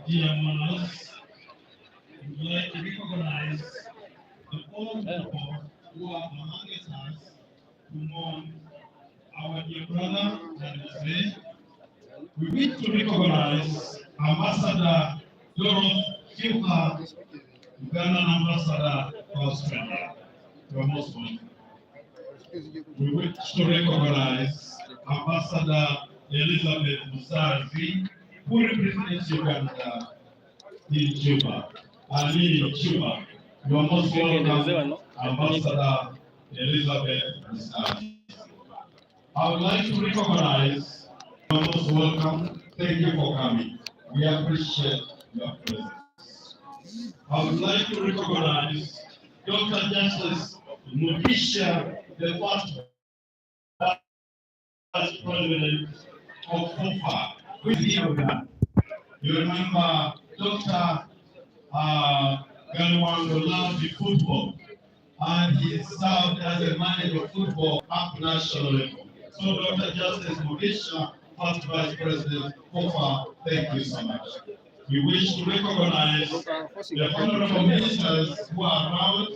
Dear monarchs, we would like to recognize the old people who are amongst us to mourn our dear brother and his. We wish to recognize Ambassador Dorothy Kilmer, Ghana Ambassador to Australia. You are most welcome. We wish to recognize Ambassador Elizabeth Musazi, who represents Uganda in Cuba. Ali in Cuba. You are most welcome, Ambassador Elizabeth Musazi. I would like to recognize, you are most welcome. Thank you for coming. We appreciate your presence. I would like to recognize Dr. Justice Mugisha, the first Vice President of FOFA, who is here with us. You remember Dr. Galiwango loved football, and he served as a manager of football up national level. So Dr. Justice Mugisha, first Vice President FOFA, thank you so much. We wish to recognize the honorable ministers who are around,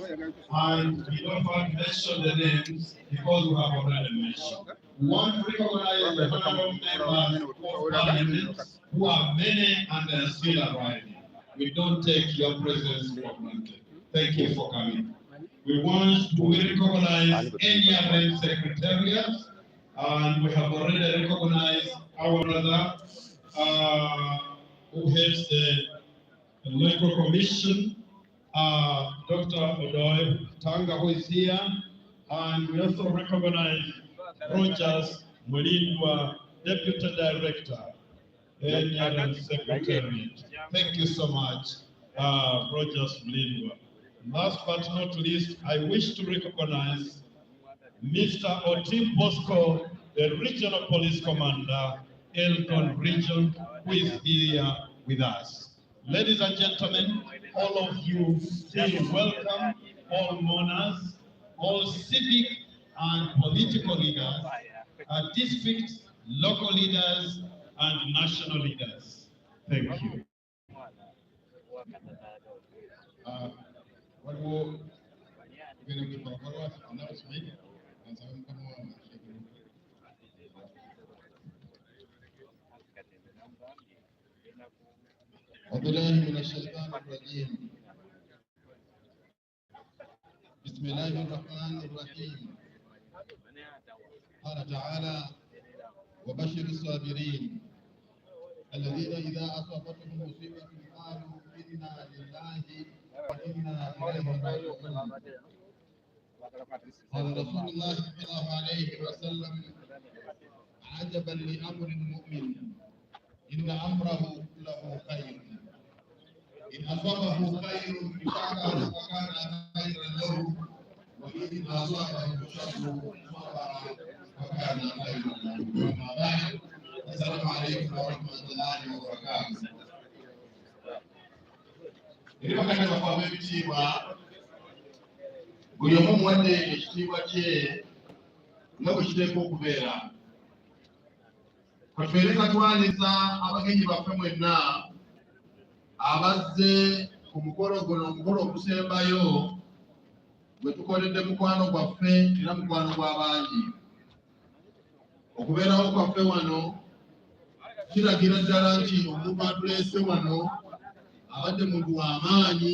and we don't want to mention the names because we have already mentioned. We want to recognize the honorable members of Parliament, who are many and they are still arriving. We don't take your presence for granted. Thank you for coming. We want to recognize any other secretariat, and we have already recognized our brother who heads the Electoral Commission, Dr. Odoy Tanga, who is here, and we also recognize Rogers Mulindwa, Deputy Director, and Secretariat. Thank you so much, Rogers Mulindwa. Last but not least, I wish to recognize Mr. Otim Bosco, the Regional Police Commander, Elton Region, who is here with us. Ladies and gentlemen, all of you feel welcome, all mourners, all civic and political leaders, district, local leaders, and national leaders. Thank you. بالله من الشيطان الرجيم. بسم الله الرحمن الرحيم. قال تعالى: وبشر الصابرين الذين إذا أصابتهم مصيبة قالوا إنا لله وإنا إليه راجعون. قال رسول الله صلى الله عليه وسلم: عجبا لأمر المؤمن إن أمره كله خير، إن أصابه خير شكر فكان خيرا له، وإن أصابه شر صبر فكان خيرا له. أما بعد، السلام عليكم ورحمة الله وبركاته. Iri wakati wa ekitiibwa buli omu muwadde ekitiibwa kye nga bwe kiteekwa okubeera. Katwere katwaniza abagenyi baffe mwenna abazze ku mukolo guno, omukolo ogusembayo gwe tukoledde mukwano gwaffe era mukwano gw'abangi. Okubeerawo kwaffe wano kiragira ddala nti omuntu atuleese wano abadde muntu w'amaanyi,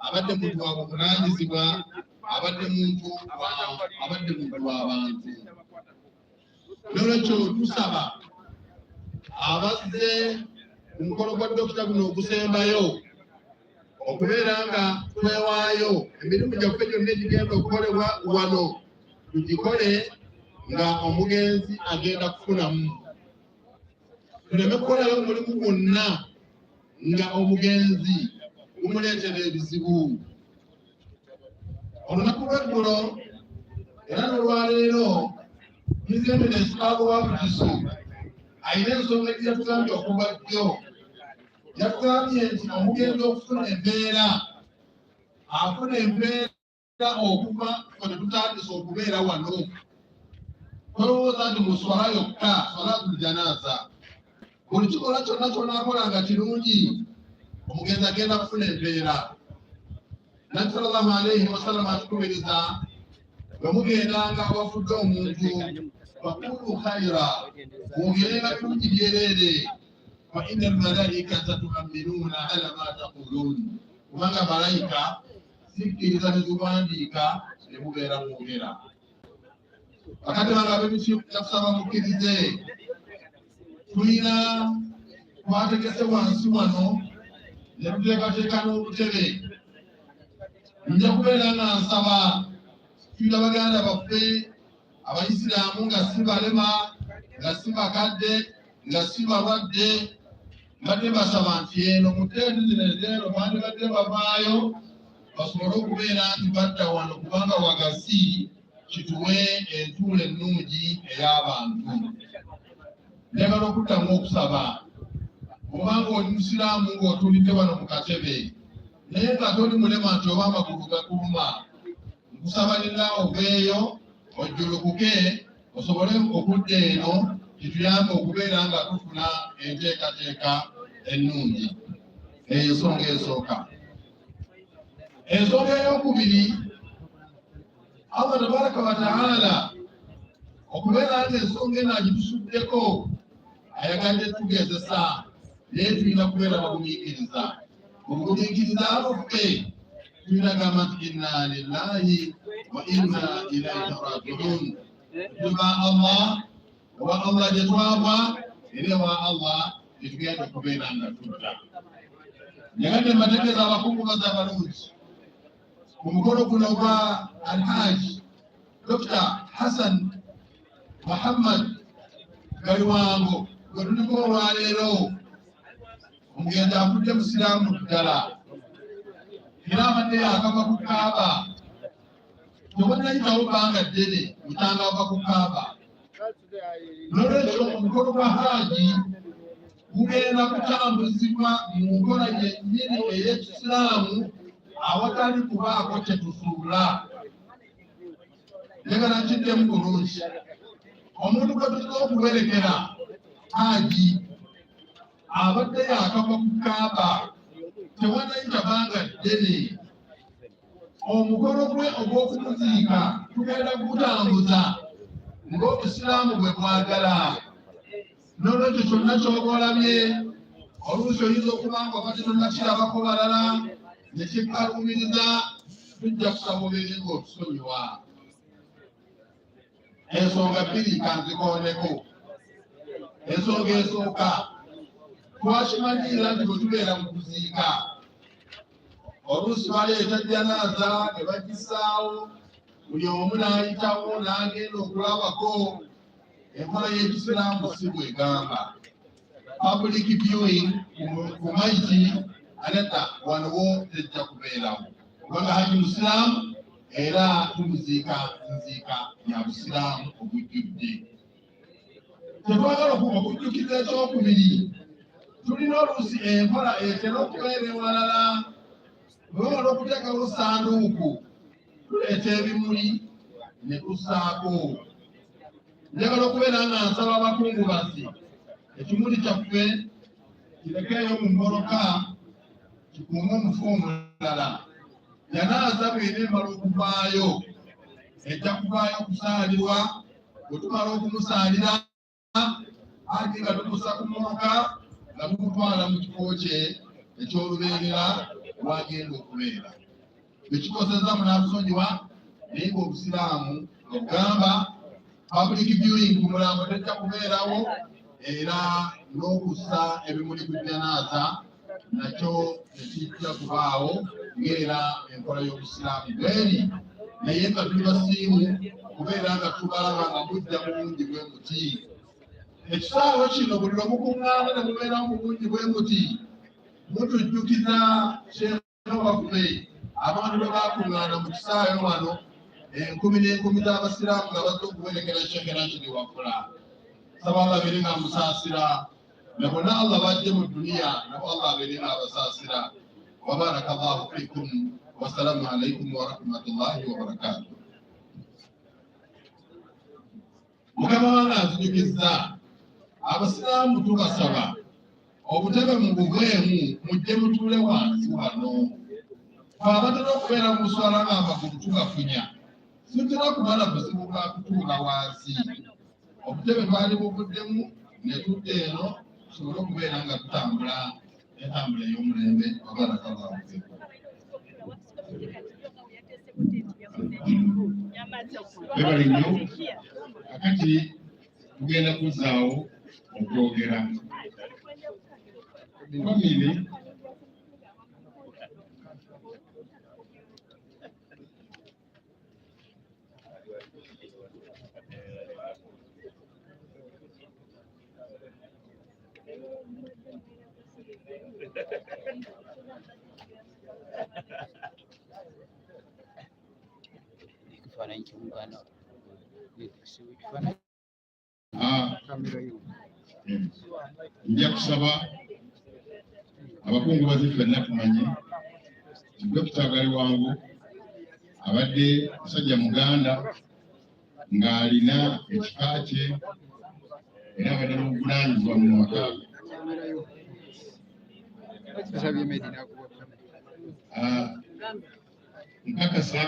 abadde muntu wa buvunaanyizibwa, abadde muntu w'abantu. N'olwekyo tusaba abazze ku mukolo gwa Dokita guno ogusembayo okubeera nga twewaayo emirimu gyaffe gyonna egigenda okukolebwa wano tugikole nga omugenzi agenda kufunamu. Tuleme kukolayo omulimu gwonna nga omugenzi gumuleetera ebizibu. Olunaku lw'eggulo era n'olwaleero Mizembe Chicago wa Bukisu ayina ensonga gye yatugambye okuva jjo. Yatugambye nti omugenzi okufuna embeera afuna embeera okuva ffe tutandise okubeera wano. Tolowooza nti muswala yokka, swalatul janaaza. Buli kikola kyonna ky'onaakola nga kirungi, omugenzi agenda kufuna embeera. Nabbi sallallahu alayhi wa sallam atukubiriza bwe mugendanga awafudde omuntu faqulu khayra, mwongerenga birungi byereere. Fa inna almalaikata tu'minuuna ala ma taquluun, kubanga malayika sikkiriza ne ziwandiika ne mubeera mwogera. Bakati bange ab'emikiiko tusaba mukkirize, tulina twategese wansi wano ne tuteekateeka n'obutebe. Nja kubeera nga nsaba tuyita baganda baffe Abayisiraamu nga si balema, nga si bakadde, nga si balwadde, mbadde basaba nti eno mu tteedi zino ez'eno bandibadde bavaayo basobole okubeera nti badda wano, kubanga wagasi kituwe entuula ennungi ey'abantu. Njagala okuddamu okusaba, obanga oli musiraamu ng'otulidde wano mu katebe naye nga toli mulema nti oba amagulu gakuluma, nkusabalira oveeyo ojjulukuke osobole okudda eno kituyambe okubeera nga tufuna enteekateeka ennungi. Eyo ensonga esooka. Ensonga ey'okubiri, Allah tabaraka wa taala okubeera nga ensonga eno agitusuddeko ayagadde tugezesa, naye tulina kubeera bagumiikiriza. Obugumiikiriza buffe tulina gamba nti inna lillahi wa inna ilaihi raji'un. Tuba Allah, oba Allah gye twava era ewa Allah gye tugenda okubeera nga tudda. Nyagadde mbategeeza abakungubazi abalungi ku mukolo guno gwa Alhaji Dr. Hassan Galiwango gwe tuliko olwaleero. Omugenzi afudde musiraamu ddala era abadde yakava ku Kaaba. Tebannayitawo bbanga ddene butanga ava ku Kaaba. N'olwekyo omukolo gwa Hajji gugenda kutambuzibwa mu nkola yennyini ey'Ekisiraamu awatali kubaako kye tusuula. Njagala nkiddemu bulungi. Omuntu gwe tulina okuberekera Hajji abadde yakava ku Kaaba, tewannayita bbanga ddene. Omukolo gwe ogw'okumuziika tugenda kugutambuza ng'Obusiraamu bwe bwagala. N'olwekyo kyonna ky'oba olabye oluusi oyinza okuba nga obadde tonnakirabako balala ne kikkalumiriza, tujja kusaba obeere ng'otusonyiwa. Ensonga bbiri kanzikooneko. Ensonga esooka, twakimanyiira nti bwe tubeera mu kuziika oluusi baleeta janaaza ne bagissaawo, buli omu n'ayitawo n'agenda okulabako. Enkola y'Ekisiraamu si bwegamba. Public viewing ku maiti aneta wanowo tejja kubeerawo, kubanga Hajji Musiraamu era tumuziika nziika ya Busiraamu obujjudde. Tetwagala okujjukiza ekyokubiri, tulina oluusi enkola etera okubeera ewalala. Bwe bamala okuteekawo sanduuku tuleeta ebimuli ne tussaako. Njagala okubeera nga nsaba abakungubazi ekimuli kyaffe kirekeeyo mu mboloka kikuume omufu omulala. Janaaza bw'eba emala okuvaayo ejja kuvaayo okusaalirwa. Bwe tumala okumusaalira ate nga tumusa ku mmotoka nga tumutwala mu kifo kye ekyolubeerera wagenda okubeera. Ekikoseza munabusonyiwa naye ng'obusiraamu ogamba public viewing ku mulambo tejja kubeerawo, era n'okussa ebimuli ku jjanaaza nakyo tekijja kubaawo ng'era enkola y'obusiraamu bweri. Naye nga tuli basiimu okubeera nga tubalaba nga mujja mu bungi bwe muti. Ekisaawe kino buli lwe mukuŋŋaana ne mubeerawo mu bungi bwe muti, mutujjukiza Sheekh waffe abantu bwe bakuŋŋaana mu kisaawe wano, enkumi n'enkumi z'abasiraamu nga bazze okuwerekera Sheekh Rashid Wafula. Saba Allah abeere nga amusaasira, ne bonna Allah bajje mu duniya nabo Allah abeere nga abasaasira. Wa barakallahu fikum, wassalamu alaikum wa rahmatullahi wa barakatuh. Mukama wange atujjukizza abasiraamu tubasaba obutebe mu buveemu mujje mutuule wansi wano. Abatera okubeera mu nswala ng'amagulu tugafunya, situna kumala buzibu bwa kutuula wansi. Obutebe twali buvuddemu ne tudda eno tusobole okubeera nga tutambula entambula ey'omulembe. Wabarakallahu fikum. Bebali nnyo, kakati tugenda kuzzaawo okwogera. Famire nja kusaba abakungu baziffe natumanye Dr. Galiwango abadde musajja muganda ng'alina ekika kye era abadde n'obuvunaanyizibwa mu maka. Nkakasa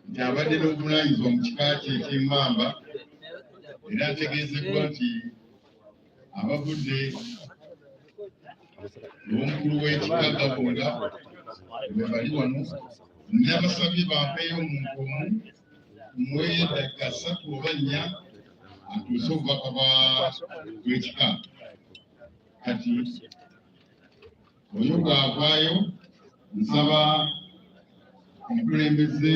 nti abadde n'obuvunaanyizibwa mu kika kye eky'emmamba, era ategeezebwa nti abavudde n'omukulu w'ekika Gabonga bwe bali wano, n'abasabye bampeeyo omuntu omu muweeyo eddakiika 3 oba 4 atuuse obubaka bw'ekika. Kati oyo bw'avaayo nsaba omukulembeze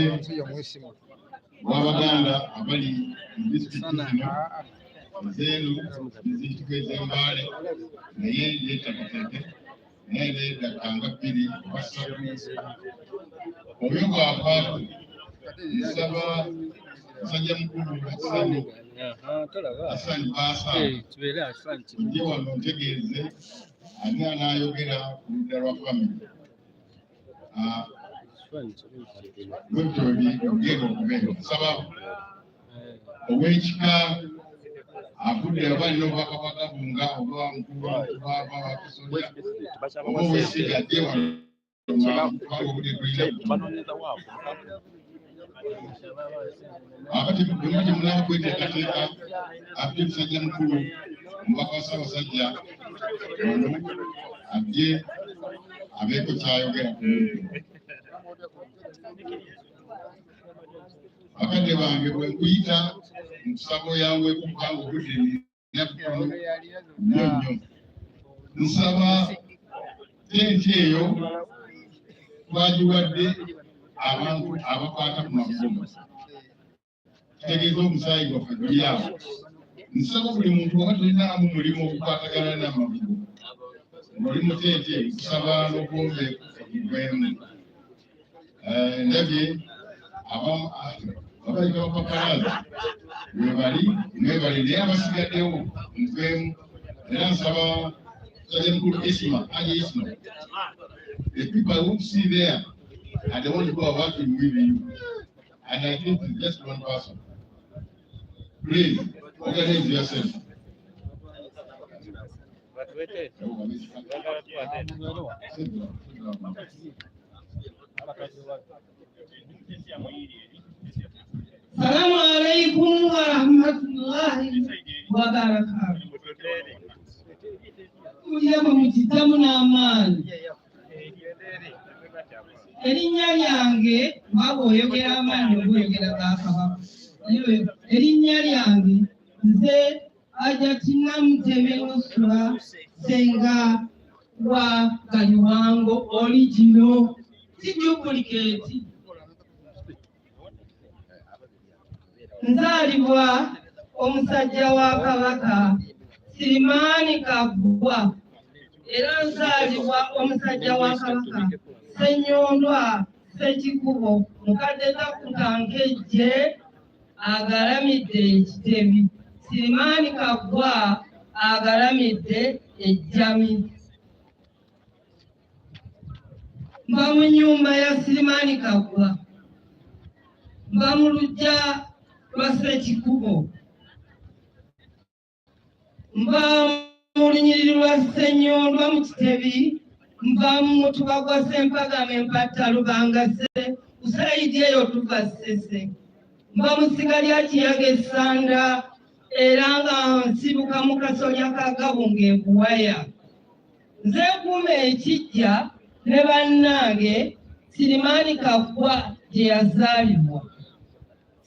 w'Abaganda abali mu disitulikiti zino ezeenu eziyitibwa ez'Embale, naye yeetegeteege naye needdakiika nga 2 oba 3. Oyo bw'avaako nsaba musajja mukulu Hassan ojje wano ntegeeze ani anaayogera ku ludda lwa famire. Bwetyo bigenda okubeera. Nsaba ow'ekika avudde oba alina obubaka bwa Gabunga oba mukulu w'aba wa Kisolya oba ow'essiga ajje wano obudde tulina abati bwe munaba kweteekateeka ajje musajja mukulu omubaka wa Ssaabasajja ono ajje abeeko kyayogera ku bakadde bange bwe nkuyita nkusaba oyangweku kubanga obudde ninakutono nnyo nnyo. Nsaba tenti eyo twagiwadde abantu abakwata ku mafumu, kitegeeza omusaayi gwaffe guli awo. Nsaba buli muntu oba tolinaamu mulimu ogukwatagana n'amafumu ng'oli mu tenti eyo, nsaba n'obwombe obuvemu. Ndabye abaliko abapapalaza mwebali naye abasigaddewo nvemu, era nsaba musajja mukulu Isma Haji Isma, the people I won't see there are the ones who are working with you, and I think it's just one person. Please organize yourself. Assalamu alaikum wa rahmatullahi wa barakatuh. muwulire bwe mukitamu n'amaanyi. Erinnya lyange nga bw'oyogera amaanyi obw'oyogera Kabaka. Erinnya lyange nze Ajatina Mutebe Nusra Senga wa Galiwango original, si duplicate. Nzalibwa omusajja wa Kabaka Sirimani Kagwa, era nzalibwa omusajja wa Kabaka Senyondwa Sekikubo mukadde Takutankeje agalamidde ekitebi. Sirimani Kagwa agalamidde ejjami. Mba mu nnyumba ya Sirimani Kagwa, mba mu luggya lwa Sekikubo, mba mu lunyiriri lwa Ssenyondwa mu Kitebi, mba mu mutuba gwa Sempagama Empatta Lubangase kusayidi eyo tuva Ssese, mba mu ssiga lya Kiyaga Essanda era nga nsibuka mu kasolya ka Gabunga Enkuwaya. Nze kuuma ekijja ne bannange Sirimani Kagwa gye yazaalibwa.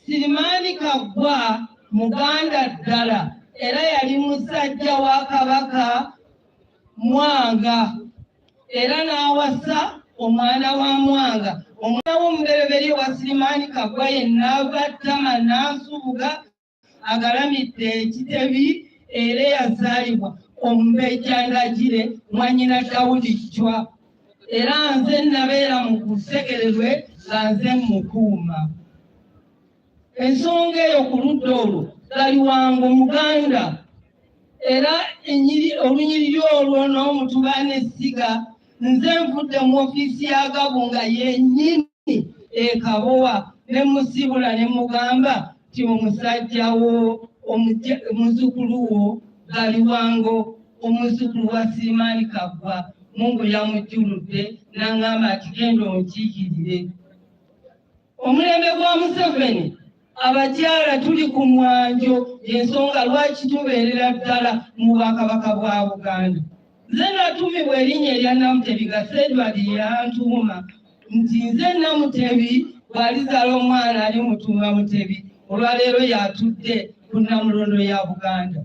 Sirimani Kagwa Muganda ddala era yali musajja wa Kabaka Mwanga era n'awasa omwana wa Mwanga. Omwana w'omubereberye wa Sirimani Kagwa yenna ava Ttama n'Ansubuga agalamidde ekitebi era yazaalibwa Omumbejja Ndagire mwannyina Dawudi Chwa. Era nze nabeera mu kusekererwe nga nze mukuuma. Ensonga eyo ku ludda olwo Galiwango Muganda era olunyiriri olwo n'omutuba n'essiga nze nvudde mu ofiisi ya Gabunga yennyini Kabowa ne musibula ne mugamba ti omusajja wo omuzukulu wo Galiwango omuzukulu wa Sirimani Kagwa Mungu yamujjuludde n'aŋŋamba ati genda onkiikirire. Omulembe gwa Museveni abakyala tuli ku mwanjo y'ensonga lwaki tubeerera ddala mu Bwakabaka bwa Buganda. Nze natumibwa erinnya erya Namutebi Gasedwali yantuuma nti nze Namutebi bw'alizaala omwana ali mutuuma Mutebi, olwaleero yatudde ku Namulondo ya Buganda.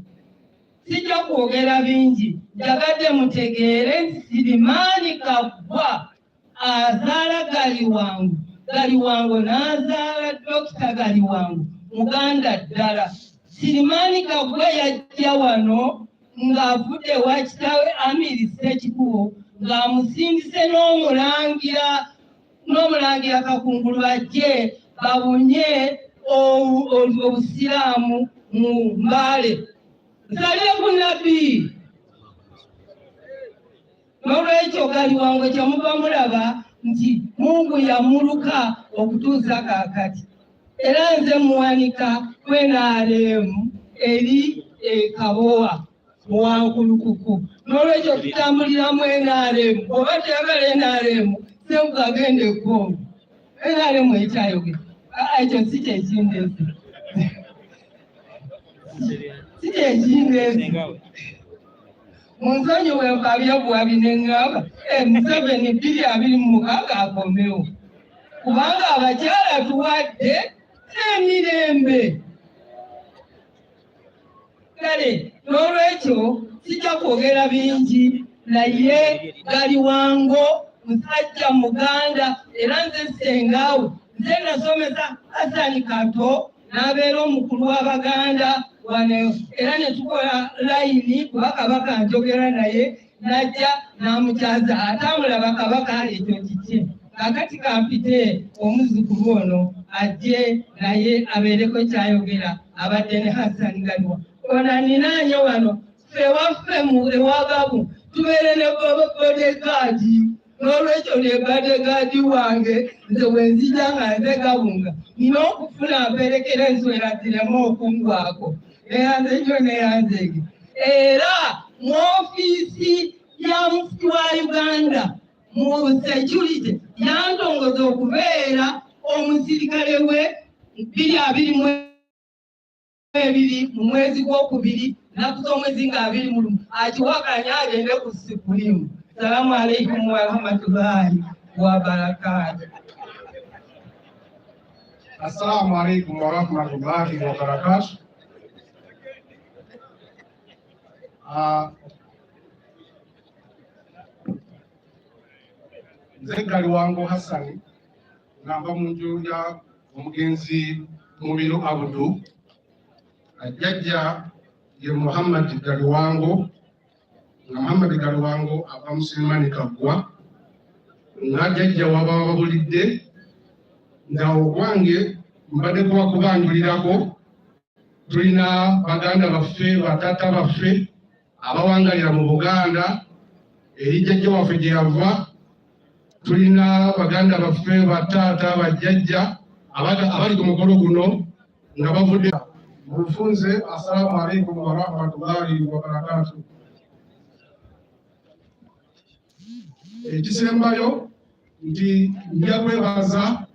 Sijja kwogera bingi, njagadde mutegeere nti Sirimani Kagwa azaala Galiwango, Galiwango n'azaala Dokita Galiwango Muganda ddala. Sirimani Kagwa yajja wano ng'avudde wa kitaawe Amiri Ssekikubo ng'amusindise n'omulangira Kakungulu bajje babunye obusiraamu mu Mbale. Nsalire ku Nabbi. N'olwekyo Galiwango kyemuva mulaba nti Mungu yamuluka okutuusa kaakati. Era nze muwanika NRM eri Kabowa muwankulukuku. N'olwekyo tutambulira mu NRM. Oba teyagala NRM Sengu agende Gombe. NRM ekyayogera. Ekyo si kyekindeese. Si kyekindeese. Munsonyiwe mpabya bwabi n'eŋŋamba Museveni 2026 akomewo. Kubanga abakyala tuwadde n'emirembe. Kale n'olwekyo sijja kwogera bingi, naye Galiwango musajja Muganda era nze ssengaawe. Nze nasomesa Hassan Kato n'abeera omukulu w'Abaganda wano era ne tukola layini kuba Kabaka njogera naye najja n'amukyaza atambulaba Kabaka ekyo kiki. Kakati kampite omuzukulu ono ajje naye abeereko kyayogera abadde ne Hassan Galiwa. Ono ninaanye wano ffe waffe mu ewagabu tubeere ne bodegaadi. N'olwekyo ne bodegaadi wange nze wenzija nga nze Gabunga nina okufuna mperekera enswera ziremu okungwako. Neyanze kyo neyanzege. Era mu ofiisi ya Mufti wa Uganda mu security yantongoza okubeera omusirikale we 2022 mu mwezi gw'okubiri nakusomwezi nga 20 akiwakanya agende ku supreme. Salamu alaikum wa rahmatullahi wa barakatuh. Assalamu alaikum wa rahmatullahi wa barakatuh. Nze Galiwango Hassan ngamba mu nju ya omugenzi Mubiru Abdu, ajjajja ye Muhammad Galiwango, nga Muhammad Galiwango ava Musulmani Kaggwa, nga ajjajja waba wabulidde, nga okwange mbadde kubakubanjulirako. Tulina baganda baffe batata baffe abawangalira mu Buganda eri jjajja waffe gye yava. Tulina baganda baffe batata bajjajja abali ku mukolo guno nga bavudde mu bufunze. Assalamu alaikum wa rahmatullahi wa barakatuh. Ekisembayo nti nja kwebaza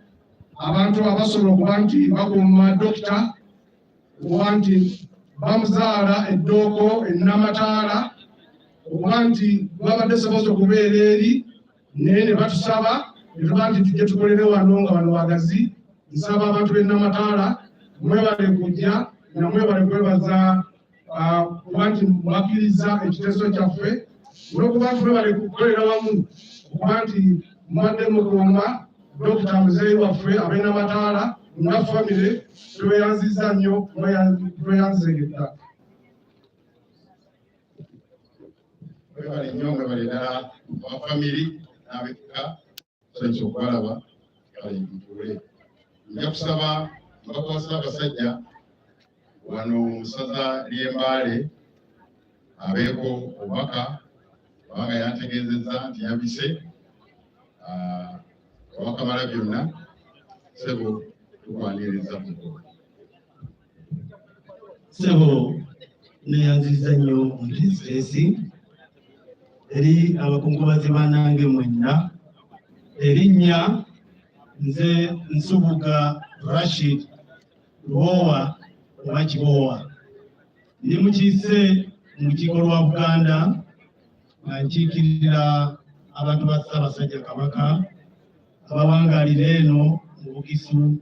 abantu abasobola okuba nti bakuuma dokita, okuba nti bamuzaala eddooko ennamataala, okuba nti babadde soboza okubeera eri naye ne batusaba ne tuba nti tujje tukolere wano nga wano wagazi. Nsaba abantu b'ennamataala mwebale kujja na mwebale kwebaza okuba nti mwakkiriza ekiteeso kyaffe, olw'okuba nti mwebale kukolera wamu, okuba nti mubadde mukuuma dokita muzeeyi waffe ab'ennamataala nga famire. Tweyanziza nnyo, tweyanzizegedda. Mwebale nnyo, mwebale ddala wa famiri n'abekka tusanyusa okubalaba. Kale ntule nja kusaba Mbaka wa Ssaabasajja wano mu ssaza ly'e Mbale abeeko obubaka, kubanga yantegeezezza nti yabise Kawakamala byonna. Ssebo tukwaniriza muko. Ssebo neyanziza nnyo omulizesi eri abakungubazi bannange mwenna. Erinnya nze Nsubuga Rashid Lubowa oba Kibowa. Ndi mukiise mu lukiiko lwa Buganda nga nkiikirira abantu ba Ssaabasajja Kabaka abawangalira eno mu Bukisu,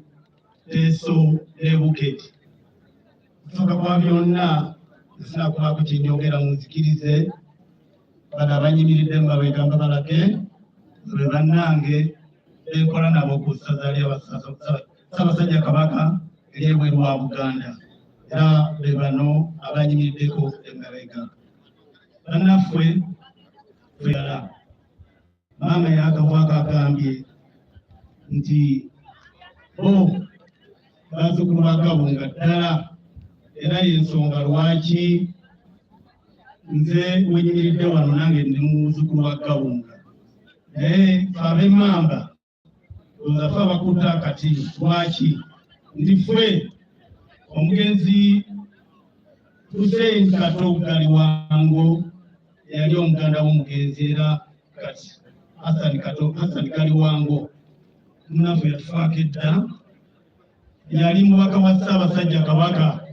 Teso ne Buketi. Kusooka kwa byonna nsina kubaako kye nnyongera munzikirize. Bano abanyimiridde nga begamba balage be bannange enkola nabo ku ssaza lya Ssaabasajja Kabaka ery'ebweru wa Buganda, era be bano abanyimiriddeko emabega. Bannaffe ffeyala maama yakavaako agambye nti bo bazzukulu ba Gabunga ddala, era y'ensonga lwaki nze wenyimiridde wano nange ndi muzzukulu wa Gabunga. Naye fe ab'Emmamba olowooza ffe abakutte akati lwaki nti ffe omugenzi Hussein Kato Galiwango yali omuganda w'omugenzi, era kati Hassan Galiwango munaffe yatufaako edda. Yali mubaka wa Ssaabasajja Kabaka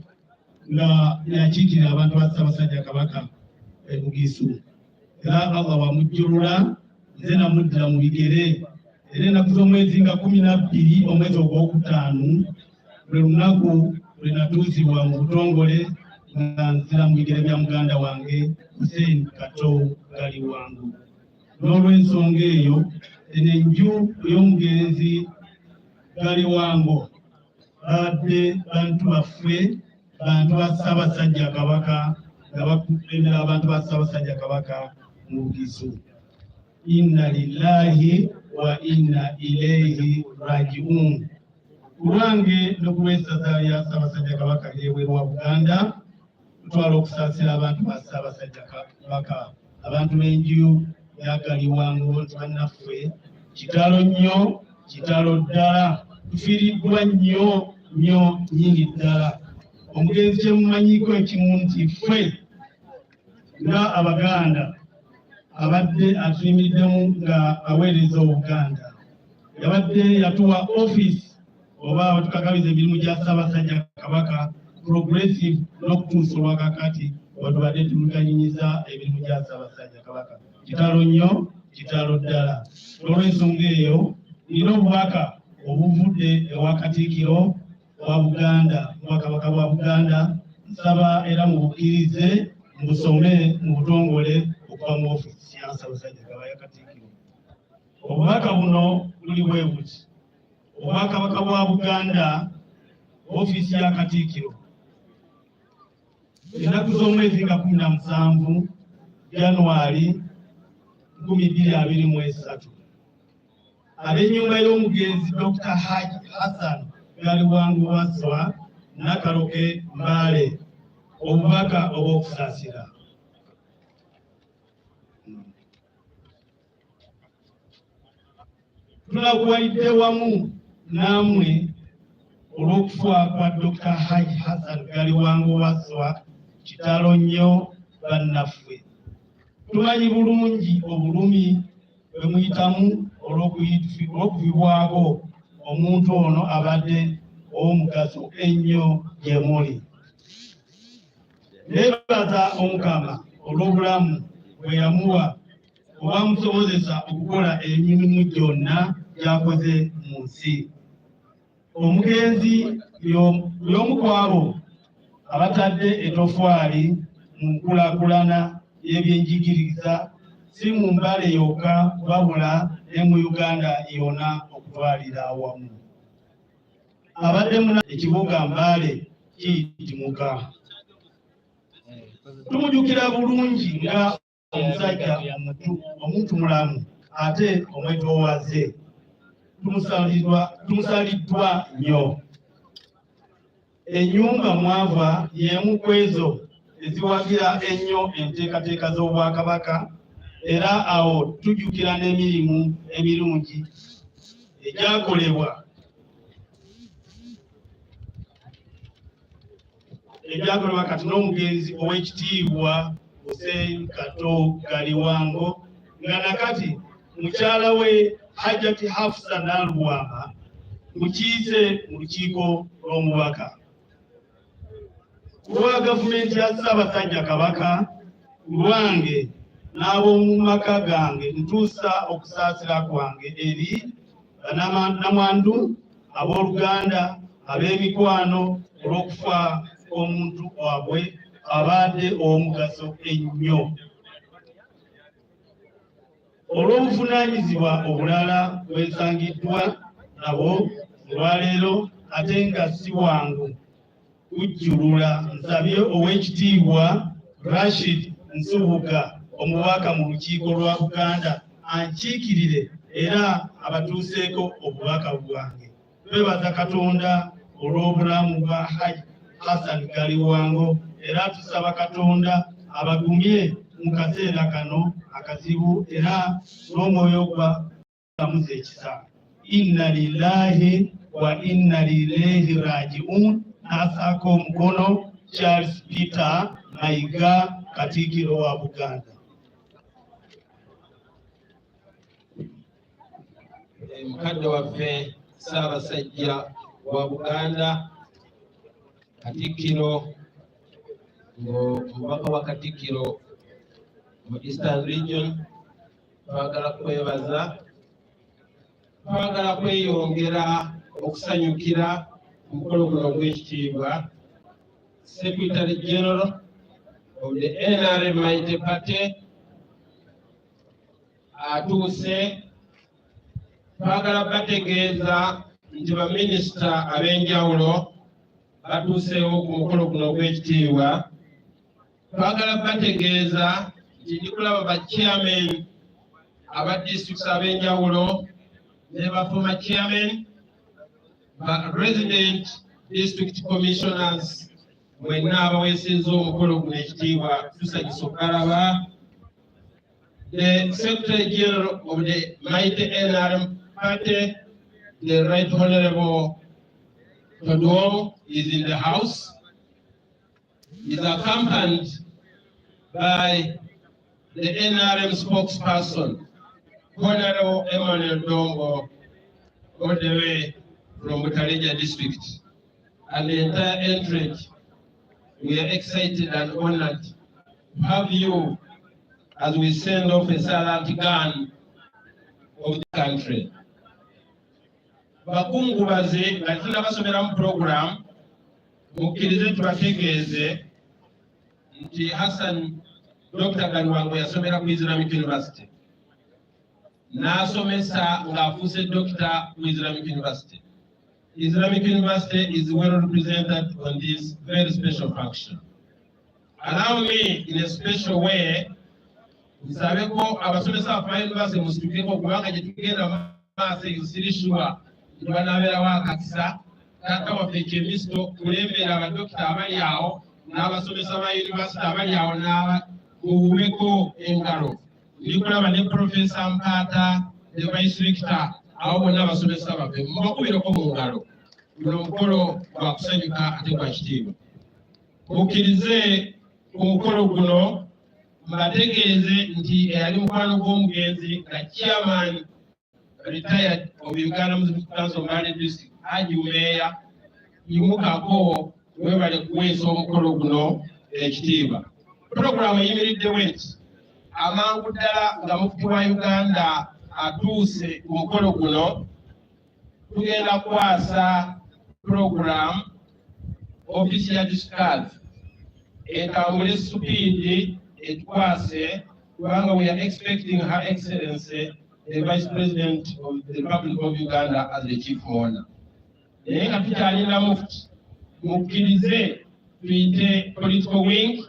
nga yakiikirira abantu ba Ssaabasajja Kabaka e Bugisu, era Allah wamujjulula. Nze namuddira mu bigere, era ennaku z'omwezi nga 12 omwezi ogwokutaano lwe lunaku lwe natuusibwa mu butongole nga nzira mu bigere bya muganda wange Hussein Kato Galiwango. N'olw'ensonga eyo eno enju ey'omugenzi Galiwango babadde bantu baffe, bantu ba Ssaabasajja Kabaka nga bakulembera abantu ba Ssaabasajja Kabaka mu Bugisu. Inna lillahi wa inna ilaihi rajiun. Kulwange n'okuw'essaza lya Ssaabasajja Kabaka ery'ebweru wa Buganda, tutwala okusaasira abantu ba Ssaabasajja Kabaka, abantu b'enju ya Galiwango. Nti bannaffe kitalo nnyo, kitalo ddala, tufiiriddwa nnyo nnyini ddala. Omugenzi kye mumanyiko ekimu nti ffe nga Abaganda abadde atuyimiriddemu nga aweereza Obuganda, yabadde yatuwa office oba batukakabiza emirimu gya Ssaabasajja Kabaka progressive n'okutuusa olwakakati watubadde tulukanyinyiza emirimu gya Ssaabasajja Kabaka. Kitalo nnyo, kitalo ddala. Olw'ensonga eyo, nina obubaka obuvudde ewa Katikkiro wa Buganda, Obwakabaka bwa Buganda, nsaba era mubukkirize mbusome mu butongole okuva mu ofiisi ya Ssaabasajja Kabaka Katikkiro. Obubaka buno buli bwe buti. Obwakabaka bwa Buganda, ofiisi ya Katikkiro, ennaku z'omwezi nga 17 January 2023, ab'ennyumba y'omugenzi Dr. Hassan Galiwango Waswa Nakaloke Mbale, obubaka obw'okusaasira. Tulakuwalidde wamu nammwe olw'okufa kwa Dr. Hassan Galiwango Waswa, kitalo nnyo bannaffe. Tumanyi bulungi obulumi bwe muyitamu olw'okuvibwako omuntu ono abadde ow'omugaso ennyo gye muli. Neebaza Omukama olw'obulamu bwe yamuwa obwamusobozesa okukola emirimu gyonna gy'akoze mu nsi. Omugenzi y'omu ku abo abatadde ettoffaali mu nkulaakulana y'ebyenjigiriza, si mu Mbale yokka wabula ne mu Uganda yonna okutwalira awamu. Abadde muna ekibuga Mbale kiyitimuka. Tumujjukira bulungi nga omusajja omuntu mulamu ate omwetoowaze. Tumusaliddwa nnyo. Ennyumba mwava y'emu ku ezo eziwagira ennyo enteekateeka z'Obwakabaka, era awo tujjukira n'emirimu emirungi egyakolebwa kati n'omugenzi ow'ekitiibwa Hussein Kato Galiwango, nga nakati mukyala we Hajjati Hafsa Nalwama mukiise mu lukiiko lw'omubaka. Lwa gavumenti ya Ssaabasajja Kabaka, lwange n'ab'omu maka gange ntuusa okusaasira kwange eri bannamwandu, abooluganda, ab'emikwano olw'okufa omuntu wabwe abadde ow'omugaso ennyo. Olw'obuvunaanyizibwa obulala bwensangiddwa nabo olwaleero, ate nga si wangu kujjulula, nsabye Oweekitiibwa Rashid Nsubuga, omubaka mu lukiiko lwa Buganda, ankiikirire era abatuuseeko obubaka bwange. Twebaza Katonda olw'obulamu bwa Hajji Hassan Galiwango, era tusaba Katonda abagumye mu kaseera kano akazibu era n'omwoyo gwa kamuze ekisa. Inna lillahi wa inna ilaihi rajiun. N'asaako omukono Charles Peter Mayiga, Katikkiro wa Buganda. Mukadde waffe Ssaabasajja wa Buganda Katikkiro, ng'omubaka wa Katikkiro mu Eastern Region, twagala kwebaza, twagala kweyongera okusanyukira omukolo guno ogw'ekitiibwa Secretary General of the NRM Mighty Party atuuse. Twagala bategeeza nti baminisita ab'enjawulo batuuseewo ku mukolo guno ogw'ekitiibwa. Twagala bategeeza nti ndikulaba ba chairman aba districts ab'enjawulo ne ba former chairman, ba resident district commissioners, mwenna abaweesezza omukolo guno ekitiibwa tusanyusa okubalaba. The Secretary General of the mighty NRM Party, the Right Honorable Todwong, is in the house. He is accompanied by the NRM spokesperson, Honorable Emmanuel Dongo, all the way from Butareja district, and the entire entourage. We are excited and honored have you as we send off a silent gun of the country. Bakungubaze nga tunabasomera mu program mukkirize tubategeeze nti Hassan Dr. Galiwango yasomera ku Islamic University. N'asomesa ng'afuuse doctor ku Islamic University. Islamic University is well represented on this very special function. Allow me in a special way nsabe ko abasomesa ba University musitukeko kubanga gye tugenda maaso yusirishwa nti banaabeerawo akakisa taata waffe Kemisto kulembera abadokita abali awo n'abasomesa ba University abali awo n'abakuweko engalo. Ndikulaba ne Professor Mpaata ne Vice Rector awo bonna abasomesa baffe mubakubireko mu ngalo. Guno omukolo gwa kusanyuka ate gwa kitiibwa. Mukkirize ku mukolo guno mbategeeze nti eyali mukwano gw'omugenzi nga chairman retired of Uganda Muslim Council Mbale District Haji Umeya yimukako webale kuweesa omukolo guno ekitiibwa. Program eyimiridde weti amangu ddala nga mufti wa Uganda atuuse ku mukolo guno tugenda kukwasa program ofisi ya district etambule speed etukwase kubanga we are expecting Her Excellency the Vice President of the Republic of Uganda as the Chief Mourner. Naye nga tukyalina mufti mukkirize tuyite political wing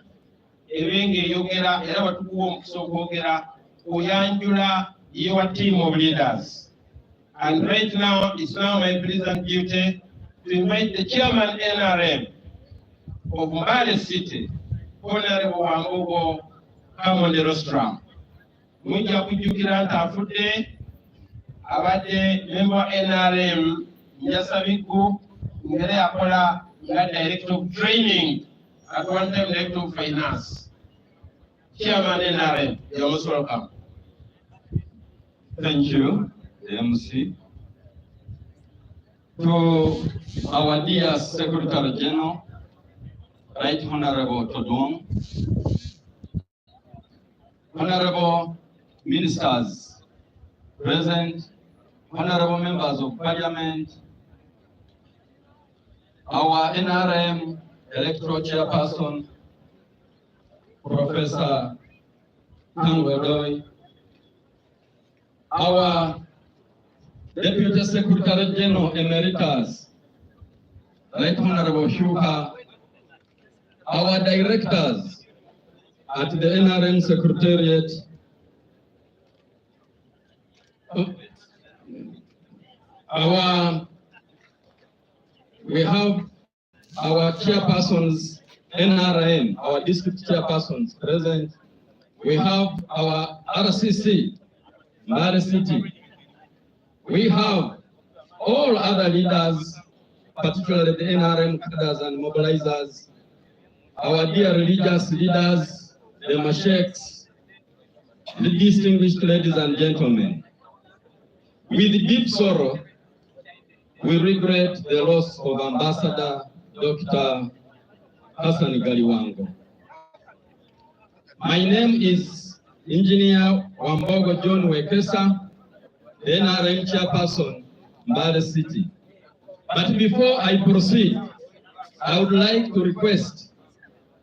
ebenga eyogera era watukuwa omukisa okwogera oyanjula your team of leaders. And right now it's now my pleasant duty to invite the chairman NRM of Mbale City, Honorable Wambogo, come on the rostrum. Mujja kujjukira nti afudde abadde member wa NRM Njasabiku ngere yakola nga director of training at one time director of finance. Chairman NRM, you're most welcome. Thank you, the MC. To our dear Secretary General, Right Honorable Todong, Honorable Ministers present, Honorable Members of Parliament, our NRM Electoral Chairperson, Professor Tangodoy, our Deputy Secretary General Emeritus, Right Honorable Shuka, our directors at the NRM Secretariat, we have our chairpersons, NRM, our district chairpersons present. We have our RCC, Mbale City. We have all other leaders, particularly the NRM cadres and mobilizers, our dear religious leaders, the masheikhs, the distinguished ladies and gentlemen. With deep sorrow, we regret the loss of Ambassador Dr. Hassan Galiwango. My name is Engineer Wambogo John Wekesa, the NRM chairperson, Mbale City. But before I proceed, I would like to request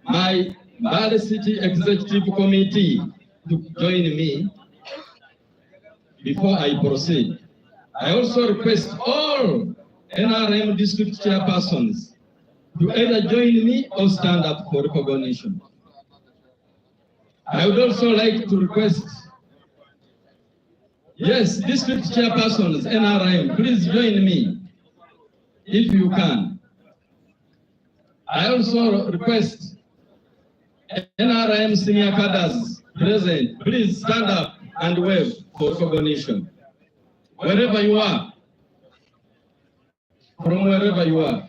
my Mbale City Executive Committee to join me before I proceed. I also request all NRM district chairpersons to either join me or stand up for recognition. I would also like to request, yes, district chairpersons, NRM, please join me if you can. I also request NRM senior cadres present, please stand up and wave for recognition. Wherever you are, from wherever you are.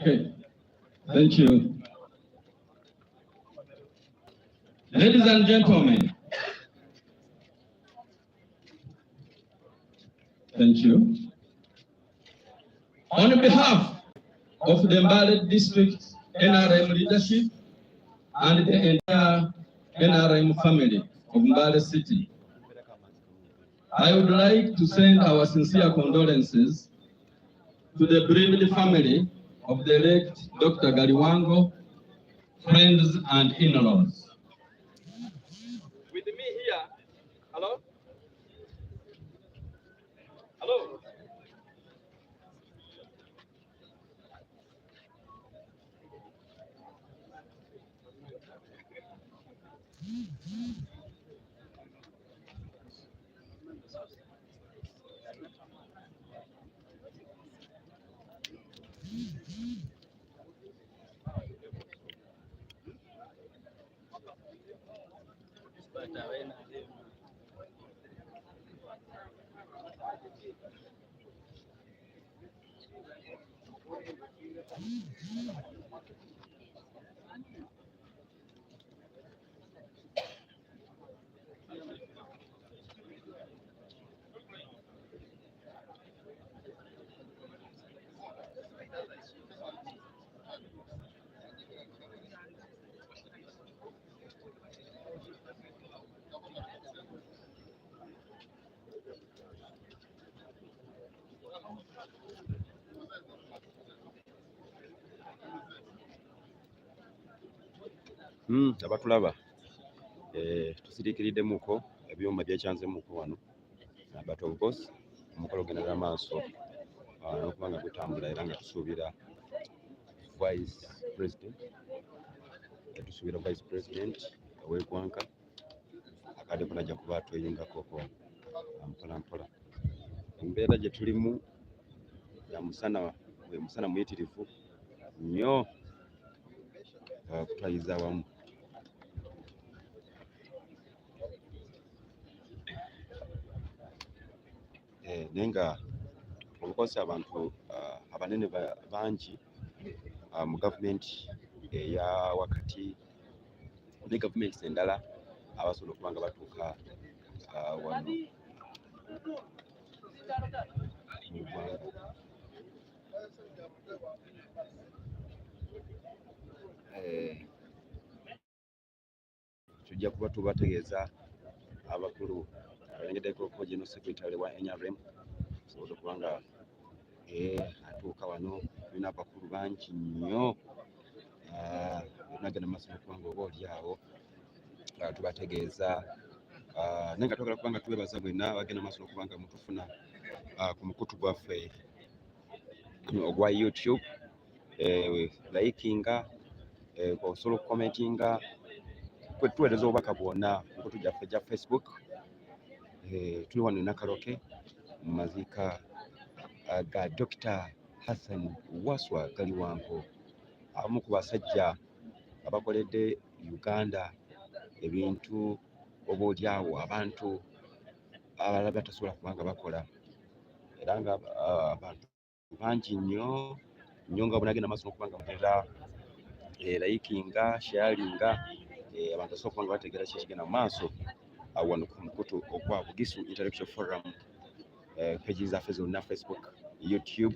Okay, thank you. Ladies and gentlemen, thank you. On behalf of the Mbale District NRM leadership and the entire NRM family of Mbale City, I would like to send our sincere condolences to the bereaved family of the late Dr. Galiwango, friends and in-laws. With me here, hello? Hello? Abatulaba tusiriikiridde muko ebyuma byekyanze muko wano but of course omukolo ogendera maaso n'okubanga gutambula era nga tusuubira vice president ow'eggwanga akadde kunajja kuba tweyungakoko mpola mpola. Embeera gye tulimu ya musana muyitirivu nnyo kutwayiza awamu. Naye nga obukozi abantu abanene bangi mu gavumenti eya wakati ne gavumenti endala abasobola okuba nga batuuka wano mu ggwanga. Tujja kuba tubategeeza abakulu abalengeddeko General Secretary wa NRM sobola okuba nga atuuka wano. Tulina abakulu bangi nnyo nagenda maaso n'okuba nga oba oli awo tubategeeza naye nga twagala kuba nga twebaza bwenna bagenda maaso n'okuba nga mutufuna ku mukutu gwaffe ogwa YouTube, likinga, osobola okukomentinga, tuweereza obubaka bwonna ku mikutu gyaffe gya Facebook. Tuli wano Nakaloke mu maziika ga Dr. Hassan Waswa Galiwango, abamu ku basajja abakoledde Uganda ebintu oba olyawo abantu abalala batasobola kuba nga bakola, era nga abantu bangi nnyo nga bunagenda maaso n'okuba nga muterera likinga, sharinga, abantu basobola kuba nga bategeera ki ekigenda mu maaso wano ku mukutu ogwa Bugisu Intellectual Forum, page zaffe zonna Facebook, YouTube,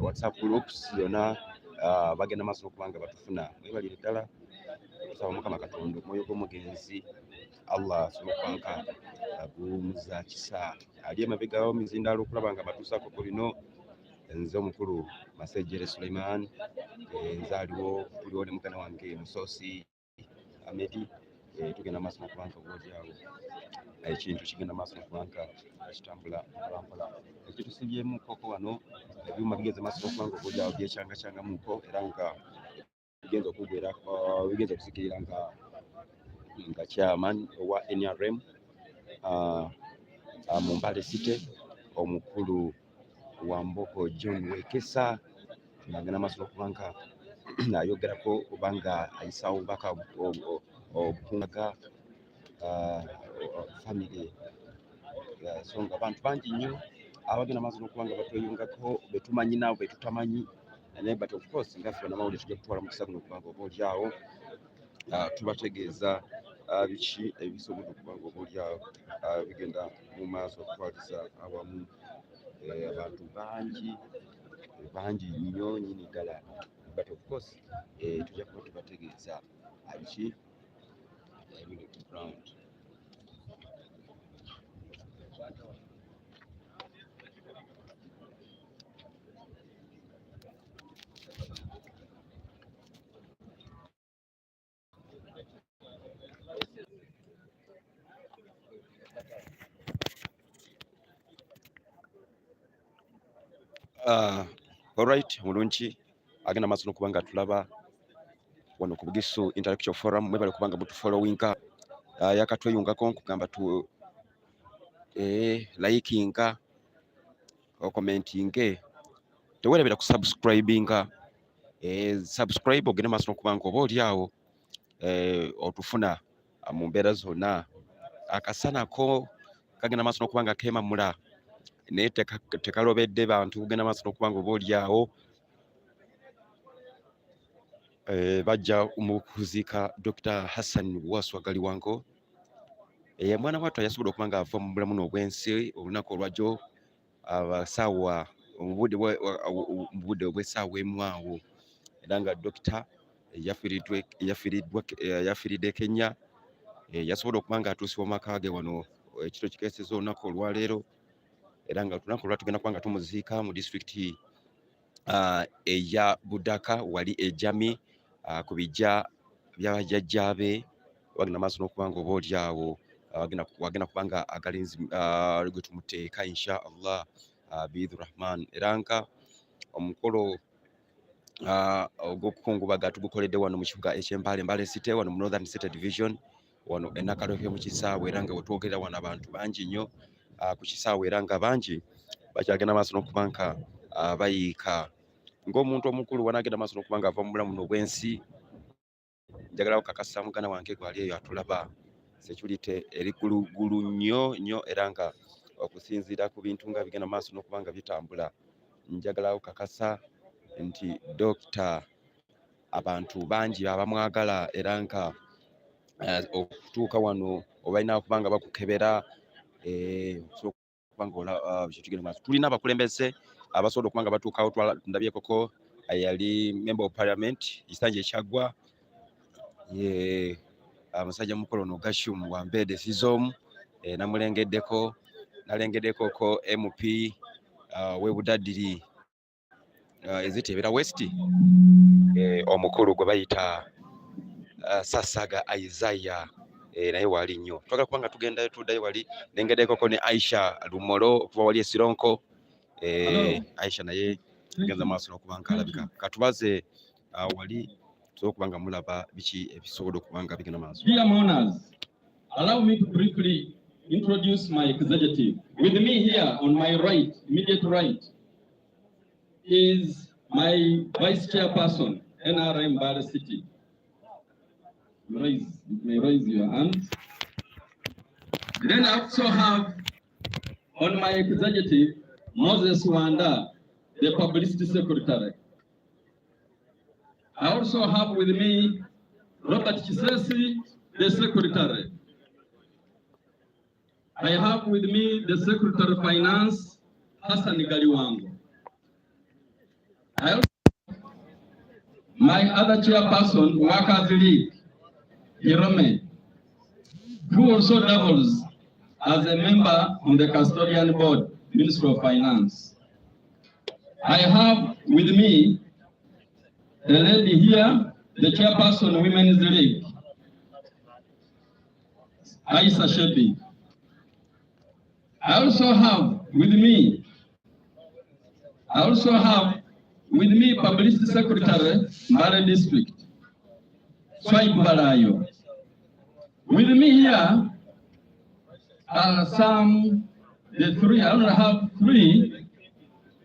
WhatsApp groups zonna bagenda maaso n'okuba nga batufuna. Mwebalire ddala, tusaba Mukama Katonda omwoyo gw'omugenzi Allah asobola okuba nga aguwummuza kisa ali emabega w'emizindaalo okulaba nga batuusaako ku bino. Nze omukulu Masejjere Suleiman, nzaaliwo, tuliwo ne muganda wange Musosi Amedi. Tugenda maaso n'okuba nga oboolyawo ekintu kigenda maaso n'okuba nga kitambula mpolampola. Ekitusibyemu koko wano ebyuma bigenze maaso n'okuba nga oboolyawo byekyangacangamuko, era nga bigenza okugwera bigenza okusikirira nga chairman owa NRM mu Mbale City, omukulu wa Mboko John Wekesa, ng'agenda maaso n'okuba nga ayogerako oba nga ayisaawo obubaka obukungaga family. So nga abantu bangi nnyo abagenda maaso n'okuba nga batweyungako, betumanyi nabo betutamanyi, naye but of course ngaffe bannamawulire tujja kutwala mukisa guno okuba nga oboolyawo tubategeeza biki ebisobola okuba nga oboolyawo bigenda mu maaso okutwaliza awamu abantu bangi nnyo nyini ddala, but of course tujja kuba tubategeeza biki ebiri ku ground. Alright, mulungi agenda maaso n'okuba nga tulaba wano ku Bugisu Intellectual Forum, mwebale kuba nga mutufollowinga, yakatweyungako nkugamba tu likinga commentinge, tewerebera ku subscribinga, subscribe ogende maaso n'okuba nga oba oli awo otufuna mu mbeera zonna. Akasanako kagenda maaso n'okuba nga keemamula naye tekalobedde bantu kugenda maaso n'okuba nga oba oli awo bajja mu kuziika Dr. Hassan wa Galiwango, mwana wattu yasobola okuba nga ava mu bulamu obw'ensi olunaku olwajjo abasaawa mu budde obw'essaawa emu awo, era nga Dr. yafiiridde Kenya, yasobola okuba nga atuusibwa mu maka ge wano ekiro kikeeseza olunaku olwaleero, era nga olunaku olwa tugenda kuba nga tumuziika mu disitulikiti eya Budaka wali ejami ku bijja by'abajjajjaabe. Bagenda maaso n'okuba nga oba oli awo wagenda kuba nga agalinzi gwe tumuteeka insha Allah biidhurrahman, era nga omukolo ogw'okukungubaga tugukoledde wano mu kibuga eky'Embale, Mbale City, wano mu Northern City Division, wano e Nakaloke mu kisaawe, era nga wetwogerera wano abantu bangi nnyo ku kisaawe, era nga bangi bakyagenda maaso n'okuba nga bayiika. Ng'omuntu omukulu wanaagenda maaso n'okuba nga ava mu bulamu n'obwensi, njagala okukakasa muganda wange gwali eyo atulaba, security eri gulu nnyo, era nga okusinziira ku bintu nga bigenda maaso n'okuba nga bitambula, njagala okukakasa nti Dr. abantu bangi abamwagala, era nga okutuuka wano obalina okuba nga bakukebera tulina abakulembeze abasobola okuba nga batuukawo. Ndabye koko yali member of Parliament Kisanja Ekyagwa, omusajja mukolo ono Gashum wa Mbale Sizomu, namulengeddeko ko MP w'Ebudaddiri ezitebera West, omukulu gwe bayita Sasaga Isaiah, naye wali nnyo. Twagala kuba nga tugendayo tuddayo wali, lengeddeko ne Aisha Lumolo okuva wali Esironko, Aisha naye tugenza maaso n'okuba nga alabika. Katubaze wali tusobola okuba nga mulaba biki ebisobola okuba nga bigenda maaso. Dear mourners, allow me to briefly introduce my executive. With me here on my right, immediate right, is my vice chairperson, NRM Mbale City. You may raise your hands. Then I also have on my executive, Moses Wanda, the publicity secretary. I also have with me Robert Chisesi, the secretary. I have with me the secretary of finance, Hassan Galiwango. I also have my other chairperson, Workers League, Hirome, who also doubles as a member on the custodian board, Ministry of Finance. I have with me a lady here, the chairperson, Women's League, Aisa Shebi. I also have with me publicity secretary, Mbale District, Swaib Balayo. With me here are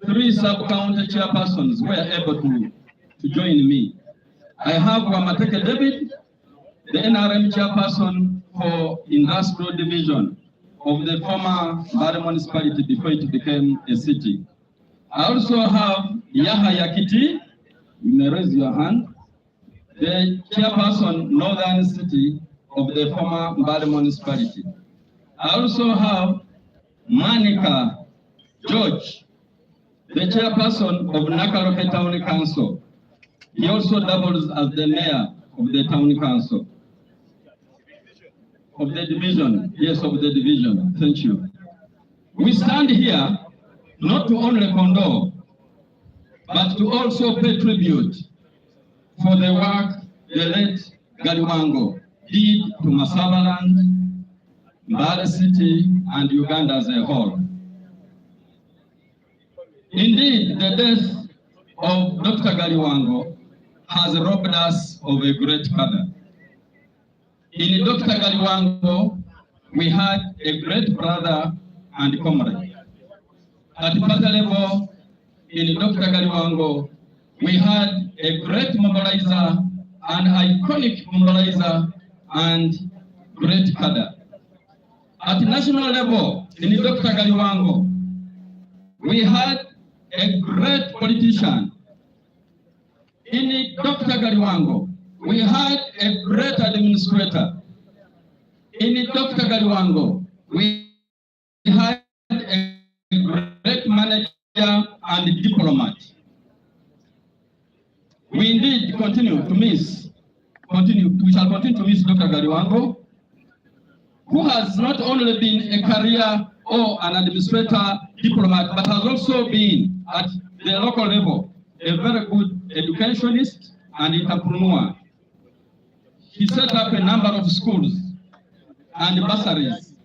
three sub-county chairpersons who are able to join me. I have Wamateke David, the NRM chairperson for Industrial Division of the former Mbale municipality before it became a city. I also have Yahya Kiti, you may raise your hand, the chairperson, Northern City of the former Mbale municipality. I also have Manika George, the chairperson of Nakaloke Town Council. He also doubles as the mayor of the town council. Of the division, yes, of the division. Thank you. We stand here not to only condole, but to also pay tribute for the work the late Galiwango did to Masabaland, Mbale City, and Uganda as a whole. Indeed, the death of Dr. Galiwango has robbed us of a great father. In Dr. Galiwango, we had a great brother and comrade. At the party level, in Dr. Galiwango, we had a great mobilizer, an iconic mobilizer, and great cadre. At national level, in Dr. Galiwango, we had a great politician. In Dr. Galiwango, we had a great administrator. In Dr. Galiwango, we had a great manager and diplomat. We indeed we shall continue to miss Dr. Galiwango, who has not only been a career or an administrator, diplomat, but has also been at the local level a very good educationist and entrepreneur. He set up a number of schools and bursaries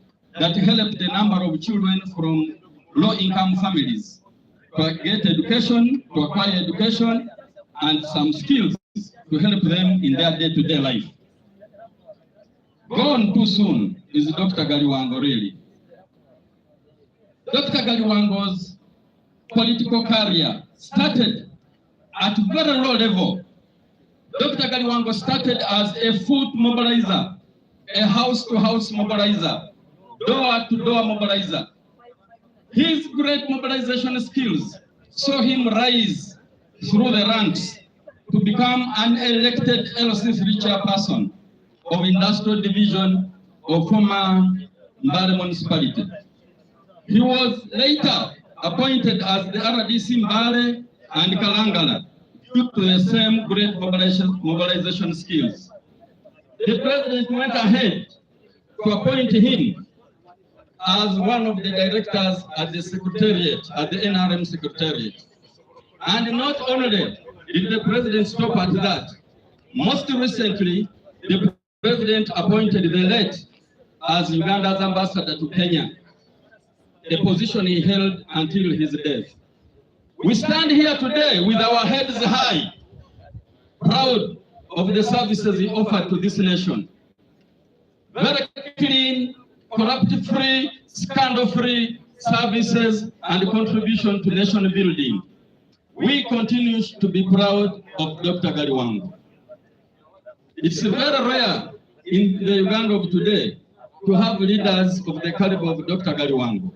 that helped a number of children from low-income families to get education, to acquire education, and some skills to help them in their day-to-day life. Gone too soon is Dr. Galiwango, really. Dr. Galiwango's political career started at very low level. Dr. Galiwango started as a foot mobilizer, a house-to-house mobilizer, door-to-door mobilizer. His great mobilization skills saw him rise through the ranks to become an elected LC3 chairperson of Industrial Division of former Mbale municipality. He was later appointed as the RDC Mbale and Kalangala due to the same great mobilization skills. The president went ahead to appoint him as one of the directors at the secretariat, at the NRM secretariat. And not only did the president stop at that, most recently, the president appointed the late as Uganda's ambassador to Kenya, a position he held until his death. We stand here today with our heads high, proud of the services he offered to this nation. Very clean, corrupt-free, scandal-free services and contribution to nation building. We continue to be proud of Dr. Galiwango. It's very rare in the Uganda of today to have leaders of the caliber of Dr. Galiwango.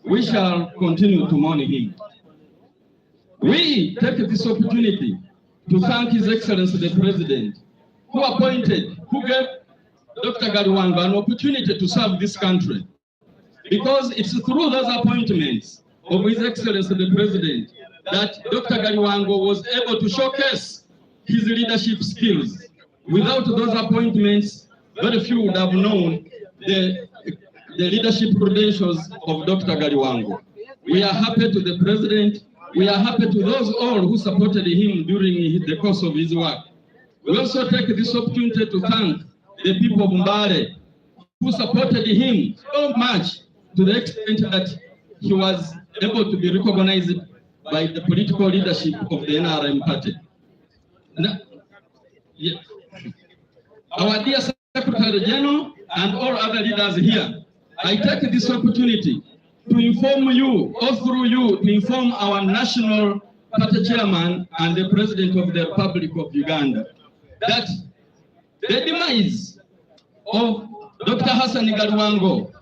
We shall continue to mourn him. We take this opportunity to thank His Excellency the President, who gave Dr. Galiwango an opportunity to serve this country. Because it's through those appointments of His Excellency the President that Dr. Galiwango was able to showcase his leadership skills. Without those appointments, very few would have known the leadership credentials of Dr. Galiwango. We are happy to the President. We are happy to those all who supported him during the course of his work. We also take this opportunity to thank the people of Mbale who supported him so much to the extent that he was able to be recognized by the political leadership of the NRM party. Now, yeah. Our dear Secretary General and all other leaders here, I take this opportunity to inform you, or through you, to inform our national party chairman and the President of the Republic of Uganda that the demise of Dr. Hassan Galiwango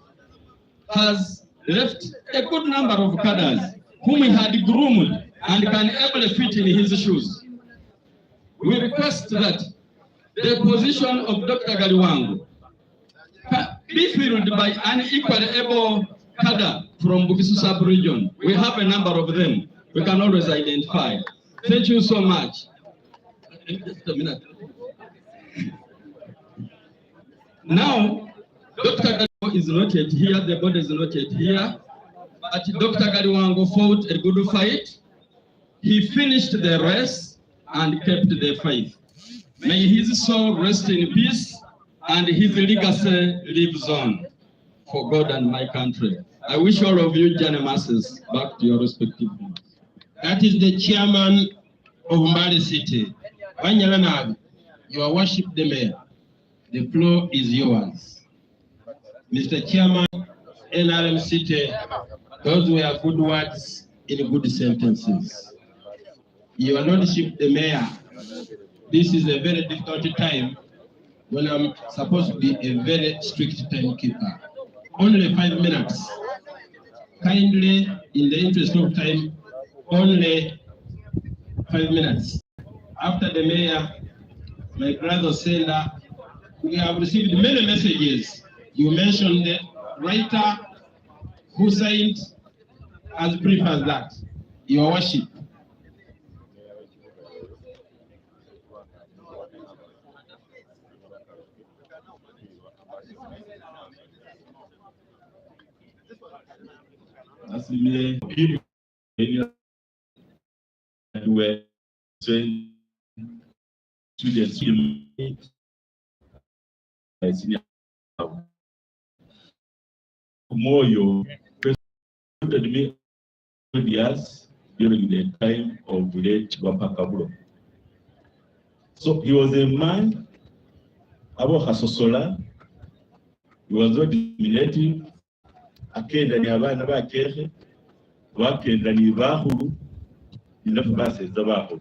has left a good number of cadres whom he had groomed and can ably fit in his shoes. We request that the position of Dr. Galiwango be filled by an equally able cadre from Bukisu sub-region. We have a number of them. we can always identify. Thank you so much. Just a minute. Now, Dr. Galiwango is not yet here, the body is not yet here, but Dr. Galiwango fought a good fight. He finished the race and kept the faith. May his soul rest in peace and his legacy lives on for God and my country. I wish all of you journey masses back to your respective homes. That is the chairman of Mbale City. Wanyalanag, your worship the mayor. The floor is yours. Mr. Chairman, NRM City, those were good words in good sentences. Your Lordship the mayor, this is a very difficult time when I'm supposed to be a very strict timekeeper. Only 5 minutes. Kindly, in the interest of time, only 5 minutes. After the mayor, my brother Senda, we have received many messages. You mentioned the writer who signed as brief as that. Your worship. And we're saying students Moyo presented me years during the time of late Wapakabulo. So he was a man about Hasosola. He was not discriminating. Akenda ni abana bakere, wakenda ni bahuru, enough bases zabaho.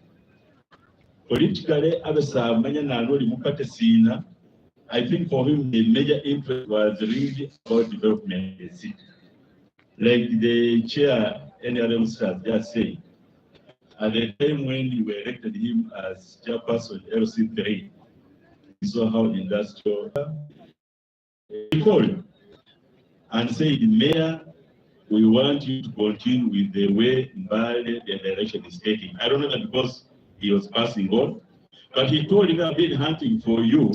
Politically, abesamanya nanoli mukate sina. I think for him the major interest was really about development in the city. Like the chair NRM staff just saying, at the time when we elected him as chairperson LC3, we saw how industrial he called and said, Mayor, we want you to continue with the way Mbale the direction is taking. I don't know that because he was passing on, but he told him, I've been hunting for you.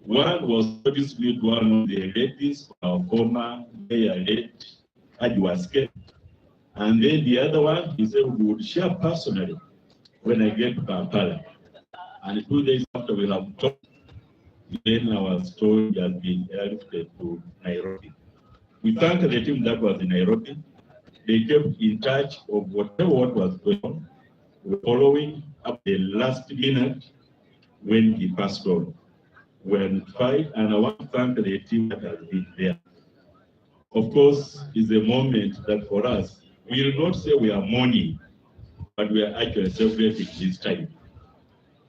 One was obviously one of the ladies, our former mayor late Ajiwaske. And then the other one, he said we would share personally when I get to Kampala. And 2 days after we have talked, then our story has been airlifted to Nairobi. We thank the team that was in Nairobi. They kept in touch of whatever was going on. We were following up the last minute when he passed on. We were notified, and I want to thank the team that has been there. Of course, it's a moment that for us, we will not say we are mourning, but we are actually celebrating this time.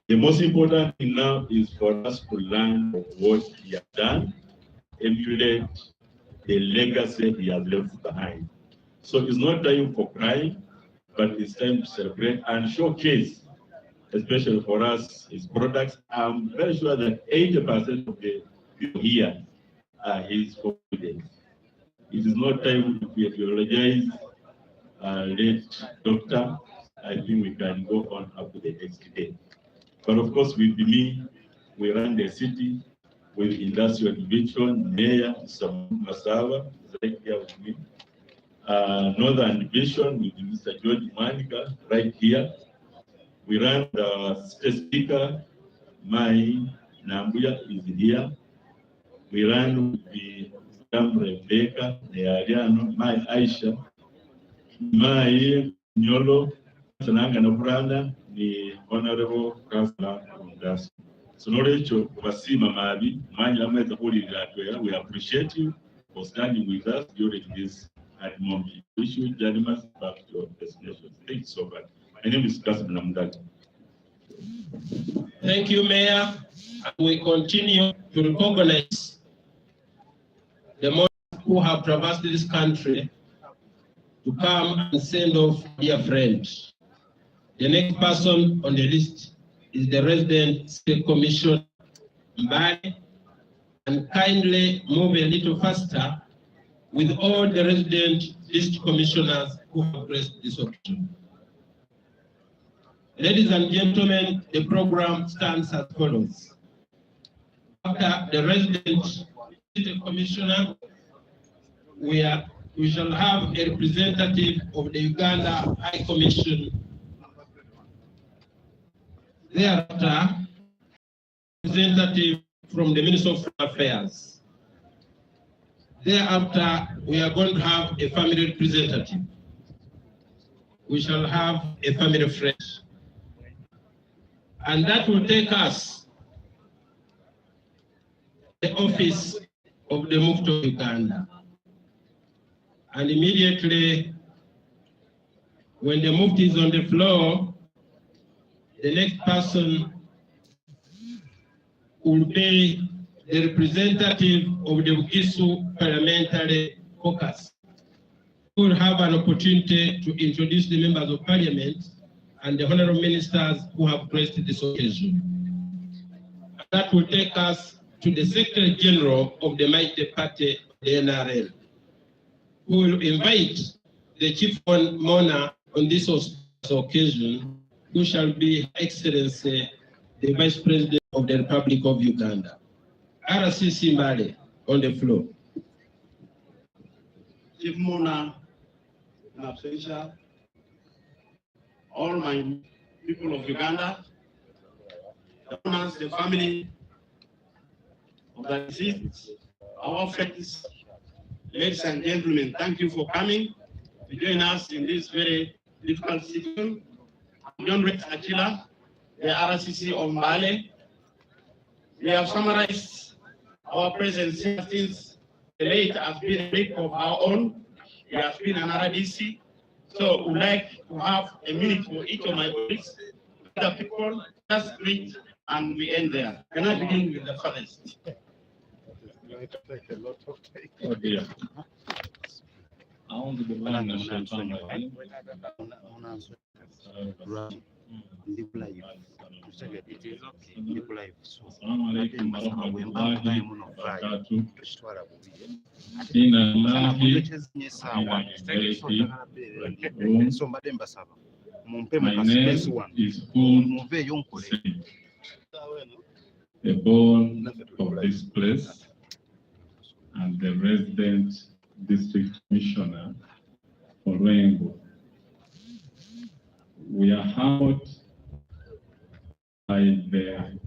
The most important thing now is for us to learn what he has done, emulate the legacy he has left behind. So it's not time for crying, but it's time to celebrate and showcase, especially for us, his products. I'm very sure that 80% of the people here are his confidence. It is not time to apologize, late doctor. I think we can go on up to the next day. But of course, with me, we run the city with industrial division, Mayor Masava is right here with me. Northern Division with Mr. George Manika right here. We run the state speaker, Mai Nambuya is here. We run with the Rebecca, the Ariano, Mai Aisha, Mai Nyolo, Sananga Nabranda, the Honorable Councilor Mundas. So Norecho, Wasima Mabi, Manya Meta we appreciate you for standing with us during this moment. We should journey us back to your destination. Thank you so much. My name is Hassan Namdali. Thank you, Mayor. We continue to recognize the monarchs who have traversed this country to come and send off dear friends. The next person on the list is the resident state commissioner, Mbale, and kindly move a little faster with all the resident district commissioners who have raised this option. Ladies and gentlemen, the program stands as follows. After the resident city commissioner, we shall have a representative of the Uganda High Commission. Thereafter, representative from the Ministry of Foreign Affairs. Thereafter, we are going to have a family representative. We shall have a family friend. And that will take us to the office of the Mufti of Uganda. And immediately, when the Mufti is on the floor, the next person will be the representative of the Bugisu Parliamentary Caucus, who will have an opportunity to introduce the members of Parliament and the honorable ministers who have graced this occasion. That will take us to the Secretary General of the mighty party, the NRL, who will invite the chief mourner on this occasion, who shall be Excellency, the Vice President of the Republic of Uganda. RCC Mbale, on the floor. Chief Mourner, in absentia, all my people of Uganda, the owners, the family of the deceased, our friends, ladies and gentlemen, thank you for coming to join us in this very difficult situation. I'm John Rex Achila, the RCC of Mbale. We have summarized our presence here since the late has been a week of our own. He has been an RDC. So we'd like to have a minute for each of my colleagues, the people, just greet, and we end there. Can I begin with the first? Oh dear. The born of this place and the resident district commissioner for Rainbow. We are humbled by the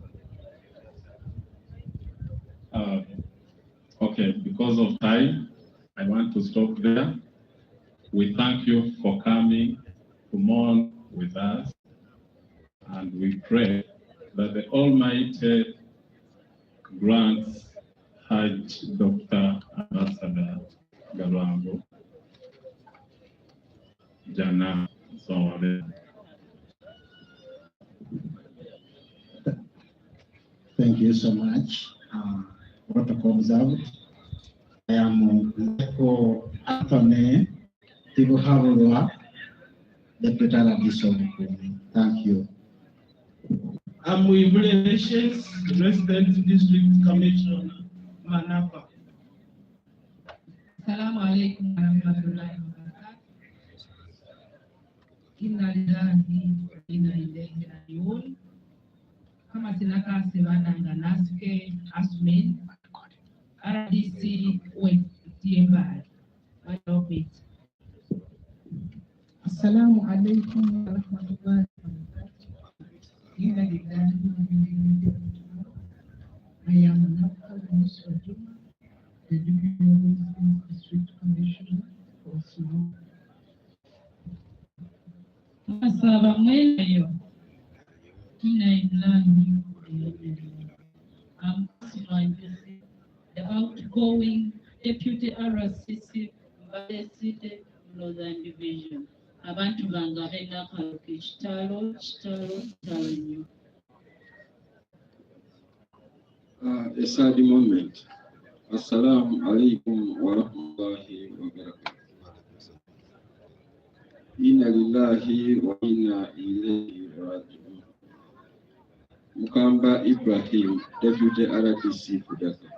because of time, I want to stop there. We thank you for coming to mourn with us, and we pray that the Almighty grants Hajj Dr. Ambassador Galiwango Jannah. Thank you so much. Protocol observed. I am Michael Anthony Tibuhaburwa, Deputy Addition. Thank you. I'm with relations, Resident District Commissioner Manapa. Assalamu alaikum warahmatullahi wabarakatuh. Inna lillahi wa inna ilaihi rajiun. Kama tinakasi wananga naske Asmin RDC with Mbale. I love it. Assalamu alaikum warahmatullahi wabarakatuh. Inna lillahi wa inna ilaihi rajiun. I am Nakaloke, the Deputy District Commissioner for Sulu. Masaba mweneyo. I'm the outgoing Deputy RCC Mbale City Northern Division. Abantu bangabe Nakaloke Kitalo nyo. A sad moment. Assalamu alaikum wa rahmatullahi wa barakatuh. Inna lillahi wa inna ilayhi raji'un. Mukamba Ibrahim, Deputy RDC Fudaka.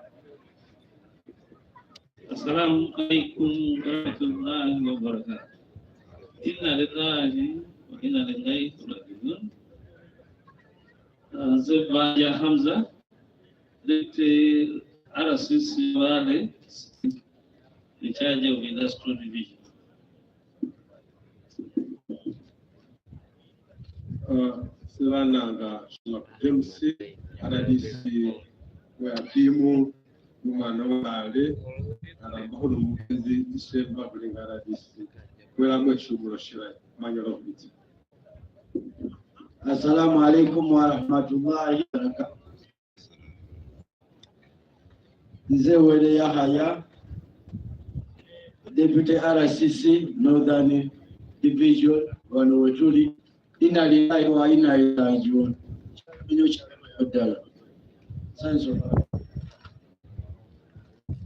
Assalamu alaikum wa rahmatullahi wa barakatuh. Inna lillahi wa inna ilayhi raji'un. Zebaya Hamza, the RSC Mbale, in charge of industrial division. Silananga James RDC where Timu Mbale and Mahulu Mukenzi December bring RDC where I'm going to share manual of it. Assalamu alaikum wa rahmatullahi wa barakatuh. Nzewele Yahaya, Deputy RCC Northern Division, Wanowetuli, Inalilahi wa Inalilahi.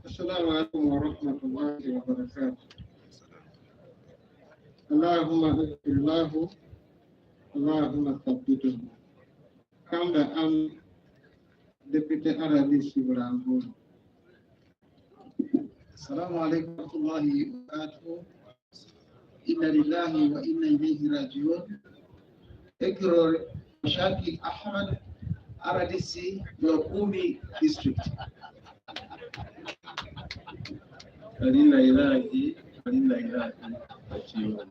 Assalamu alaikum wa rahmatullahi wa barakatuh. Allahumma illahu, Allahumma thabituhu. Kamba Deputy RDC Galiwango. Assalamu alaikum wa rahmatullahi wa barakatuh. Inna lillahi wa inna ilayhi rajiun. Ekro Shaki Ahmad, RDC Yokumi District. Alina ilahi achiwa.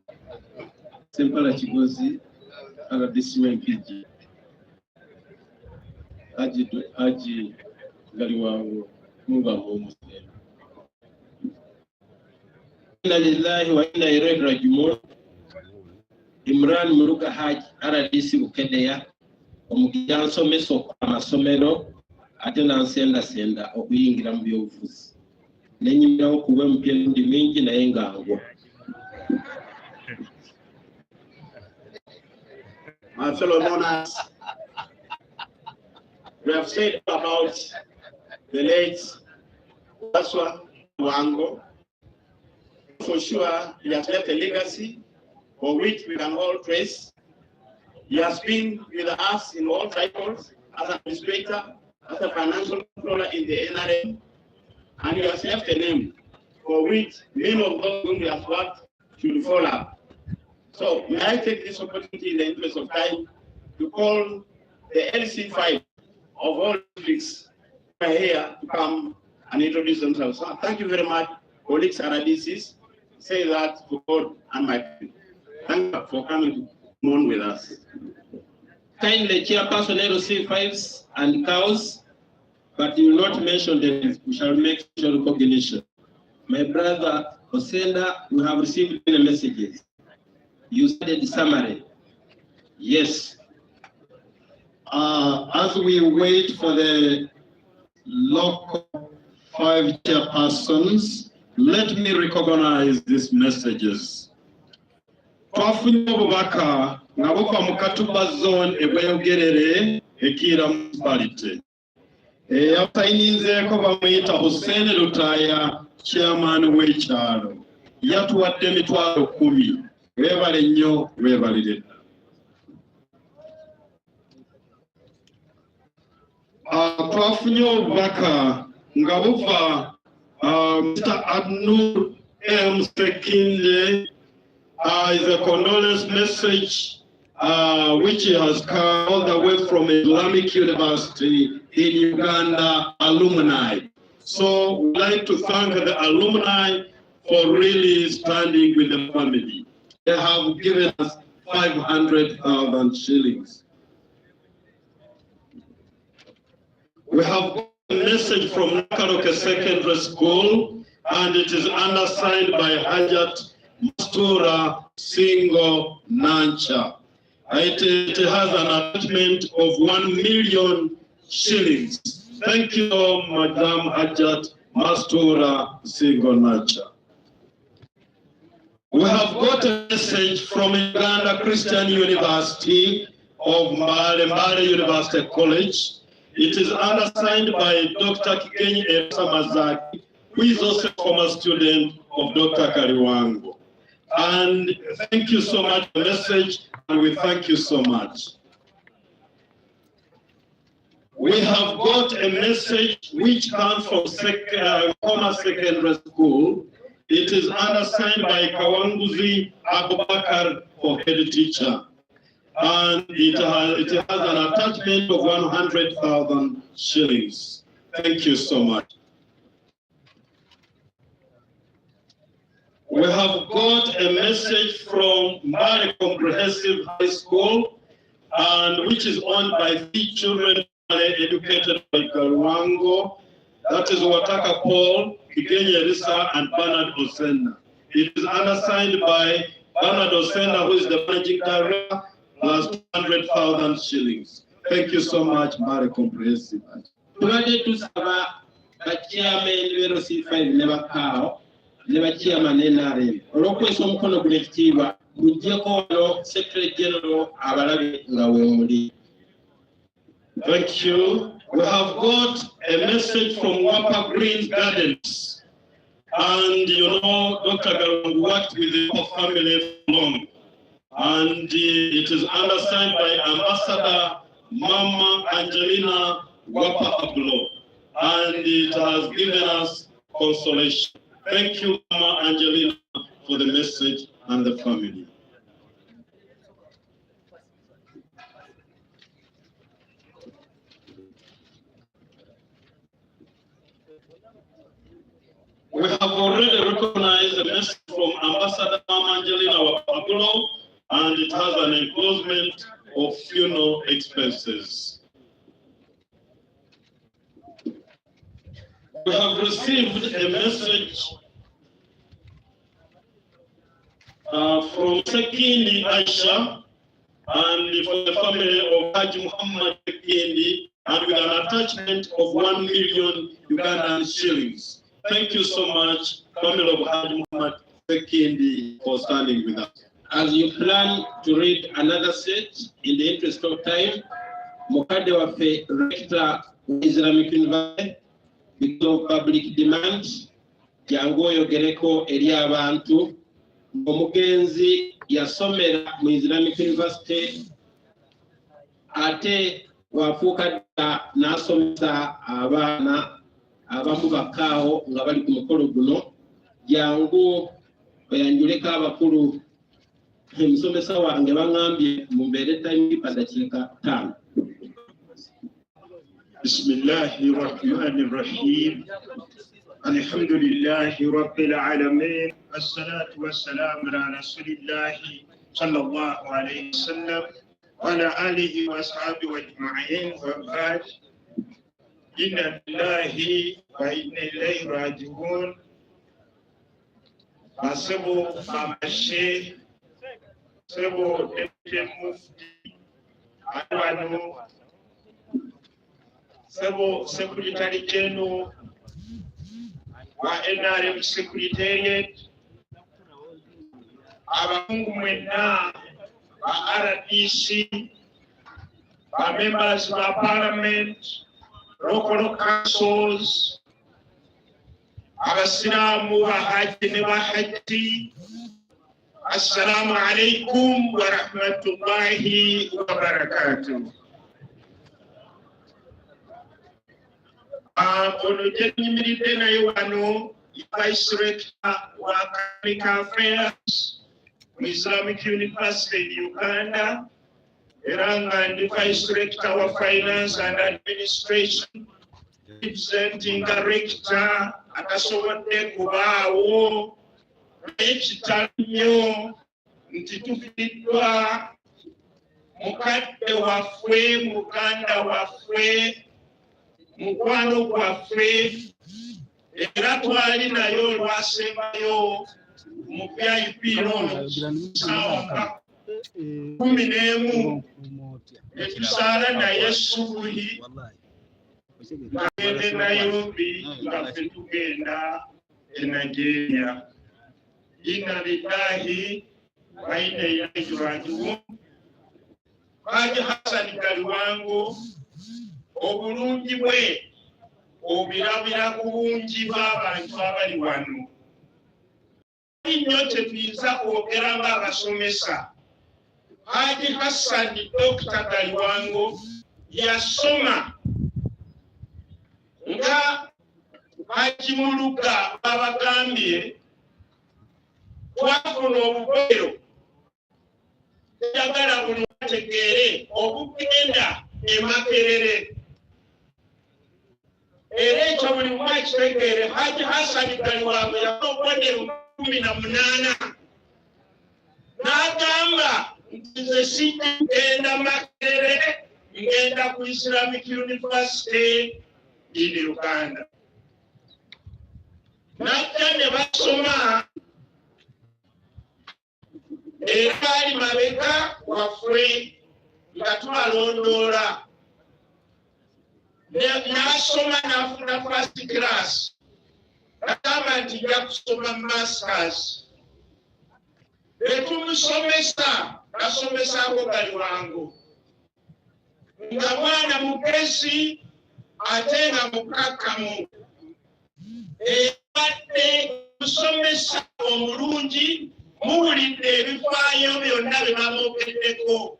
Sempala Chigozi, RDC Mpiji. Aji Galiwango, Mungambo Muslim. Inna lillahi wa inna ilayhi rajiun. Imran Muruka Haji RDC Bukedeya omukijanso meso amasomero ate nansenda okuyingira mu byobufuzi nenyimirawo kuba mpyendi mingi naye ngangwa. My fellow monarchs, we have said about the late Galiwango. For sure, he has left a legacy for which we can all trace. He has been with us in all cycles as an administrator, as a financial controller in the NRM, and he has left a name for which many of those whom he has worked should follow. So may I take this opportunity in the interest of time to call the LC5 of all districts who are here to come and introduce themselves. So thank you very much, colleagues RDCs. Say that to God and my friend. Thank you for coming to mourn with us. Kindly chairperson LC5s and cows, but you will not mention them. We shall make sure recognition. My brother Osenda, we have received many messages. You said the summary. Yes. As we wait for the local 5 chairpersons, let me recognize these messages. Twafunye obubaka nga buva mu Katuba zone eBweyogerere Ekira municipality. Yasayininzeeko bamuyita Hussein Lutaya, chairman w'ekyalo. Yatuwadde emitwalo 10. Weebale nnyo, weebalire. Twafunye obubaka nga buva Mr. Adnur M. Sekinde is a condolence message which has come all the way from Islamic University in Uganda alumni. So we'd like to thank the alumni for really standing with the family. They have given us 500,000 shillings. We have got a message from Nakaloke Secondary School, and it is undersigned by Hajat Mastura Singo Nancha. It has an attachment of 1 million shillings. Thank you, Madam Hajat Mastura Singo Nancha. We have got a message from Uganda Christian University of Mbale University College. It is undersigned by Dr. Kikenyi Esamazaki, who is also a former student of Dr. Galiwango. And thank you so much for the message, and we thank you so much. We have got a message which comes from Koma Secondary School. It is undersigned by Kawanguzi Abubakar for head teacher. and it has an attachment of 100,000 shillings. Thank you so much. We have got a message from Mbale Comprehensive High School, and which is owned by 3 children educated by Galiwango. That is Wataka Paul, Kigenye Risa, and Bernard Osenda. It is undersigned by Bernard Osenda, who is the managing director, plus 200,000 shillings. Thank you so much, Mbale Comprehensive. Never chairman NRM. Olwokwesa omukono guno ekitiibwa muggyeko wano Secretary General abalabe nga weemuli. Thank you. We have got a message from Wapa Green Gardens. And you know, Dr. Galiwango worked with the family for long. And it is undersigned by Ambassador Mama Angelina Wapa Abulo. And it has given us consolation. Thank you, Mama Angelina, for the message and the family. We have already recognized the message from Ambassador Mama Angelina Wapabulo, and it has an enclosement of funeral expenses. We have received a message from Sekindi Aisha and for the family of Haji Muhammad Sekindi, and with an attachment of 1 million Ugandan shillings. Thank you so much, family of Haji Muhammad Sekindi, for standing with us. As you plan to read another set, in the interest of time, Mukade Wafe, Rector Islamic University, because of public demand, Jango Yogereko Eria Bantu, Omugenzi yasomera mu Islamic University, ate wafuuka n'asomesa abaana abamu bakaawo nga bali ku mukolo guno. Jangu bayanjuleko abakulu, omusomesa wange baŋŋambye mumbeere tayipa dakiika 5. Bismillahi rahmani rahim. Alhamdulillahi rabbil alamin. Assalatu wassalamu ala rasulillahi sallallahu alayhi wa sallam wa ala alihi wa ashabihi wa ajma'in wa ba'd. Inna lillahi wa inna ilayhi raji'un. Asebo amashe, sebo deputy mufti, adwano, sebo secretary general wa NRM Secretariat, abakungu mwenna ba RDC, ba members ba Parliament, local councils, abasiramu ba haji ne ba haji. Assalamu alaikum wa rahmatullahi wa barakatuh. Ono jenyimiridde naye wano Vice Rector wa Academic Affairs mu Islamic University in Uganda, era nga ndi Vice Rector wa Finance and Administration, representing Rector atasobodde kubaawo. Ekitalo nnyo nti tufiddwa mukadde waffe, muganda waffe, mukwano gwaffe, era twali nayo olwasembayo mu VIP saawa 11 etusaala naye subuhi ngagende Nairobi nga ffe tugenda e Nigeria. Inna lillahi wa inna ilayhi raji'un. Haji Hassan Galiwango, obulungi bwe obirabira ku bungi bw'abantu abali wano. Nnyo tetuyinza kwogera ng'abasomesa. Haji Hassan Dr. Galiwango yasoma nga Haji Muluga babagambye, twafuna obubonero yagala buli bategeere okugenda e Makerere. Era ekyo buli mumu akitegeere. Haji Hassan Galiwango yakokodde 18 n'agamba nti nze sijja kugenda Makerere, ngenda ku Islamic University in Uganda. Najja ne basoma era bali mabega waffe nga tubalondoola. N'asoma n'afuna first class. Agamba nti nja kusoma masters. Betumusomesa basomesako Galiwango nga mwana mugezi ate nga mukakkamu. Ebadde musomesa omulungi, muwulidde ebifaayo byonna bye bamwogeddeko.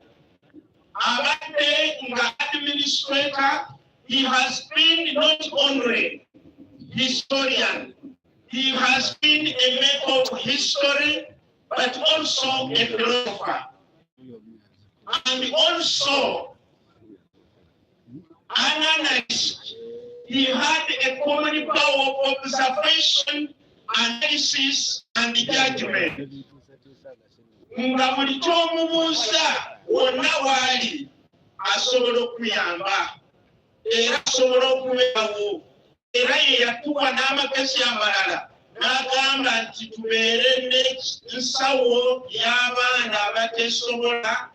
Abadde nga administrator. He has been not only historian, he has been a man of history, but also a philosopher. And also an analyst. He had a common power of observation, analysis, and judgment. Nga buli ky'omubuuza wonna waali asobola okuyamba. Era asobola okubeerawo. Era ye yatuwa n'amagezi amalala. N'agamba nti tubeere n'ensawo y'abaana abateesobola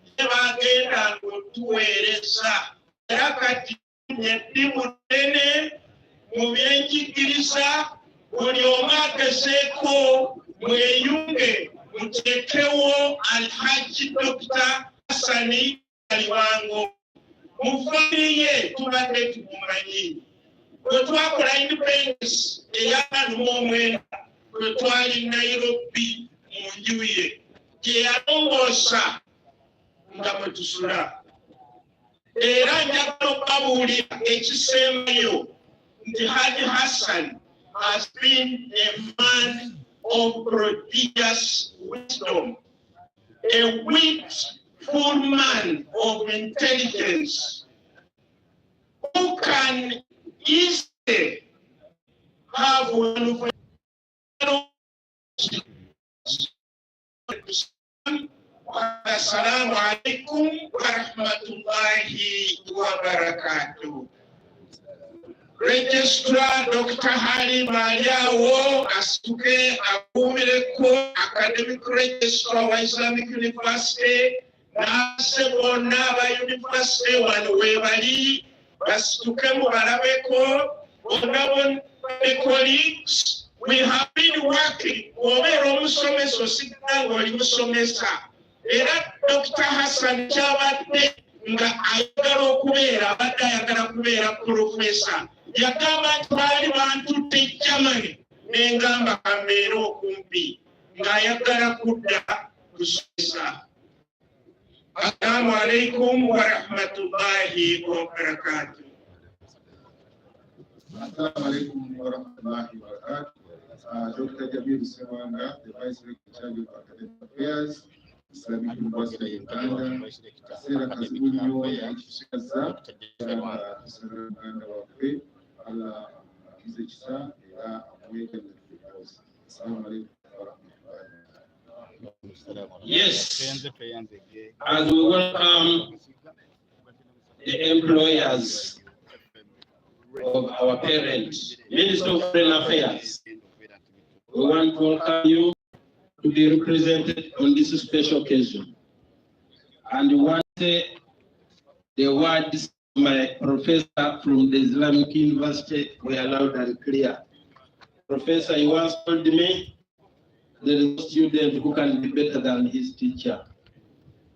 gye bagendanga otuweereza. Era kati eddimu ddene mu byenjigiriza, buli omu agezeeko mweyunge muteekewo Alhaji Dr. Hassan Galiwango. Mu family ye tubadde tumumanyi. Bwe twakola independence eya 1999 bwe twali Nairobi mu nju ye, gye yalongoosa nga bwe tusula. Era njagala okubabuulira ekisembayo nti Haji Hassan has been a man of prodigious wisdom, a witful man of intelligence, who can easily have one of Assalamu alaikum wa rahmatullahi wa barakatuh. Registrar Dr. Hari Mariawo asituke akumireko academic registrar wa Islamic University nase bonna ba university wano webali basituke mubalabeko bonna colleagues. We have been working obeera omusomesa osigala oli musomesa. Era Dr. Hassan kyabadde nga ayagala okubeera abadde ayagala kubeera profesa. Yagamba nti baali bantutte Germany n'engamba kambeera okumpi ng'ayagala kudda kusomesa. Assalamu alaikum wa rahmatullahi wa barakatuh. Assalamu alaikum wa rahmatullahi wa barakatuh. Dr. Jabir Sewanga, the Vice Rector of Academic Affairs, Islamic University of Uganda, Asera Kazibunyo yakishikaza Uganda waffe ala muzikisa era amwege mufikozi. Assalamu alaikum wa rahmatullahi. Yes, as we welcome the employers of our parent, Minister of Foreign Affairs, we want to welcome you to be represented on this special occasion. And we want to say the words of my professor from the Islamic University were loud and clear. Professor, he once told me, there is a student who can be better than his teacher.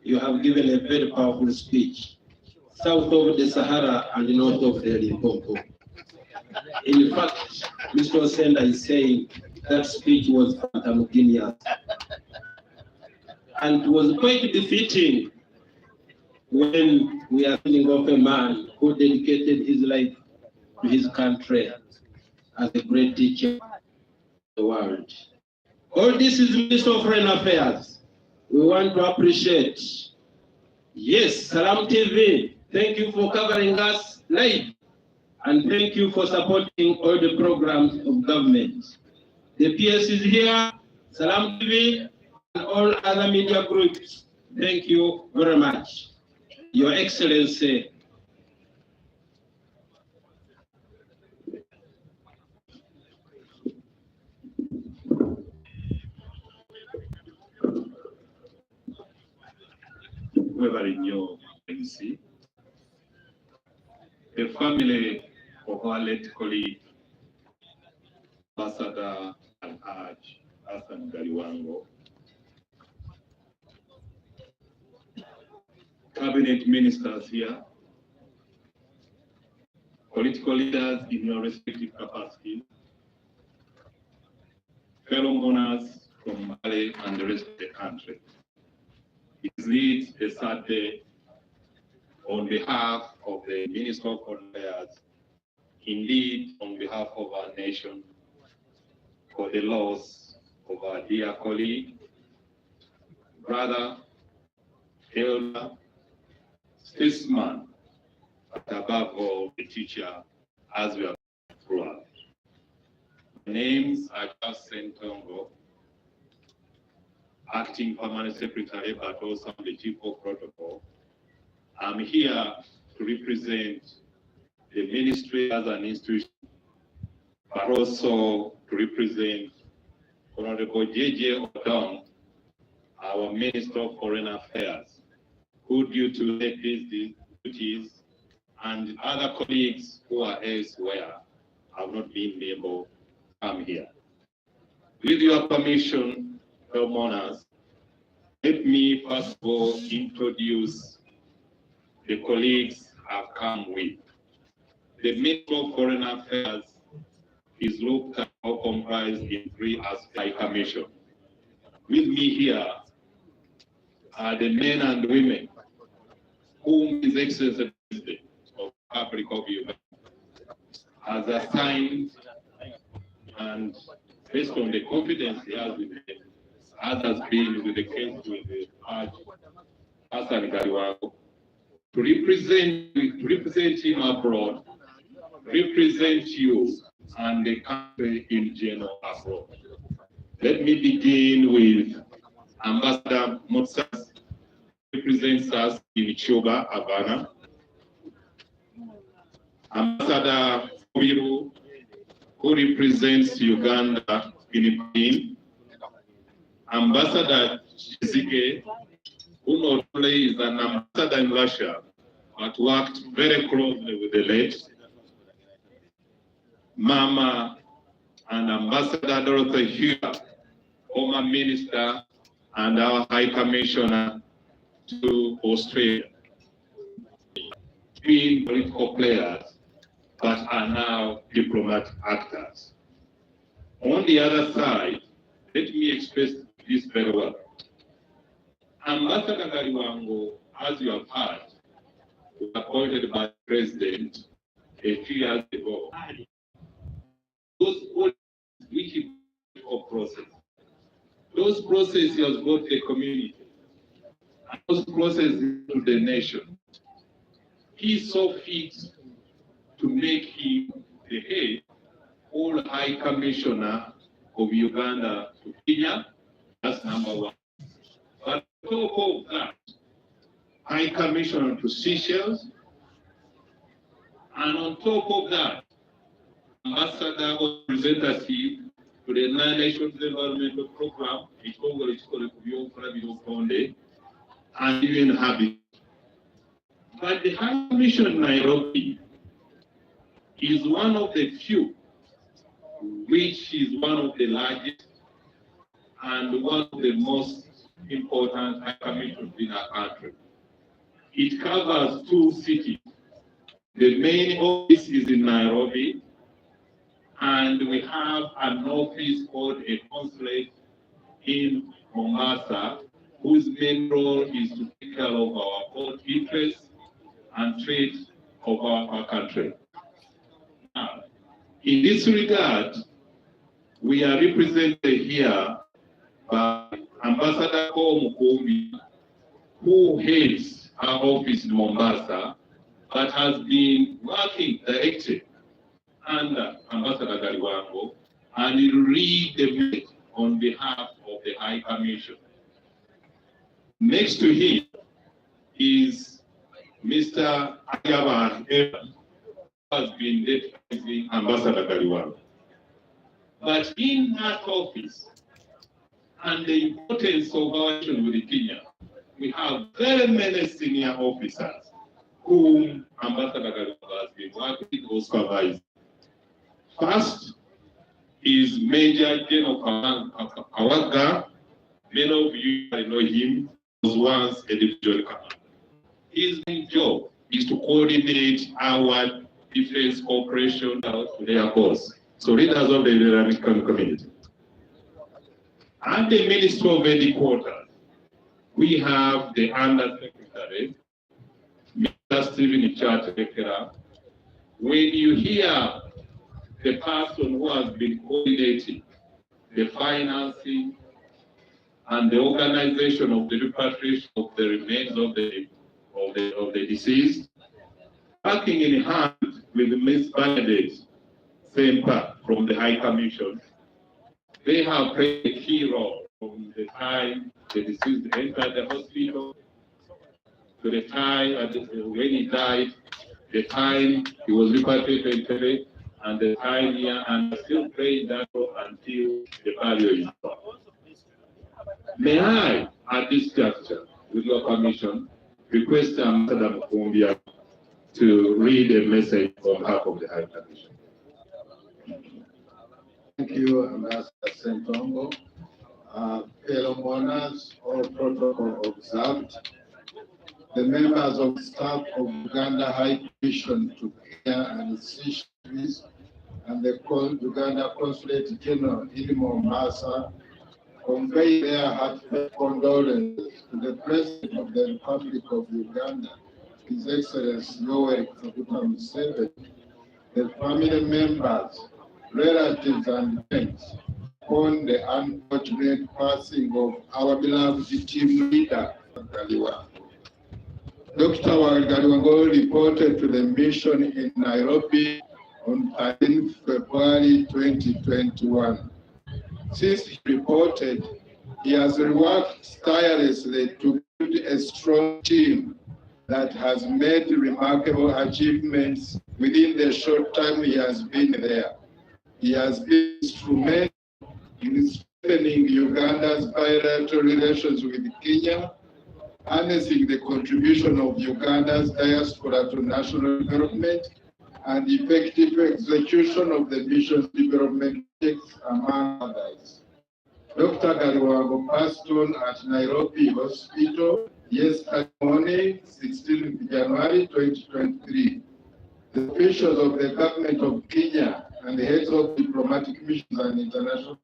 You have given a very powerful speech, south of the Sahara and north of the Limpopo. In fact, Mr. Osenda is saying that speech was fantamogenious. And it was quite befitting when we are thinking of a man who dedicated his life to his country as a great teacher of the world. All this is Minister of Foreign Affairs. We want to appreciate Yes, Salam TV, thank you for covering us live, and thank you for supporting all the programs of government. The PS is here, Salam TV, and all other media groups. Thank you very much. Your Excellency. Whoever in your MC, the family of our late colleague, Ambassador Al-Hajj Hassan Galiwango, cabinet ministers here, political leaders in your respective capacities, fellow mourners from Mbale and the rest of the country. It is a sad day on behalf of the Minister of Foreign Affairs, indeed on behalf of our nation, for the loss of our dear colleague, brother, elder, statesman, but above all, the teacher, as we are throughout. Names are just Sentongo, Acting Permanent Secretary, but also the Chief of Protocol. I'm here to represent the ministry as an institution, but also to represent Honorable J.J. Odong, our Minister of Foreign Affairs, who due to these duties and other colleagues who are elsewhere have not been able to come here. With your permission, fellow mourners, let me first of all introduce the colleagues I've come with. The Minister of Foreign Affairs is looked at or comprised in 3 as High Commission. With me here are the men and women whom His Excellency the President of the Republic of Uganda has assigned, and based on the confidence he has with them, as has been with the case with the Hajj Hassan Galiwango, to represent him abroad, represent you and the country in general abroad. Let me begin with Ambassador Motsas, who represents us in Chuba, Havana. Ambassador Fuiru, who represents Uganda in Benin. Ambassador Chizike, who not only is an ambassador in Russia, but worked very closely with the late Mama and Ambassador Dorothy Hugh, former minister and our High Commissioner to Australia, being political players, but are now diplomatic actors. On the other side, let me express this very well. Ambassador Galiwango, as you have heard, was appointed by the President a few years ago. Those which he of process, those processes has brought the community, and those processes to the nation. He saw fit to make him the head or High Commissioner of Uganda to Kenya. That's number one. But on top of that, High Commissioner to Seychelles, and on top of that, Ambassador or representative to the United Nations Environmental Program, and even Habitat. But the High Commission in Nairobi is one of the few, which is one of the largest and one of the most important High Commissions in our country. It covers 2 cities. The main office is in Nairobi, and we have an office called a consulate in Mombasa, whose main role is to take care of our own interests and trade of our country. Now, in this regard, we are represented here by Ambassador Paul Mukumbi, who heads our office in Mombasa, but has been working directly under Ambassador Galiwango, and he will read the message on behalf of the High Commission. Next to him is Mr. Ayaban, who has been deputy Ambassador Galiwango. But in that office, and the importance of our relations with Kenya, we have very many senior officers whom Ambassador Galiwango has been working or supervising. First is Major General Awaga. Many of you know him, was once a division commander. His main job is to coordinate our defense operation out to their boss. So leaders of the American community. At the Ministry of Headquarters, we have the Undersecretary, Mr. Stephen Chatekera. When you hear the person who has been coordinating the financing and the organization of the repatriation of the remains of the deceased, working in hand with Ms. Bernadette Semper from the High Commission, they have played a key role from the time the deceased entered the hospital to the time when he died, the time he was repatriated, and the time here, and still playing that role until the burial is done. May I, at this juncture, with your permission, request Ambassador Mukumbia to read a message on behalf of the High Commission. Thank you, Ambassador Sentongo. Fellow monarchs, all protocol observed. The members of staff of Uganda High Commission to Kenya and its Seychelles and the Uganda Consulate General in Mombasa convey their heartfelt condolences to the President of the Republic of Uganda, His Excellency Yoweri Kaguta Museveni, the family members, relatives, and friends on the unfortunate passing of our beloved team leader, Galiwango. Dr. Galiwango reported to the mission in Nairobi on 13 February 2021. Since he reported, he has worked tirelessly to build a strong team that has made remarkable achievements within the short time he has been there. He has been instrumental in strengthening Uganda's bilateral relations with Kenya, harnessing the contribution of Uganda's diaspora to national development, and effective execution of the mission's development projects, among others. Dr. Galiwango passed on at Nairobi Hospital yesterday morning, 16th January 2023. The officials of the government of Kenya and the heads of diplomatic missions and international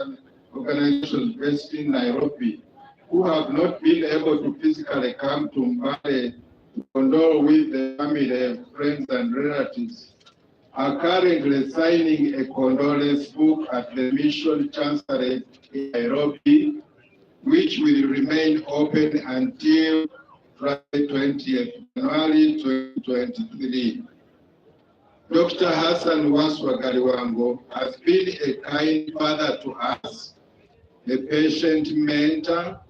organizations based in Nairobi, who have not been able to physically come to Mbale to condole with the family, friends, and relatives, are currently signing a condolence book at the mission chancellery in Nairobi, which will remain open until Friday, 20th January 2023. Dr. Hassan Galiwango has been a kind father to us, a patient mentor,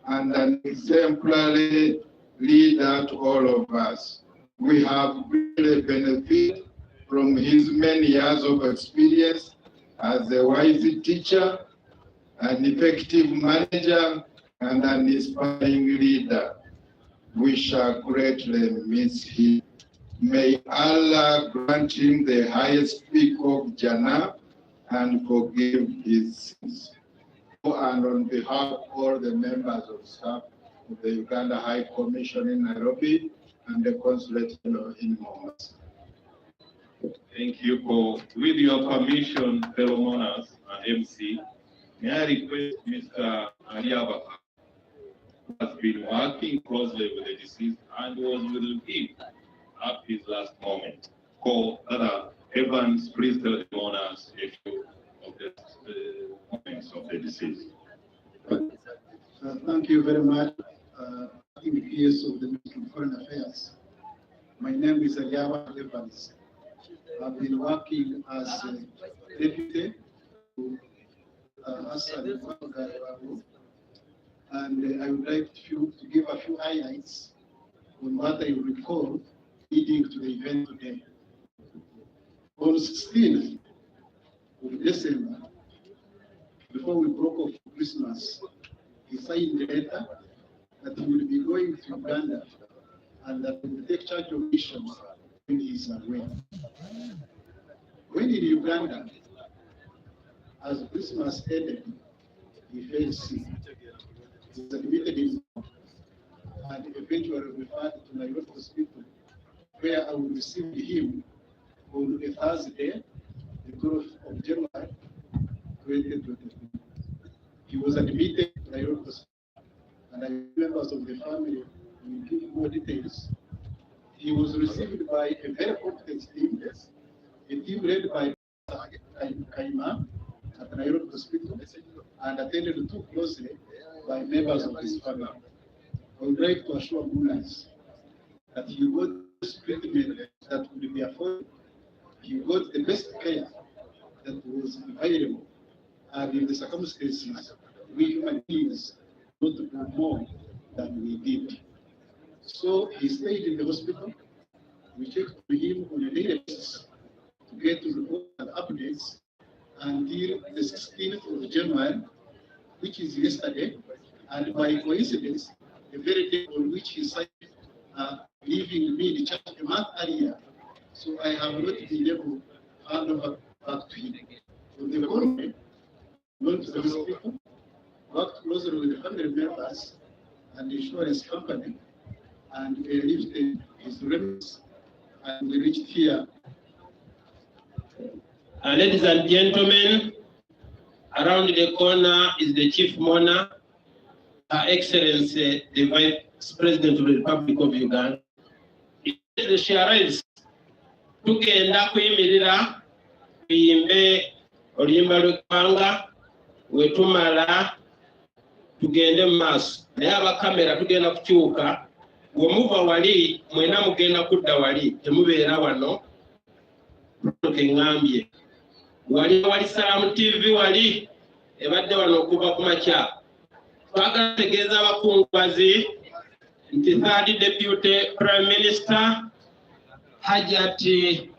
and an exemplary leader to all of us. We have really benefited from his many years of experience as a wise teacher, an effective manager, and an inspiring leader. We shall greatly miss him. May Allah grant him the highest peak of Jannah and forgive his sins. And on behalf of all the members of staff of the Uganda High Commission in Nairobi and the Consulate General in Mombasa. Thank you. With your permission, fellow monarchs and MC, may I request Mr. Aliabaka, who has been working closely with the deceased and was with him up his last moment. For other Evans, please tell the monarchs a few of the moments of the deceased. Thank you very much. acting PS of the Ministry of Foreign Affairs. My name is Aliawa Evans. I've been working as a deputy to Hassan, and I would like to give a few highlights on what I recall leading to the event today. On 16th of December, before we broke off for Christmas, he signed a letter that he will be going to Uganda and that he will take charge of missions when he is away. When in Uganda, as Christmas ended, he fell sick. He was admitted in and eventually referred to Nairobi Hospital, where I will receive him on a Thursday, the 12th of January, 2022. He was admitted to Nairobi Hospital, and I members of the family will give more details. He was received by a very competent team, a team led by Kaima at Nairobi Hospital, and attended too closely by members of his family. I would like to assure Ambulance that he got the treatment that would be afforded. He got the best care that was available, and in the circumstances, we human beings don't do more than we did. So he stayed in the hospital. We checked with him on a daily basis to get reports and updates until the 16th of January, which is yesterday, and by coincidence, the very day on which he signed leaving me in charge a month earlier. So I have not been able to hand over back to him. So the government went to the hospital, worked closely with the family members and the insurance company, and they lifted his remits, and we reached here. Ladies and gentlemen, around the corner is the Chief Mourner, Her Excellency, the Vice President of the Republic of Uganda. As she arrives, tugenda kuyimirira tuyimbe oluyimba lw'eggwanga, wetumala tugende mu maaso. Naye abakamera tugenda kukyuka, bwe muva wali mwena mugenda kudda wali, temubeera wano keŋŋambye. Wali Salamu TV wali ebadde wano okuva ku makya. Twagala tegeeza abakungubazi nti Third Deputy Prime Minister Hajati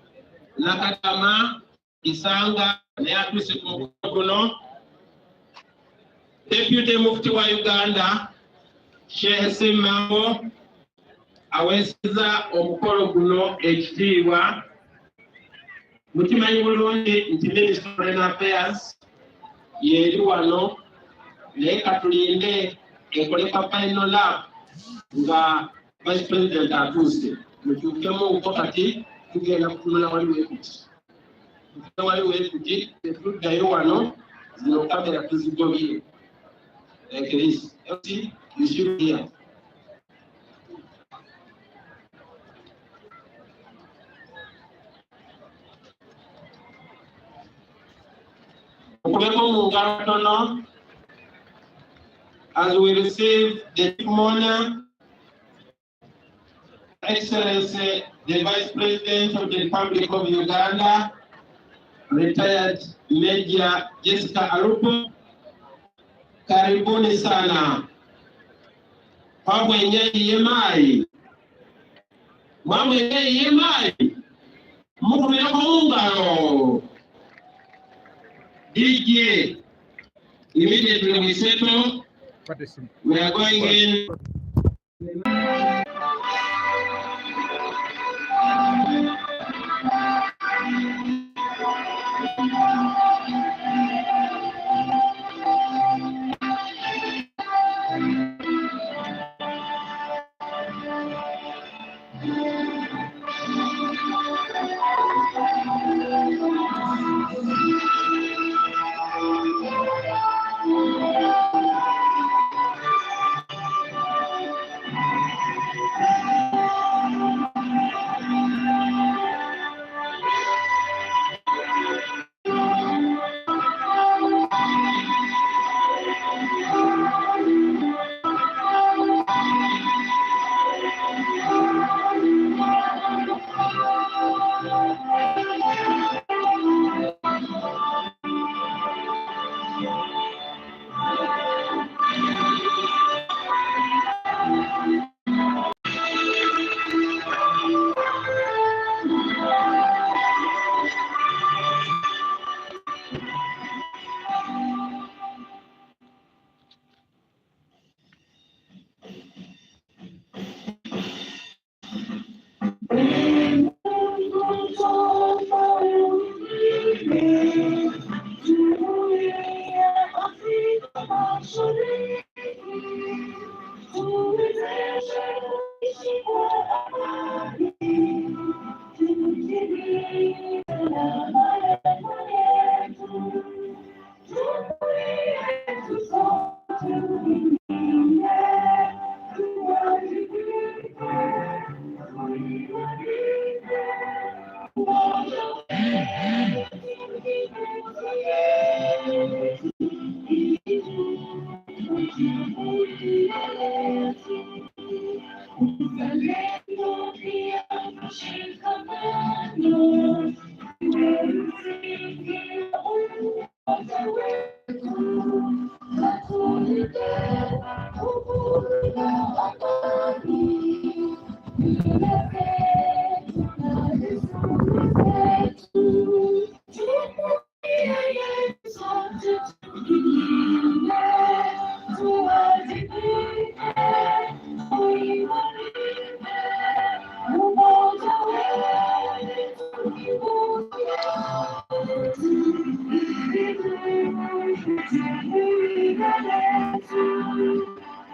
Nakatama Isanga naye atuuse ku mukolo guno. Deputy Mufti wa Uganda Sheikh Simambo aweesezza omukolo guno ekitiibwa. Mukimanyi bulungi nti Minister of Foreign Affairs yeri wano, naye katulinde ekoleka final lap nga Vice President atuuse. Mukyukemu kati tugenda kutunula wali weekuti. Wali weekuti tetuddayo wano, zino kamera tuzigobye. Like this. See, you should hear. As we receive the honor, Excellency, the Vice President of the Republic of Uganda, retired Major Jessica Alupo, karibuni sana. Mwenye yemai. Mwenye yemai. Mungu mungalo. DJ, immediately we settle, we are going in.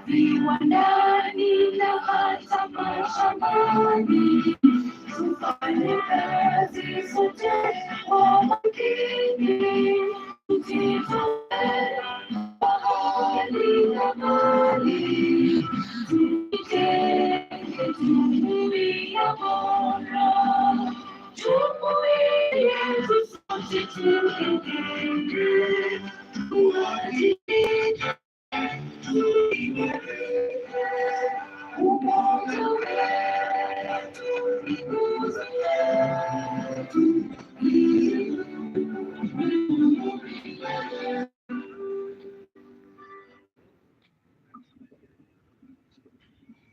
Viwandani na hata mashambani, tufanye kazi sote kwa makini, tujitoe mahali na mali, tujenge jumuiya bora, jumuiya yetu sote tujenge, tuwajibike.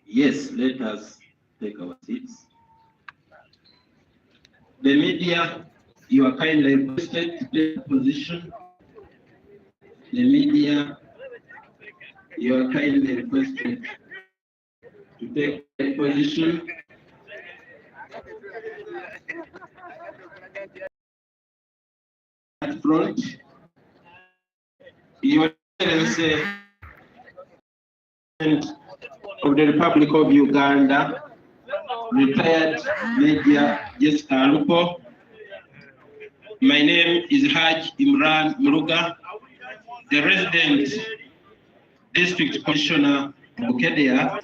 Yes, let us take our seats. The media, you are kindly requested to take position. The media, you are kindly requested to take a position. At front, Your Excellency of the Republic of Uganda, retired Major Jessica Alupo. My name is Haj Imran Muruga, the resident District Commissioner of Bukedea,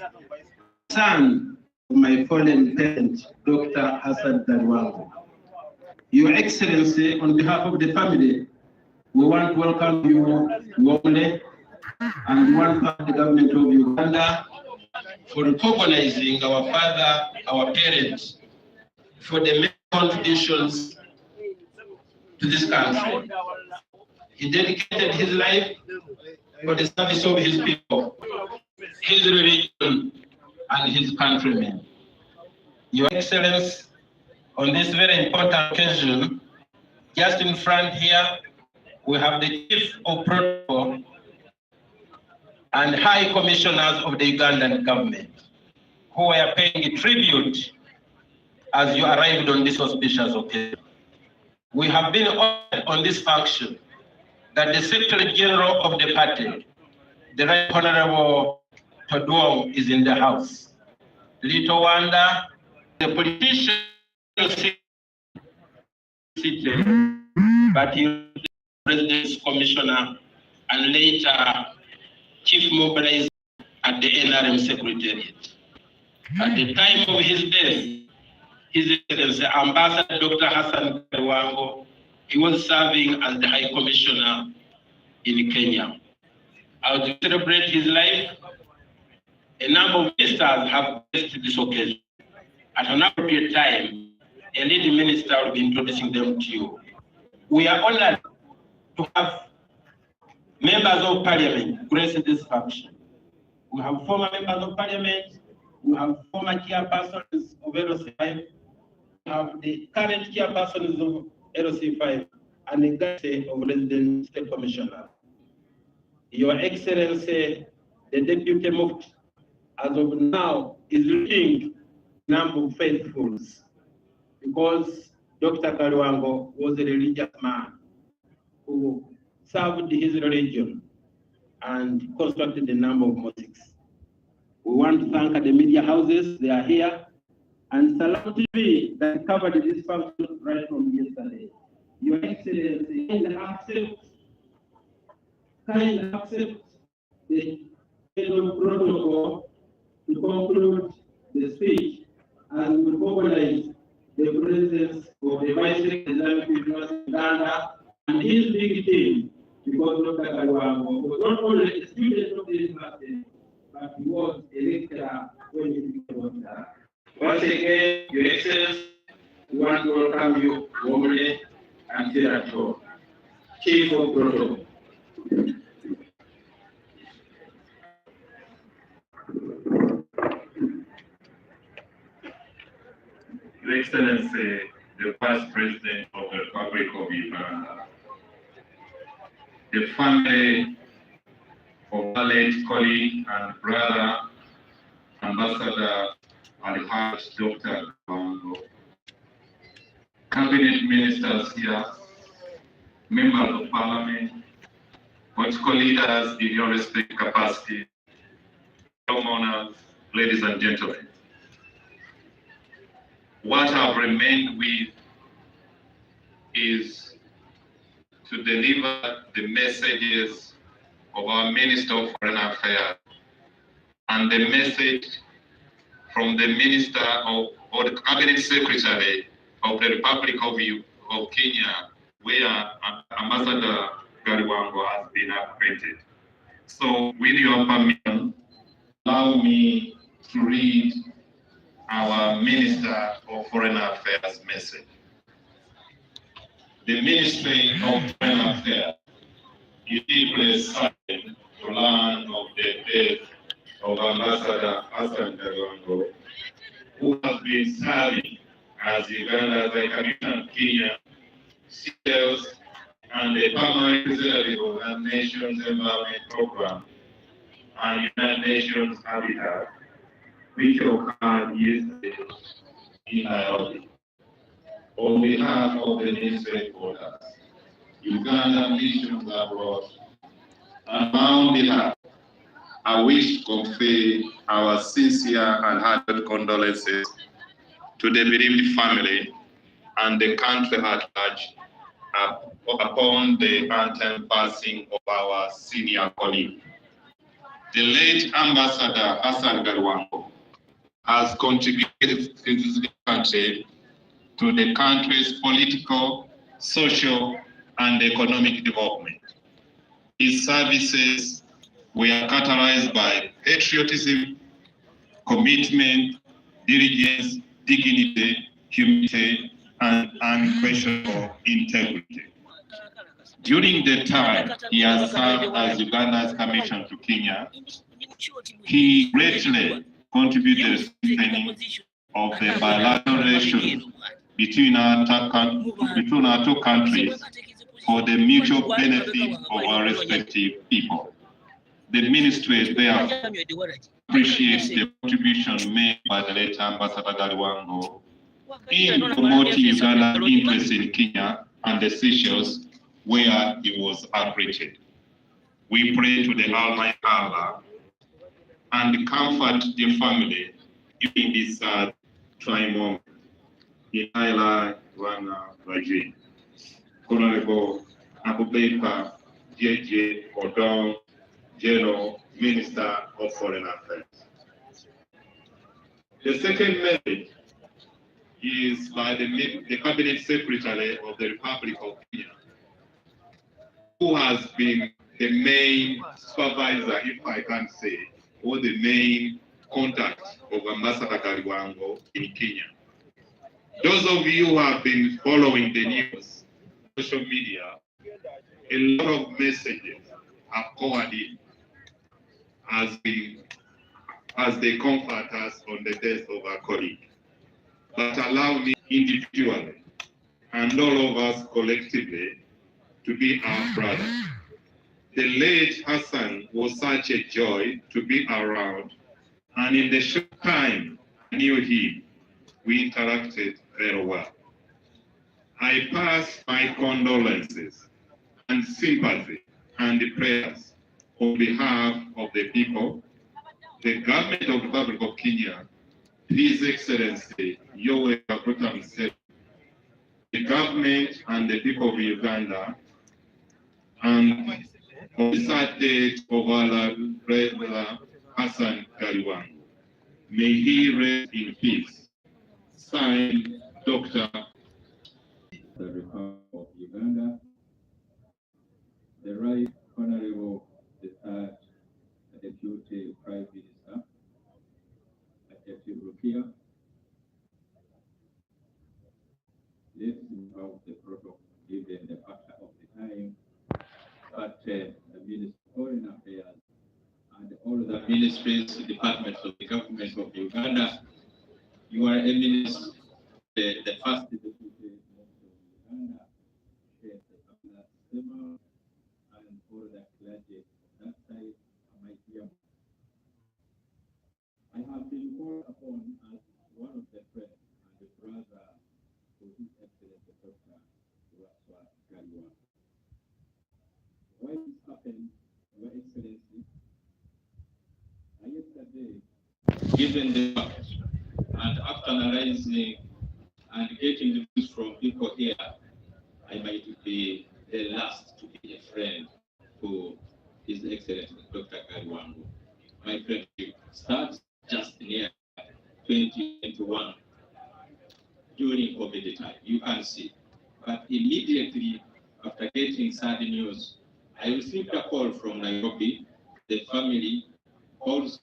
son of my fallen parent, Dr. Hassan Galiwango. Your Excellency, on behalf of the family, we want to welcome you warmly and we want to thank the government of Uganda for recognizing our father, our parents, for the many contributions to this country. He dedicated his life for the service of his people, his religion, and his countrymen. Your Excellency, on this very important occasion, just in front here, we have the Chief of Protocol and High Commissioners of the Ugandan government, who are paying tribute as you arrived on this auspicious occasion. We have been honored on this function that the Secretary General of the party, the Right Honorable Todwong, is in the house. Little wonder, the politician seated, but he was the President's Commissioner and later Chief Mobilizer at the NRM Secretariat. At the time of his death, His Excellency Ambassador Dr. Hassan Galiwango, he was serving as the High Commissioner in Kenya. As we celebrate his life, a number of ministers have blessed this occasion. At an appropriate time, a leading minister will be introducing them to you. We are honored to have members of Parliament grace this function. We have former members of Parliament, we have former chairpersons of LOC5, we have the current chairpersons of LOC5, and the Gate of Resident State Commissioner. Your Excellency, the Deputy Mufti, as of now, is leading number of faithfuls because Dr. Galiwango was a religious man who served his religion and constructed a number of mosques. We want to thank the media houses, they are here, and Salam TV that covered this function right from yesterday. Your Excellency, kindly accept the protocol to conclude the speech and we recognize the presence of the Vice President of Uganda and his big team, because Dr. Galiwango was not only a student of the university, but he was a lecturer when he became a doctor. Once again, Your Excellency, we want to welcome you warmly and here at home. Chief of Protocol. Your Excellency, the Vice President of the Republic of Uganda, the family of our late colleague and brother, Ambassador Alhaji Dr. Galiwango, cabinet ministers here, members of parliament, political leaders in your respective capacity, honors, ladies and gentlemen. What I've remained with is to deliver the messages of our Minister of Foreign Affairs and the message from the Minister or the Cabinet Secretary of the Republic of Kenya, where Ambassador Galiwango has been appointed. So with your permission, allow me to read our Minister of Foreign Affairs message. The Ministry of Foreign Affairs is deeply saddened to learn of the death of Ambassador Hassan Galiwango, who has been serving as Uganda's High Commissioner of Kenya, Seychelles, and the permanent representative of the Nations Environment Program and United Nations Habitat, which occurred yesterday in Nairobi. On behalf of the Ministry headquarters, Uganda missions abroad, and on behalf, I wish to convey our sincere and heartfelt condolences to the bereaved family and the country at large upon the untimely passing of our senior colleague. The late Ambassador Hassan Galiwango has contributed significantly to the country's political, social, and economic development. His services were characterized by patriotism, commitment, diligence, dignity, humility, and unquestionable integrity. During the time he has served as Uganda's commission to Kenya, he greatly contributed to the strengthening of the bilateral relations between our two countries for the mutual benefit of our respective people. The ministry therefore appreciates the contribution made by the late Ambassador Galiwango in promoting Uganda's interests in Kenya and the Seychelles, where he was appreciated. We pray to the Almighty Allah and comfort the family in this trying moment. In Ila Wana Raji, Honorable Abubakar J.J. Odong, General Minister of Foreign Affairs. The second message is by the Cabinet Secretary of the Republic of Kenya, who has been the main supervisor, if I can say, or the main contact of Ambassador Galiwango in Kenya. Those of you who have been following the news, social media, a lot of messages have poured in as they comfort us on the death of our colleague. But allow me individually and all of us collectively to be our brother. The late Hassan was such a joy to be around, and in the short time I knew him, we interacted very well. I pass my condolences and sympathy and prayers on behalf of the people, the government of the Republic of Kenya, His Excellency Yoweri Museveni, the government and the people of Uganda, and on the sad date of our brother Hassan Galiwango. May he rest in peace. Signed, Dr. The Republic of Uganda, the Right Honorable the Third Deputy Prime Minister, Adjective Rukia, let's involve the protocol given the factor of the time, but the Minister of Foreign Affairs and all the ministries, departments of the government of Uganda, Your Eminence, the first deputy minister of Uganda, Sheikh Abdullah Sema, and all the clergy of that side, my dear. I have been called upon as one of the friends and the brother to His Excellency Dr. Galiwango. Why this happened, Your Excellency? Yesterday, given the fact, and after analyzing and getting the news from people here, I might be the last to be a friend to His Excellency Dr. Galiwango. My friendship starts just near 2021 during COVID time, you can see. But immediately after getting sad news, I received a call from Nairobi. The family calls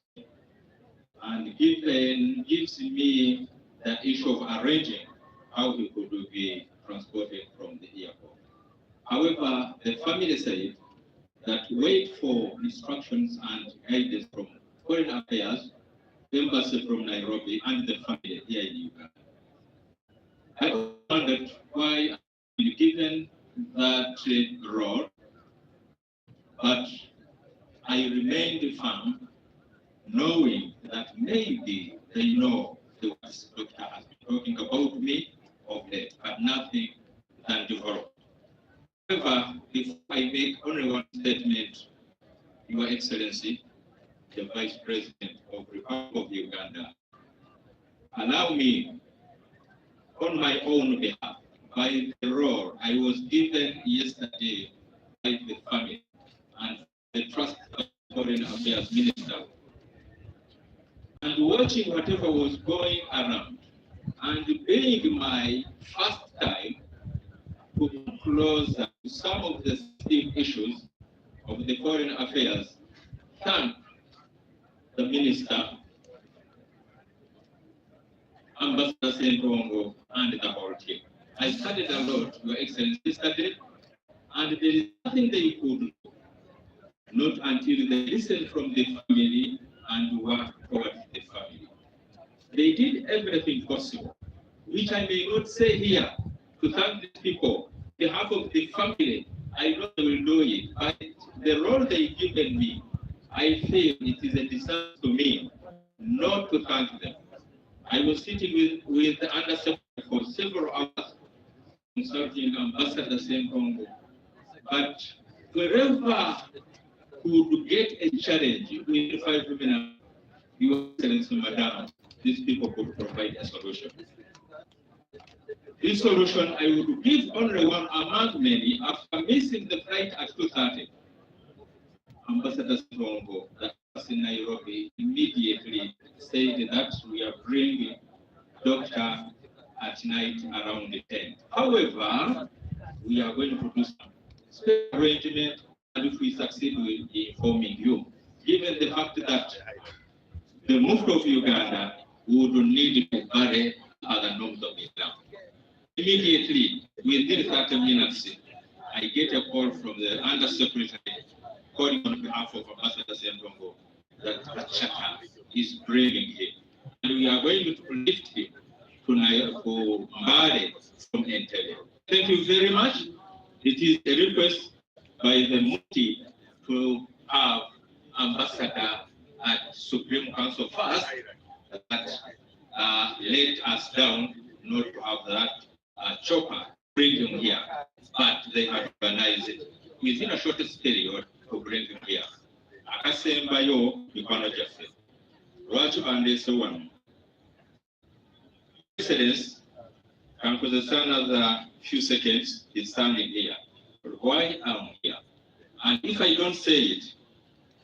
and gives me the issue of arranging how he could be transported from the airport. However, the family said that wait for instructions and guidance from Foreign Affairs, Embassy from Nairobi, and the family here in Uganda. I wondered why I've been given that role, but I remained firm, knowing that maybe they know the doctor has been talking about me of late, but nothing can develop. However, if I make only one statement, Your Excellency, the Vice President of the Republic of Uganda, allow me, on my own behalf, by the role I was given yesterday by the family and the Trust of Foreign Affairs Minister, and watching whatever was going around, and being my first time to come closer to some of the sensitive issues of the foreign affairs, thank the Minister, Ambassador Sentongo, and the whole team. I studied a lot, Your Excellency, yesterday, and there is nothing they could do, not until they listened from the family and worked towards the family. They did everything possible, which I may not say here, to thank these people. On behalf of the family, I know they will do it, but the role they given me, I feel it is a disservice to me not to thank them. I was sitting with the undersecretary for several hours, consulting Ambassador Sentongo, but wherever could get a challenge with 5 minutes, Your Excellency, Madam, these people could provide a solution. This solution, I would give only one among many. After missing the flight at 2:30, Ambassador Sentongo, that was in Nairobi, immediately said that we are bringing doctor at night around 10. However, we are going to do some special arrangement, and if we succeed, we will be informing you. Given the fact that the movement of Uganda would need to carry other norms of Islam. Immediately, within 30 minutes, I get a call from the Undersecretary calling on behalf of Ambassador Sentongo that Chaka is bringing him. And we are going to lift him to Mbale from Entebbe. Thank you very much. It is a request by the Mufti to have Ambassador at Supreme Council first that let us down not to have that chopper bring him here. But they have organized it within a shortest period to bring him here. Akasembayo Mikwana Jaffe. Rwach Bandese one. Excellency, can possess another few seconds, is standing here. Why I'm here? And if I don't say it,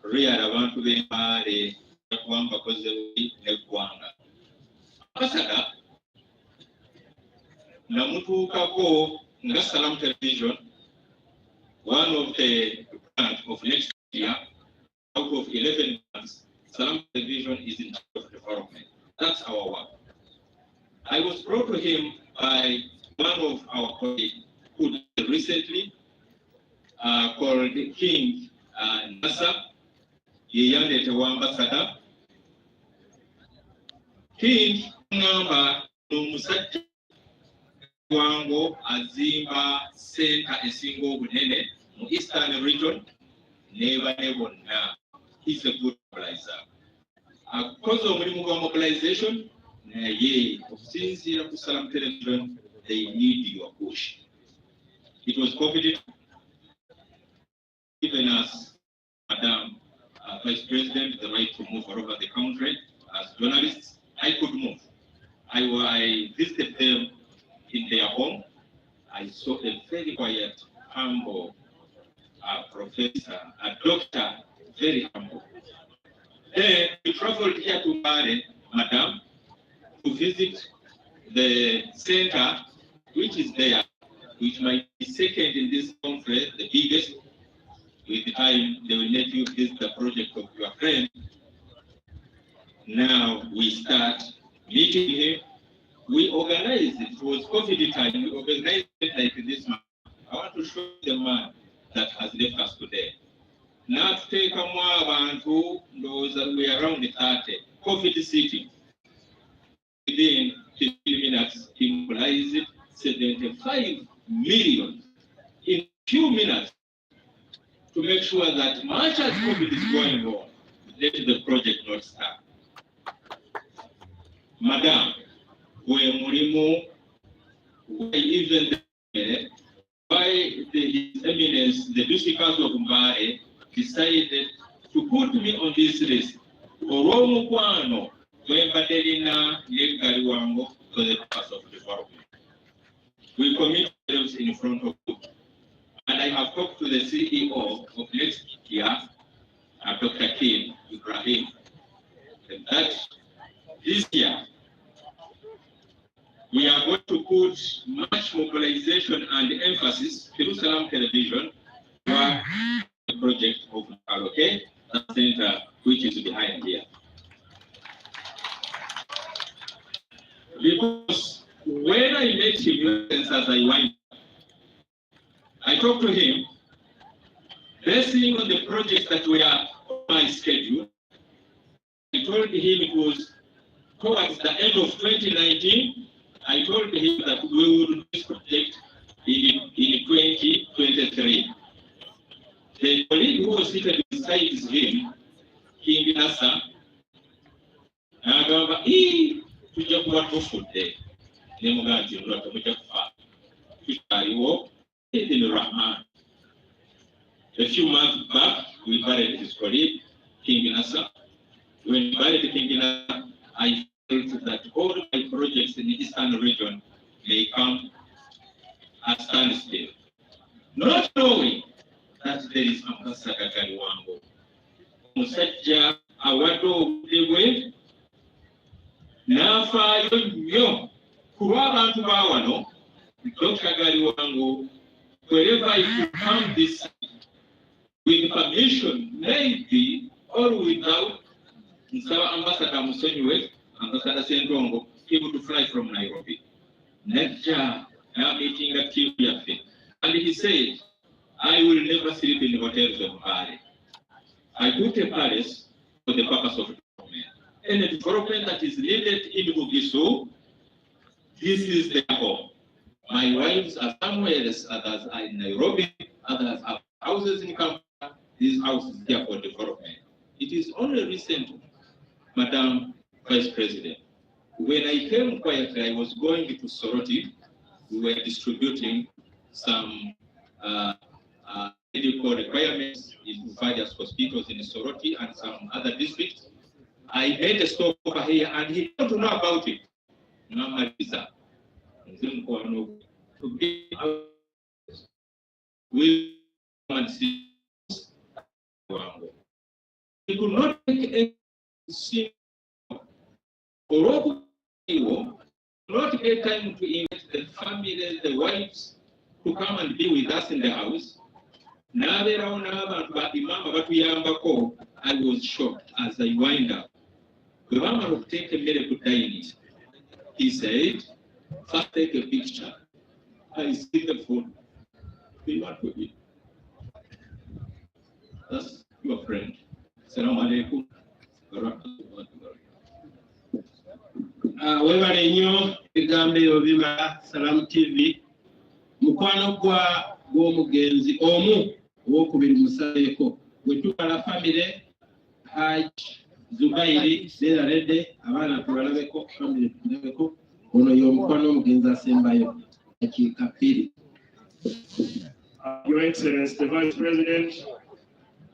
really I want to be married because they Negwanga. Ambassador, Namutu nga Salam Television, one of the plans of next year, out of 11 plans, Salam Television is in charge of development. That's our work. I was brought to him by one of our colleagues who recently called King Nasa, Yeyande Tewa Ambassador. King Ngamba Numusati Galiwango azimba center esinga obunene mu Eastern region neba nebonna. He's a good mobilizer. Because of the mobilization, okusinziira ku Salam Television, they need your push. It was confident, given us, Madam Vice President, the right to move all over the country. As journalists, I could move. I visited them in their home. I saw a very quiet, humble professor, a doctor, very humble. Then we traveled here to Mbale, Madam, to visit the center, which is there, which might be second in this conference, the biggest. With the time, they will let you visit the project of your friend. Now we start meeting him. We organized it. It was COVID time. We organized it like this man. I want to show the man that has left us today. Now to take a more who knows that we are around the 30 COVID city. Within 15 minutes, he mobilized 75 million in few minutes to make sure that much as COVID is going on, let the project not start. Madam, we murimu, even why His Eminence, the District Council of Mbale, decided to put me on this list. Oromo kwano, Mbale Galiwango to the purpose of development. We commit ourselves in front of you. And I have talked to the CEO of next year, Dr. Kim Ibrahim, that this year we are going to put much mobilization and emphasis through Salam Television for the project of Nakaloke, that center which is behind here. Because when I met him as I went, I talked to him, basing on the projects that were on my schedule. I told him it was towards the end of 2019. I told him that we would do this project in 2023. The colleague who was seated beside him, King Hassan, agamba, tujja kuba tufudde ne muganti olwa temujja kufa tukyaliwo in Rahman. A few months back, we buried his colleague, King Nasser. When we buried King Nasser, I felt that all my projects in the Eastern region may come at standstill. Not knowing that there is Ambassador Galiwango. Musajja awadde obudde n'afaayo nnyo ku lw'abantu ba wano. Dr. Galiwango, wherever I could come this with permission, maybe or without, Ambassador Musonyiwe, Ambassador Sendongo, able to fly from Nairobi. Next year, I am meeting at Kiwiafe. And he said, I will never sleep in hotels of Mbale. I put a palace for the purpose of development. And the development that is needed in Bugisu, this is their home. My wives are somewhere else, others are in Nairobi, others have houses in Kampala. This house is there for development. It is only recent, Madam Vice President, when I came quietly, I was going to Soroti. We were distributing some medical requirements in various hospitals in Soroti and some other districts. I made a stop over here and he don't know about it. To be with and see. He could not take any sin or not get time to invite the family, the wives, to come and be with us in the house. I was shocked as I wind up. The mama would take a medical dining. He said, first take a picture. I see the phone. Be not with it. That's your friend. Assalamu alaikum. Webale nnyo ebigambo ebyo bimala Salamu TV mukwano gw'omugenzi omu owokubiri musaleko bwe tukala famire Haj Zubairi neeraledde abaana tubalabeko famire tulabeko ono y'omukwano w'omugenzi asembayo dakiika 2. Your Excellency, the Vice President,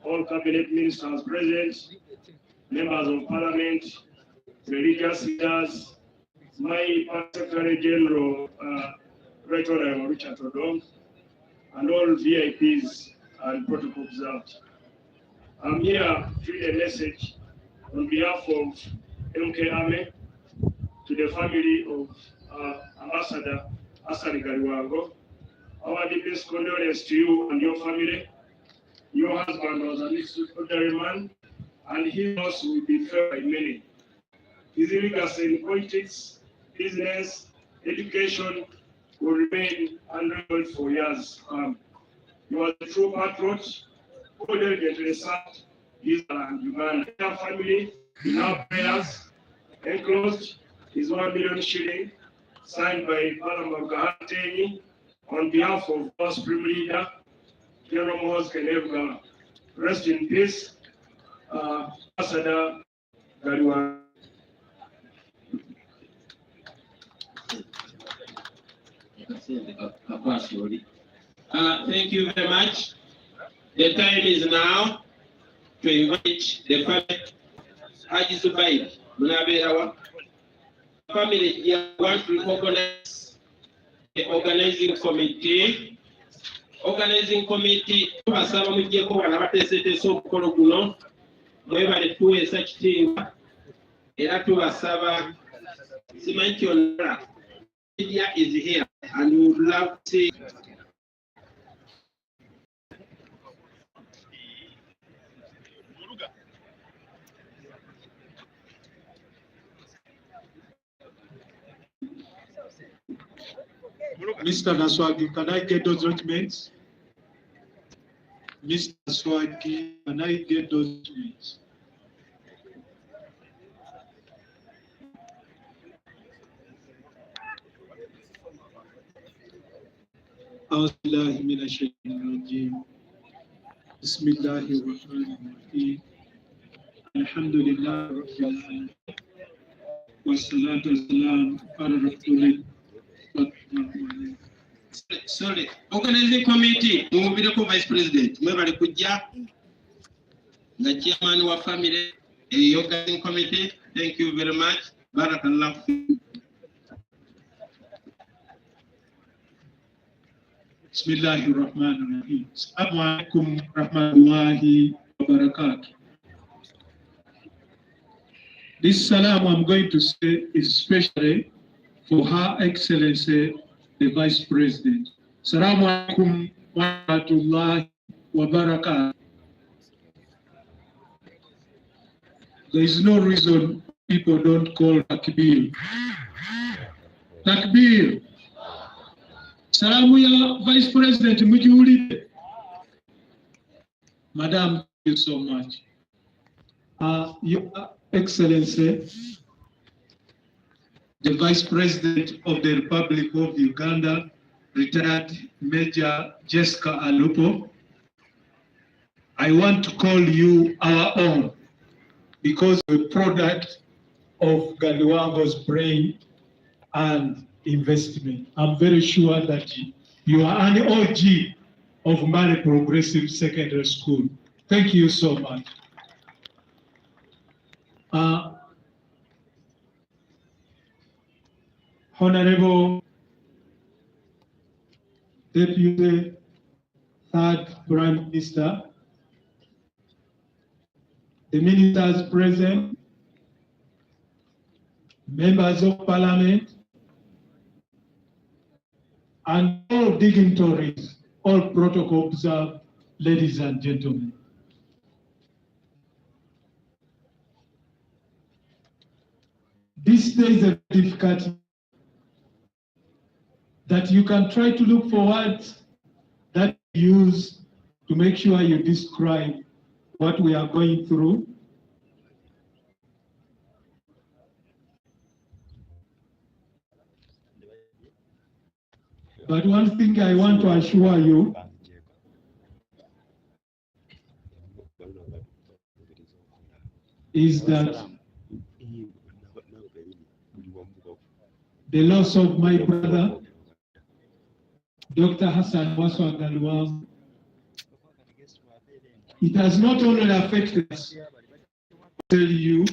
all cabinet ministers present, members of Parliament, religious leaders, my Secretary General, Right Honorable Richard Odom, and all VIPs and protocol observed. I'm here to read a message on behalf of MK Ame to the family of Ambassador Hassan Galiwango. Our deepest condolence to you and your family. Your husband was an extraordinary man, and his loss will be felt by many. His legacy in politics, business, education will remain unrivaled for years. He was a true patriot who diligently served Israel and Uganda. Our family, in our prayers, enclosed is 1 million shilling signed by Parliamentary on behalf of our Supreme Leader, General Moses Kenevga. Rest in peace, Ambassador Galiwango. Thank you very much. The time is now to invite the family. Haji Zubair, Munaberawa. Family, you want to recognize the organizing committee. Organizing committee, tubasaba mujjeko wano bateeseteese omukolo guno mwebale tuweesa kitiibwa era tubasaba simanyi kyonna media is here and we would love to see Mr. Naswagi, can I get those documents? Mr. Naswagi, can I get those documents? أعوذ بالله من الشيطان الرجيم بسم الله الرحمن الرحيم الحمد لله رب العالمين والصلاة والسلام على رسول الله. Sorry, organizing committee, mubireko vice president, mwebale kujja nga chairman wa family, organizing committee, thank you very much. Barakallah. Bismillahir Rahmanir Rahim. Assalamu alaikum rahmatullahi wa barakatuh. This salam I'm going to say is especially for Her Excellency the Vice President. Assalamu alaikum wa rahmatullahi wa barakatuh. There is no reason people don't call Takbir. Takbir. Salamu ya Vice President Mujuli. Madam, thank you so much. Your Excellency, the Vice President of the Republic of Uganda, retired Major Jessica Alupo, I want to call you our own because we're a product of Galiwango's brain and investment. I'm very sure that you are an OG of Mbale Progressive Secondary School. Thank you so much. Honorable Deputy Third Prime Minister, the ministers present, members of Parliament, and all dignitaries, all protocol observed, ladies and gentlemen. This day is a difficult that you can try to look for words that you use to make sure you describe what we are going through. But one thing I want to assure you is that the loss of my brother, Dr. Hassan Galiwango, it has not only affected us, I tell you,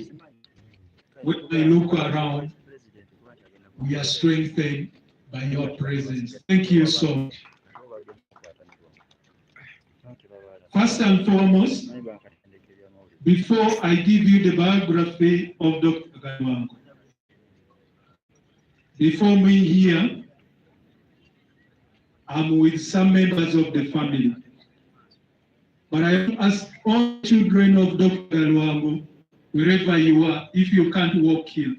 when I look around, we are strengthened by your presence. Thank you so much. First and foremost, before I give you the biography of Dr. Galiwango, before me here, I'm with some members of the family. But I ask all children of Dr. Galiwango, wherever you are, if you can't walk here,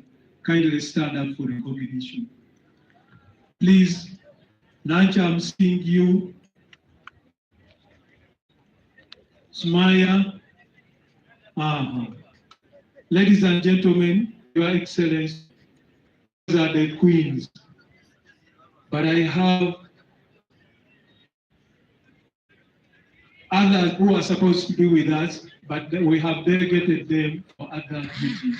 kindly stand up for recognition. Please, Nancha, I'm seeing you. Smile. Ladies and gentlemen, Your Excellency, these are the queens. But I have others who are supposed to be with us, but we have delegated them for other meetings.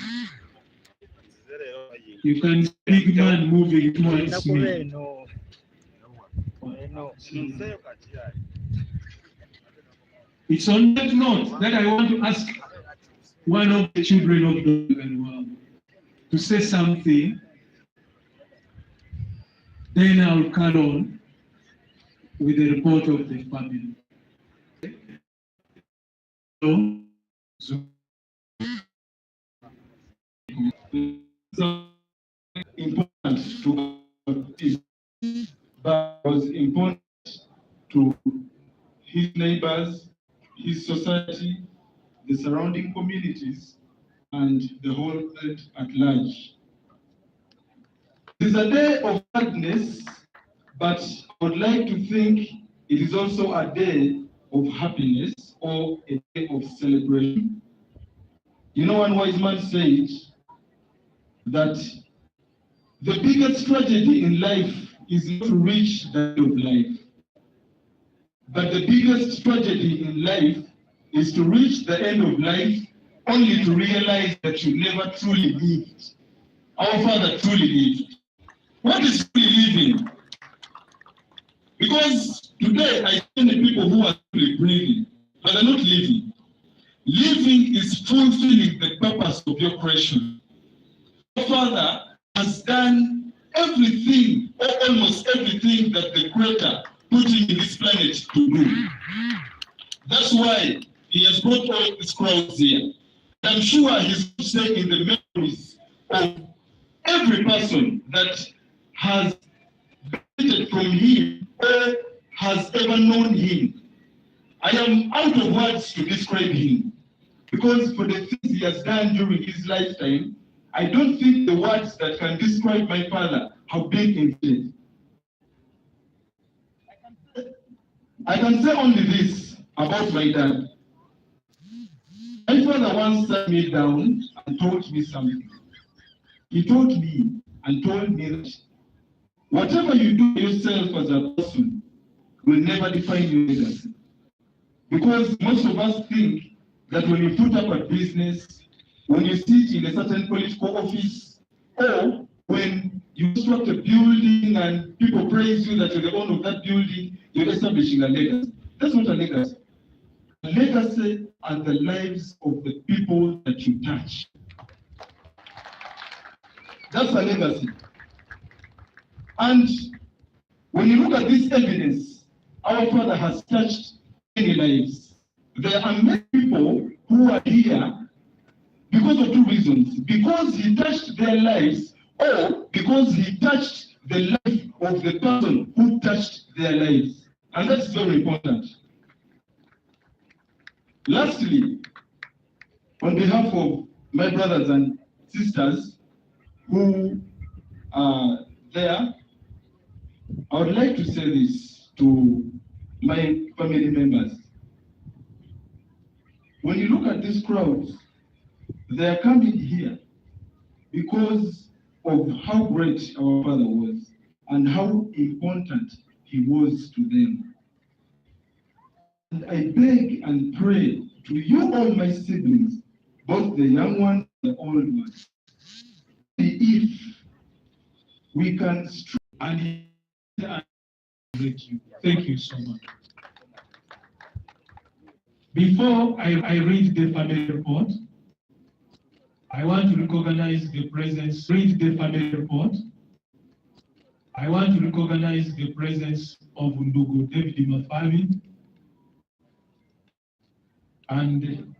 You can see big man moving towards me. It's on that note that I want to ask one of the children of the Galiwango to say something. Then I'll carry on with the report of the family. Important to this, but was important to his neighbors, his society, the surrounding communities, and the whole world at large. It is a day of sadness, but I would like to think it is also a day of happiness or a day of celebration. You know, one wise man said that the biggest tragedy in life is not to reach the end of life, but the biggest tragedy in life is to reach the end of life only to realize that you never truly lived. Our father truly lived. What is truly living? Because today I see many people who are truly breathing, but they're not living. Living is fulfilling the purpose of your creation. Your father has done everything, or almost everything, that the Creator put him in this planet to do. That's why he has brought all these crowds here. I'm sure he's saying in the memories of every person that has benefited from him or has ever known him. I am out of words to describe him, because for the things he has done during his lifetime, I don't think the words that can describe my father have been invented. I can say only this about my dad. My father once sat me down and taught me something. He taught me and told me that whatever you do yourself as a person will never define your legacy. Because most of us think that when you put up a business, when you sit in a certain political office, or when you construct a building and people praise you that you're the owner of that building, you're establishing a legacy. That's not a legacy. A legacy are the lives of the people that you touch. That's a legacy. And when you look at this evidence, our father has touched many lives. There are many people who are here because of two reasons. Because he touched their lives, or because he touched the life of the person who touched their lives. And that's very important. Lastly, on behalf of my brothers and sisters who are there, I would like to say this to my family members. When you look at these crowds, they are coming here because of how great our father was and how important he was to them. And I beg and pray to you all my siblings, both the young ones and the old ones, if we can and thank you so much. Before I read the family report, I want to recognize the presence. Read the family report. I want to recognize the presence of Ndugu David Mafavi and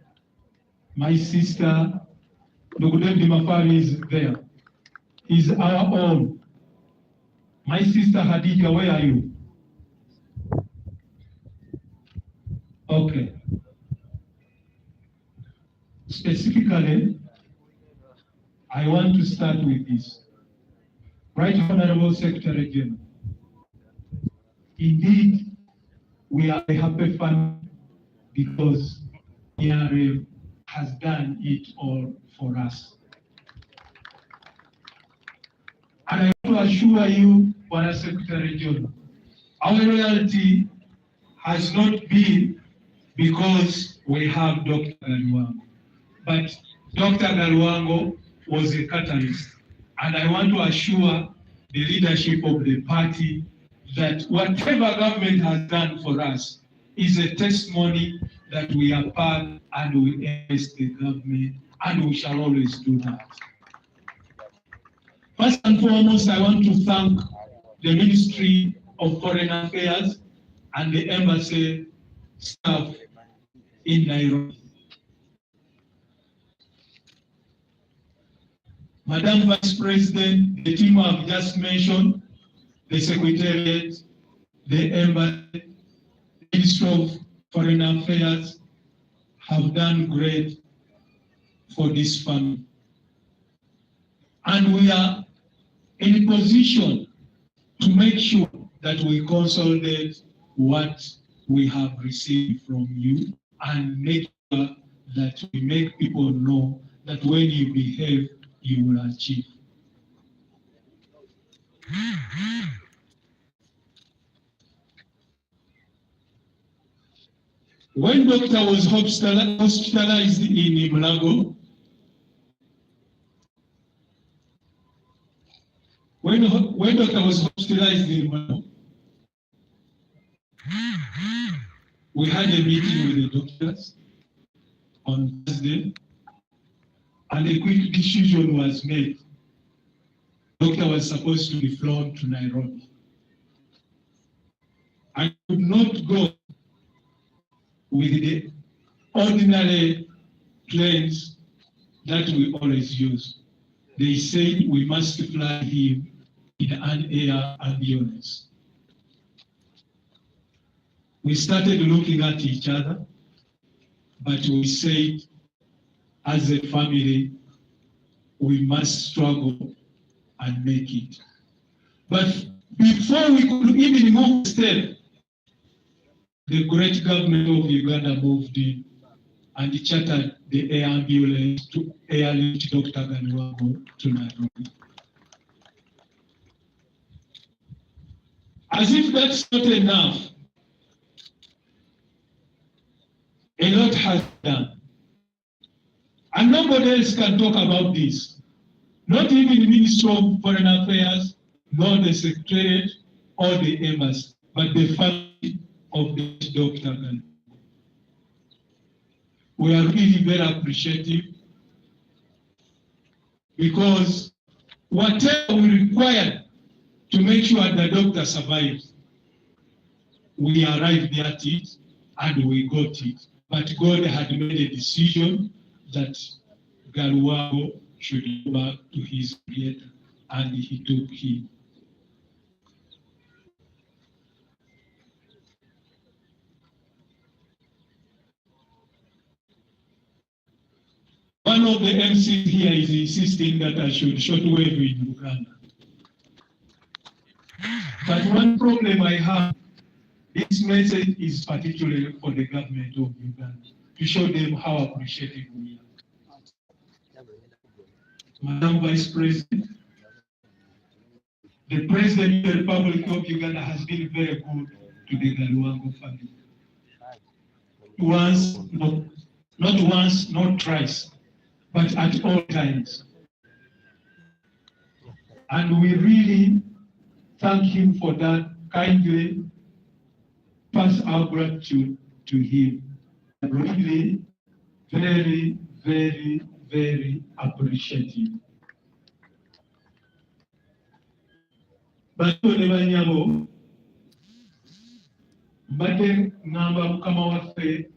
my sister. Ndugu David Mafavi is there. He's our own. My sister Hadija, where are you? Okay. Specifically, I want to start with this. Right Honorable Secretary General, indeed, we are a happy family because ERA has done it all for us. And I want to assure you, Honorable Secretary General, our loyalty has not been because we have Dr. Galiwango, but Dr. Galiwango was a catalyst. And I want to assure the leadership of the party that whatever government has done for us is a testimony that we are part and we embrace the government, and we shall always do that. First and foremost, I want to thank the Ministry of Foreign Affairs and the embassy staff in Nairobi. Madam Vice President, the team I've just mentioned, the Secretariat, the Embassy, the Ministry of Foreign Affairs have done great for this family. And we are in a position to make sure that we consolidate what we have received from you and make sure that we make people know that when you behave, you will achieve. When Doctor was hospitalized in Mulago, when Doctor was hospitalized in Mulago, we had a meeting with the doctors on Thursday, and a quick decision was made. Doctor was supposed to be flown to Nairobi. I could not go with the ordinary planes that we always use. They said we must fly him in an air ambulance. We started looking at each other, but we said, as a family, we must struggle and make it. But before we could even move a step, the great government of Uganda moved in and chartered the air ambulance to airlift Dr. Galiwango to Nairobi. As if that's not enough, a lot has been done. And nobody else can talk about this. Not even the Ministry of Foreign Affairs, nor the Secretariat, or the embassy, but the family of the Dr. Galiwango. We are really very appreciative because whatever we required to make sure the doctor survives, we arrived at it and we got it. But God had made a decision that Galiwango should go back to his creator, and he took him. One of the MCs here is insisting that I should shortwave in Uganda. But one problem I have, this message is particularly for the government of Uganda, to show them how appreciative we are. Madam Vice President, the President of the Republic of Uganda has been very good to the Galiwango family. Not once, not twice, but at all times. And we really thank him for that, kindly pass our gratitude to him. Really, very, very, very appreciative. But mbadde ngamba mukama waffe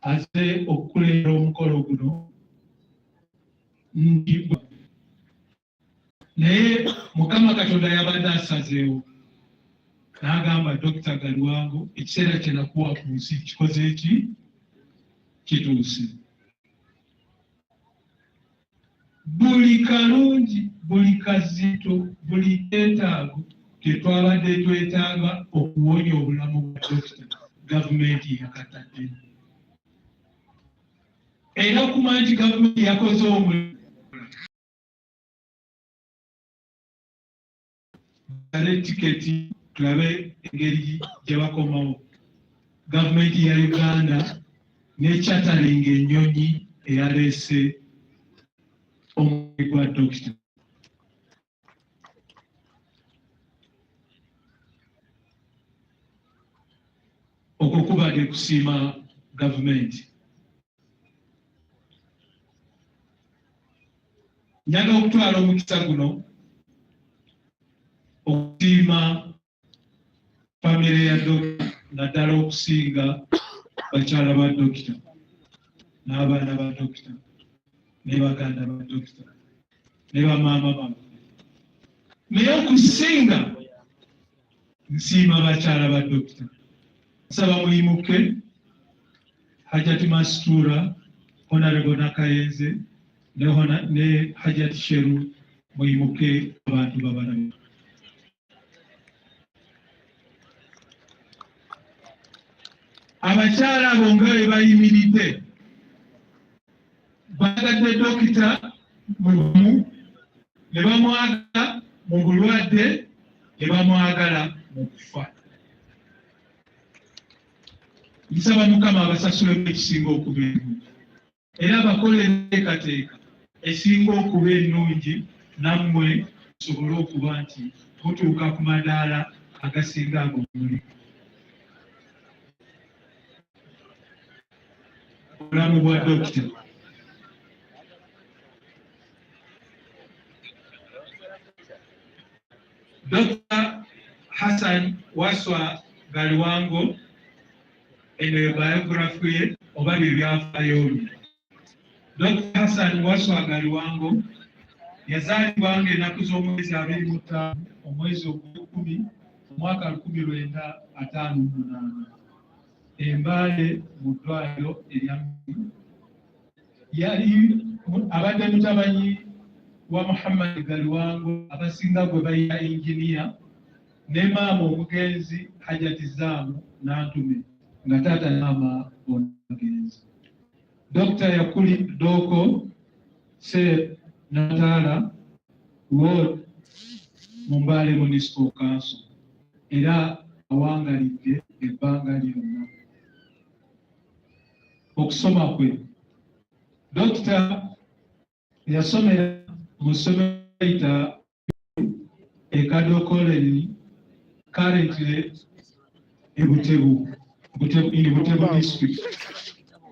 azze okukulera omukolo guno ndibwa naye mukama katonda yabadde asazeewo n'agamba Dr. Galiwango ekiseera kye nakuwa ku nsi kikoze eki kituuse. Buli kalungi, buli kazito, buli keetaago tetwabadde twetaaga okuwonya obulamu bwa Dokita, gavumenti yakatadde. Era okumanya nti gavumenti yakoze omulimu ale tiketi tulabe engeri gye bakomawo. Gavumenti ya Uganda n'ekyatalinga ennyonyi eyaleese omubiri gwa Dokita. Okwo kubadde kusiima gavumenti. Njagala okutwala omukisa guno okusiima famire ya Dokita naddala okusinga bakyala ba Dokita n'abaana ba Dokita ne baganda ba Dokita ne bamaama baffe. Naye okusinga nsiima bakyala ba Dokita. Nsaba muyimuke Hajati Mastura, Honorable Nakayenze ne Hajati Sheru muyimuke abantu babalamu. Abakyala abo nga bwe bayimiridde bagadde Dokita mu bumu ne bamwagala mu bulwadde ne bamwagala mu kufa. Nsaba Mukama abasasulemu ekisinga okuba ennungi era abakole enteekateeka esinga okuba ennungi nammwe musobole okuba nti mutuuka ku madaala agasinga ago muli. Obulamu bwa Dokita. Dr. Hassan Waswa Galiwango eno ye biography ye oba bye byafaayo bye. Dr. Hassan Waswa Galiwango yazaalibwa ng'ennaku z'omwezi 25 omwezi ogw'ekumi omwaka 1958 Mbale mu ddwaliro erya yali abadde mutabanyi wa Muhammad Galiwango abasinga gwe bayita engineer ne maama omugenzi Hajati Zaamu Nantume nga taata n'ama omugenzi. Dr. Yakuli Doko se Natala Ward mu Mbale Municipal Council era awangalidde ebbanga lyonna. Okusoma kwe Dokita yasomera mu ssomero ly'eyita Condolence currently Butebu district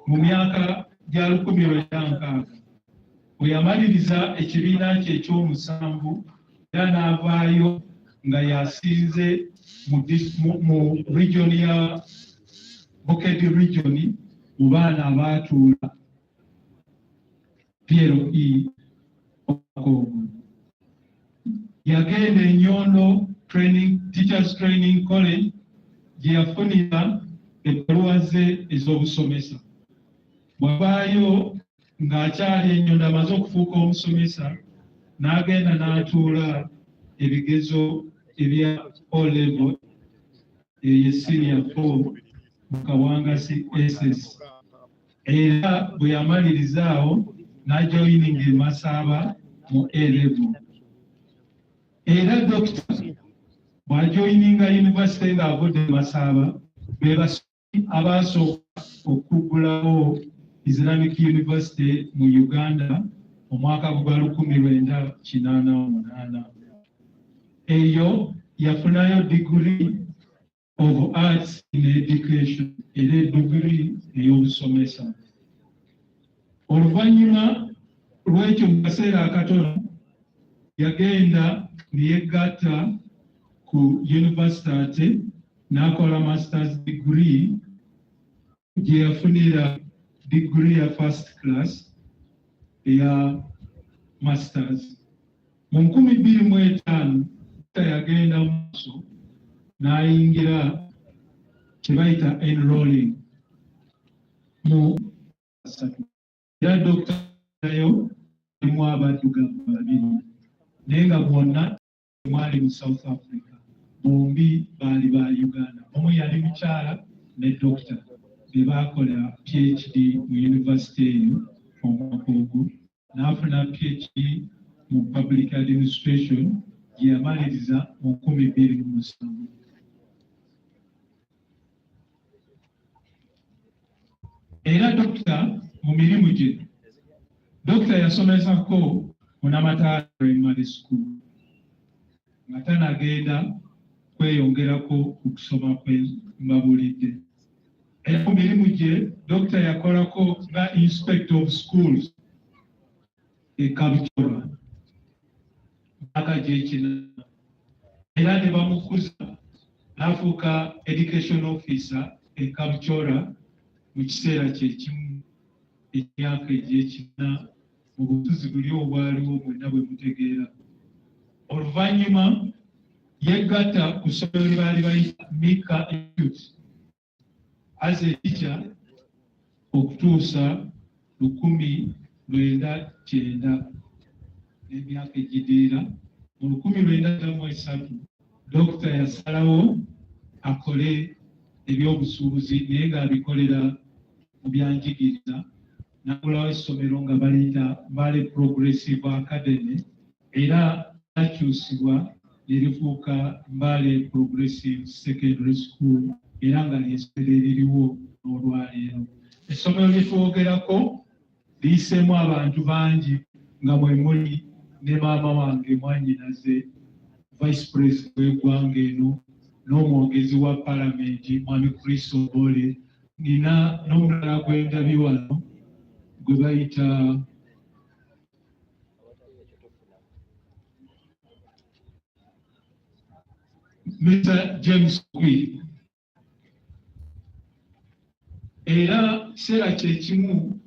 mu myaka gya 1960. Bwe yamaliriza ekibiina kye ekyomusanvu era n'avaayo nga yasinze mu region ya Bukedi region mu baana abaatuula PLE Okongo. Yagenda e Nyondo Teachers Training College gye yafunira ebbaluwa ze ez'obusomesa. Bw'avaayo ng'akyali e Nyondo amaze okufuuka omusomesa n'agenda n'atuula ebigezo ebya O-level ye senior 4 mu Kawangasi SS. Era bwe yamalirizaawo n'ajoyininga e Masaba mu A-level. era dokita bw'ajoyininga yunivasite ng'avudde e Masaba be basomi abasooka okuggulawo Islamic University mu Uganda omwaka gwa 1988. Eyo yafunayo degree of arts in education era degree ey'obusomesa. Oluvannyuma lw'ekyo mu kaseera akatono yagenda ne yegatta ku university ate n'akola masters degree gye yafunira degree ya first class eya masters. Mu 2005 yagenda mu maaso n'ayingira kye bayita enrolling mu era dokita yo emu abaddugavu babiri naye nga bonna mwali mu South Africa, bombi baali ba Uganda. Omu yali mukyala ne dokita be baakola PhD mu university eyo omwaka ogwo, n'afuna PhD mu public administration gye yamaliriza mu 2007. Era dokita mu mirimu gye, dokita yasomesako mu Namatala Primary School nga tanagenda kweyongerako ku kusoma kwe mbabulidde. Era mu mirimu gye dokita yakolako nga inspector of schools e Kabuchora mpaka gyekina, era ne bamukuza n'afuuka education officer e Kabuchora mu kiseera kyekimu emyaka egyekina mu butuzi buli obwaliwo mwenna bwe mutegeera. Oluvannyuma yegatta ku ssomero lye baali bayita Mika Institute as a teacher okutuusa 1990 n'emyaka egidiira. Mu 1993 dokita yasalawo akole ebyobusuubuzi naye ng'abikolera mu byanjigiriza, n'agulawo essomero nga baliyita Mbale Progressive Academy era nakyusibwa ne lifuuka Mbale Progressive Secondary School era nga ly'essomero eririwo n'olwaleero. Essomero lye twogerako liyiseemu abantu bangi nga mwe muli ne maama wange mwannyinaze Vice President w'eggwanga eno n'omwogezi wa Parliamentary Mwami Kristo Mbale, nina n'omulala gwe ndabye wano gwe bayita Mr. James Kwi. Era kiseera kyekimu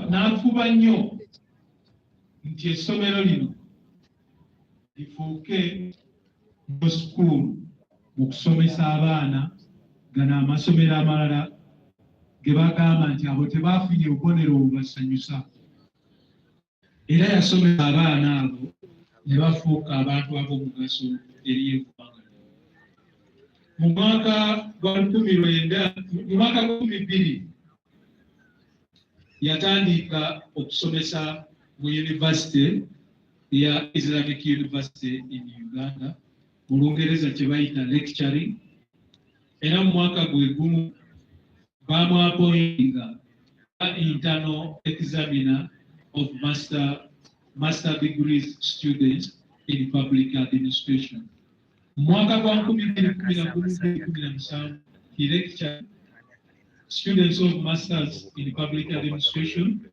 n'afuba nnyo nti essomero lino lifuuke mu school mu kusomesa abaana gano amasomero amalala ge bagamba nti abo tebaafunye obubonero obubasanyusa. Era yasomesa abaana abo ne bafuuka abantu ab'omugaso eri eggwanga. Mu mwaka gwa 2000 yatandika okusomesa mu university ya Islamic University in Uganda, mu Lungereza kye bayita lecturing. Era mu mwaka gwe gumu bamwapoinga internal examiner of master degrees students in public administration. Mu mwaka gwa 2017 he lectured students of masters in public administration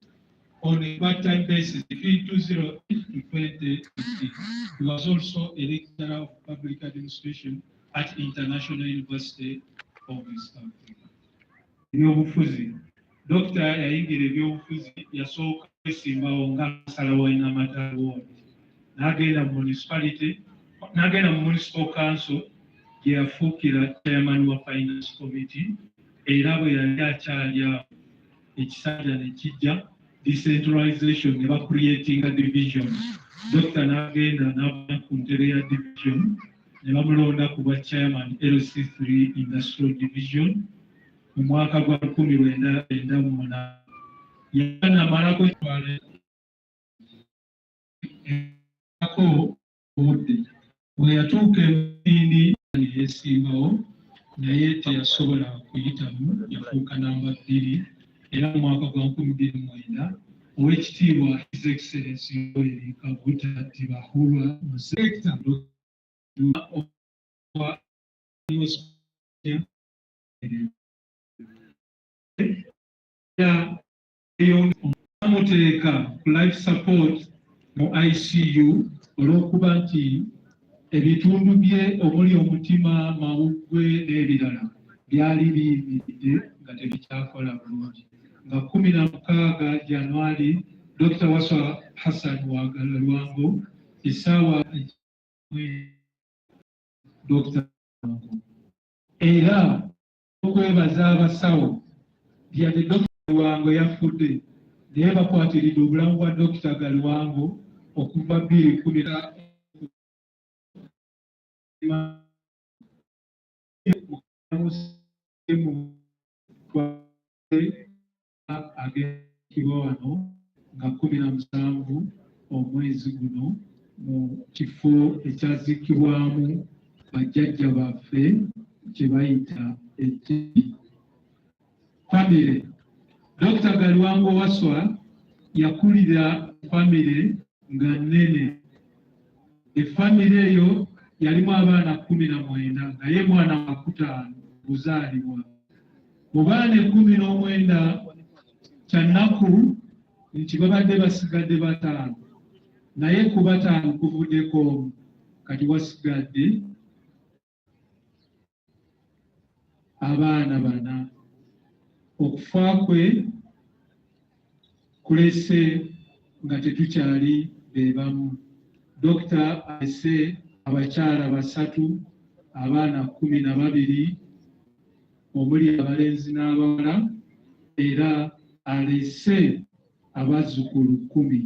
on a part-time basis between 2008 to 2015. He was also a lecturer of public administration at International University of East Africa. Ebyobufuzi, dokita yayingira ebyobufuzi yasooka kwesimbawo ng'asalawo e Namatala ward, n'agenda mu municipal council gye yafuukira chairman wa finance committee. Era bwe yali akyali awo ekisanja ne kijja decentralization ne bacreatinga division. Dokita n'agenda n'ava ku ntebe ya division ne bamulonda ku bwa chairman LC3 industrial division mu mwaka gwa 1998. Yanamalako bwe yatuuka Mpindi yeesimbawo naye teyasobola kuyitamu, yafuuka namba 2 era mu mwaka gwa 2009 Oweekitiibwa His Excellency Yoweri Kaguta Bahulwa mu sekta amuteeka ku life support mu ICU olw'okuba nti ebitundu bye omuli omutima, mawuggwe n'ebirala byali biyimiridde nga tebikyakola bulungi. Nga 16 January Dr. Waswa Hassan wa Galiwango essaawa Dr. era okwebaza abasawo byadde Dr. Galiwango yafudde naye bakwatiridde obulamu bwa Dr. Galiwango okuva 2010 agekibwa wano nga 17 omwezi guno mu kifo ekyazikibwamu bajjajja baffe kye bayita Ejjebi. Famire Dr. Galiwango Waswa yakulira famire nga nnene. Efamire eyo yalimu abaana 19 naye mwana wa 5 kuzaalibwa. Mu baana 19 kyannaku nti babadde basigadde 5 naye ku 5 kuvuddeko kati wasigadde abaana 4. Okufa kwe kulese nga tetukyali bebamu. Dokita alese abakyala 3, abaana 12 omuli abalenzi n'abawala era alese abazzukulu 10.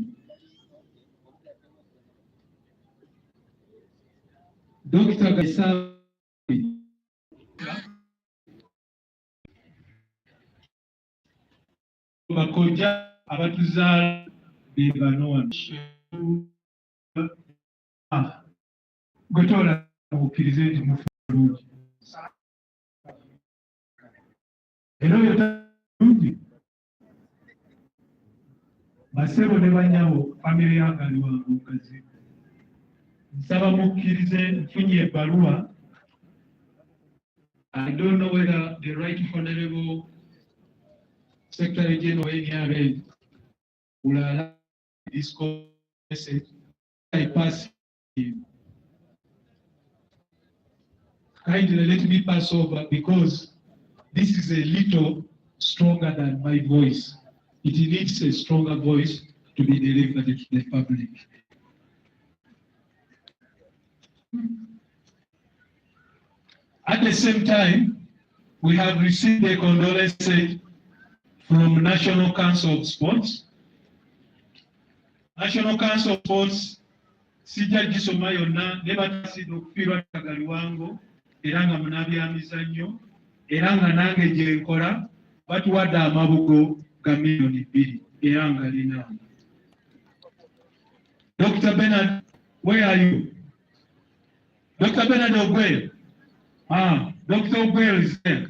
Dokita Gasa bakojja abatuzaala be bano gwe tola bukkirize nti mufu bulungi era oyo talungi basebo ne banyawo famire ya Galiwango mukazi nsaba mukkirize nfunye ebbaluwa. I don't know whether the right honorable Secretary General NRA will allow this message. I pass him. Kindly let me pass over because this is a little stronger than my voice. It needs a stronger voice to be delivered to the public. At the same time, we have received a condolence from National Council of Sports. National Council of Sports, sijja gisoma yonna ne batasidde okufiirwa Galiwango era nga munabyamizannyo era nga nange gye nkola batuwadde amabugo ga million 2 era nga lina. Dr. Bernard, where are you? Dr. Bernard Ogwell. Dr. Ogwell is there.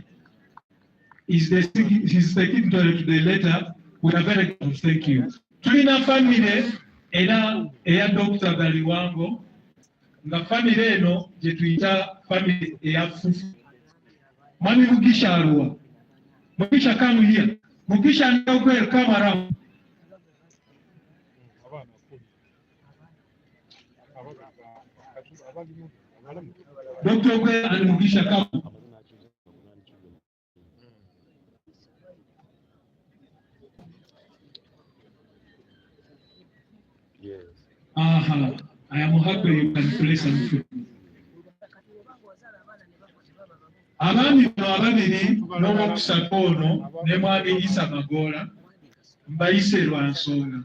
He's the signatory to the letter. We are very good. Thank you. Tulina family era eya Dr. Galiwango nga family eno gye tuyita family eya Fufu. Mwami Mugisha Arua. Mugisha, come here. Mugisha and Ogwell, come around. Dr. Ogwell and Mugisha, come. Yes. I am happy you can play some food. Abaami bano ababiri n'owokusatu ono ne mwami Isa Magola mbayise lwa nsonga.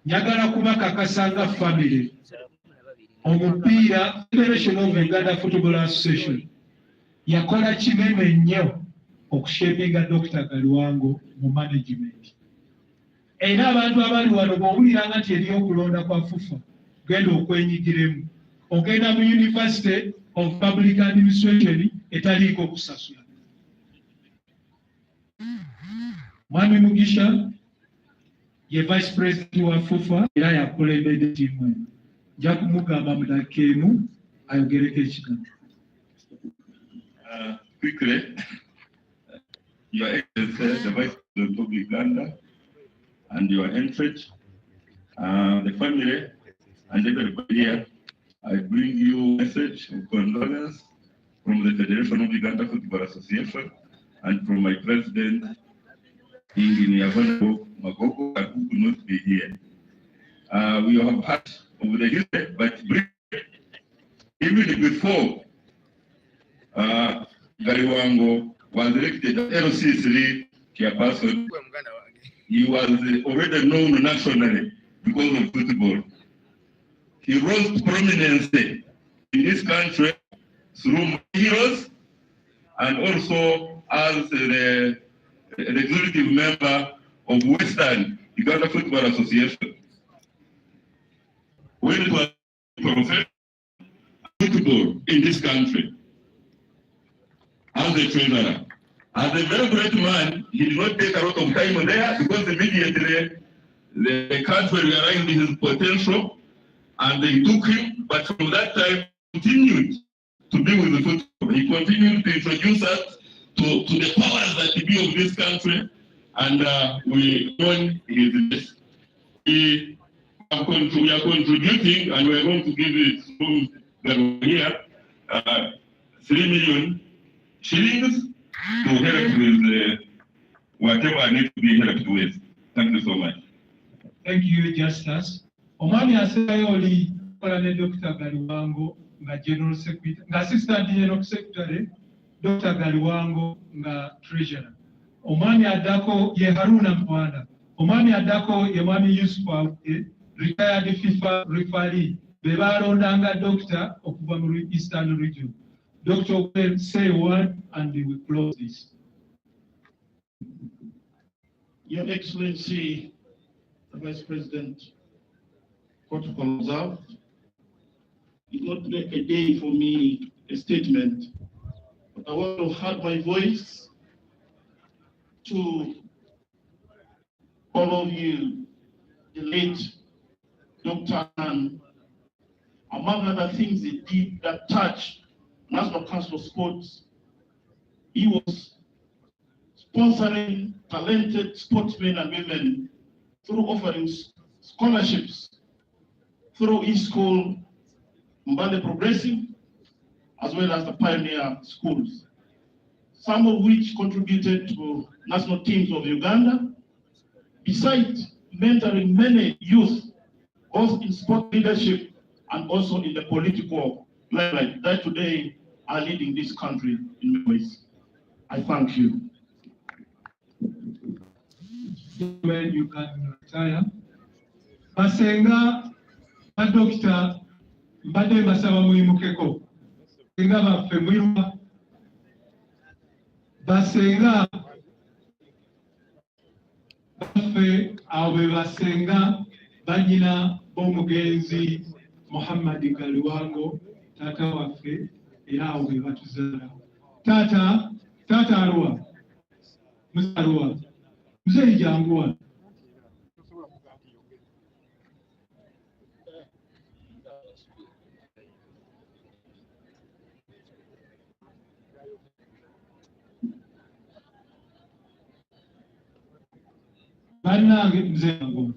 Njagala kubakakasa nga family omupiira Federation of Uganda Football Association yakola kinene nnyo okushepinga Dr. Galiwango mu management. Era abantu abali wano bw'owuliranga nti eriyo okulonda kwa FUFA genda okwenyigiremu ogenda mu University of Public Administration etaliiko kusasula. Mwami Mugisha ye Vice President wa FUFA era yakulembedde ttiimu eno. Nja kumugamba mu dakika emu ayogereko ekigambo. Quickly, Your Excellency, the Vice President of Uganda, and your entourage, the family, and everybody here, I bring you a message of condolence from the Federation of Uganda Football Association and from my president, Engineer Magogo, who could not be here. We have heard of the history, but even before Galiwango was elected as LC3 chairperson, he was already known nationally because of football. He rose to prominence in this country through heroes and also as the executive member of Western Uganda Football Association. When it was professional football in this country, as a treasurer, as a very great man, he did not take a lot of time there because immediately the country realized his potential and they took him, but from that time continued to be with the football. He continued to introduce us to the powers that be of this country, and we won his best. We are contributing, and we are going to give it from here 3 million shillings to help with whatever needs to be helped with. Thank you so much. Thank you, Justice. Omwami asembayo oli kola ne Dr. Galiwango nga General Secretary, nga Assistant General Secretary, Dr. Galiwango nga Treasurer. Omwami addako ye Haruna Mwanda. Omwami addako ye Mwami Yusuf Awuke, retired FIFA referee. Be balondanga Doctor okuva mu Eastern Region. Dr. will say one and we will close this. Your Excellency, the Vice President, protocol observed. It's not a day for me, a statement, but I want to add my voice to all of you, the late Dr. Han, among other things he did that touched National Council of Sports. He was sponsoring talented sportsmen and women through offering scholarships through his school, Mbale Progressive, as well as the pioneer schools, some of which contributed to national teams of Uganda, besides mentoring many youth, both in sport leadership and also in the political limelight that today are leading this country in many ways. I thank you. When you can retire. Basenga, Dr. Mbade Masaba Muimukeko. Basenga baffe mwiruma. Basenga baffe abe basenga banyina b'omugenzi Muhammad Galiwango, tata waffe era awo be batuzaala. Tata Arua, Musa Arua, Mzee Jangua. Bannange Mzee Jangua.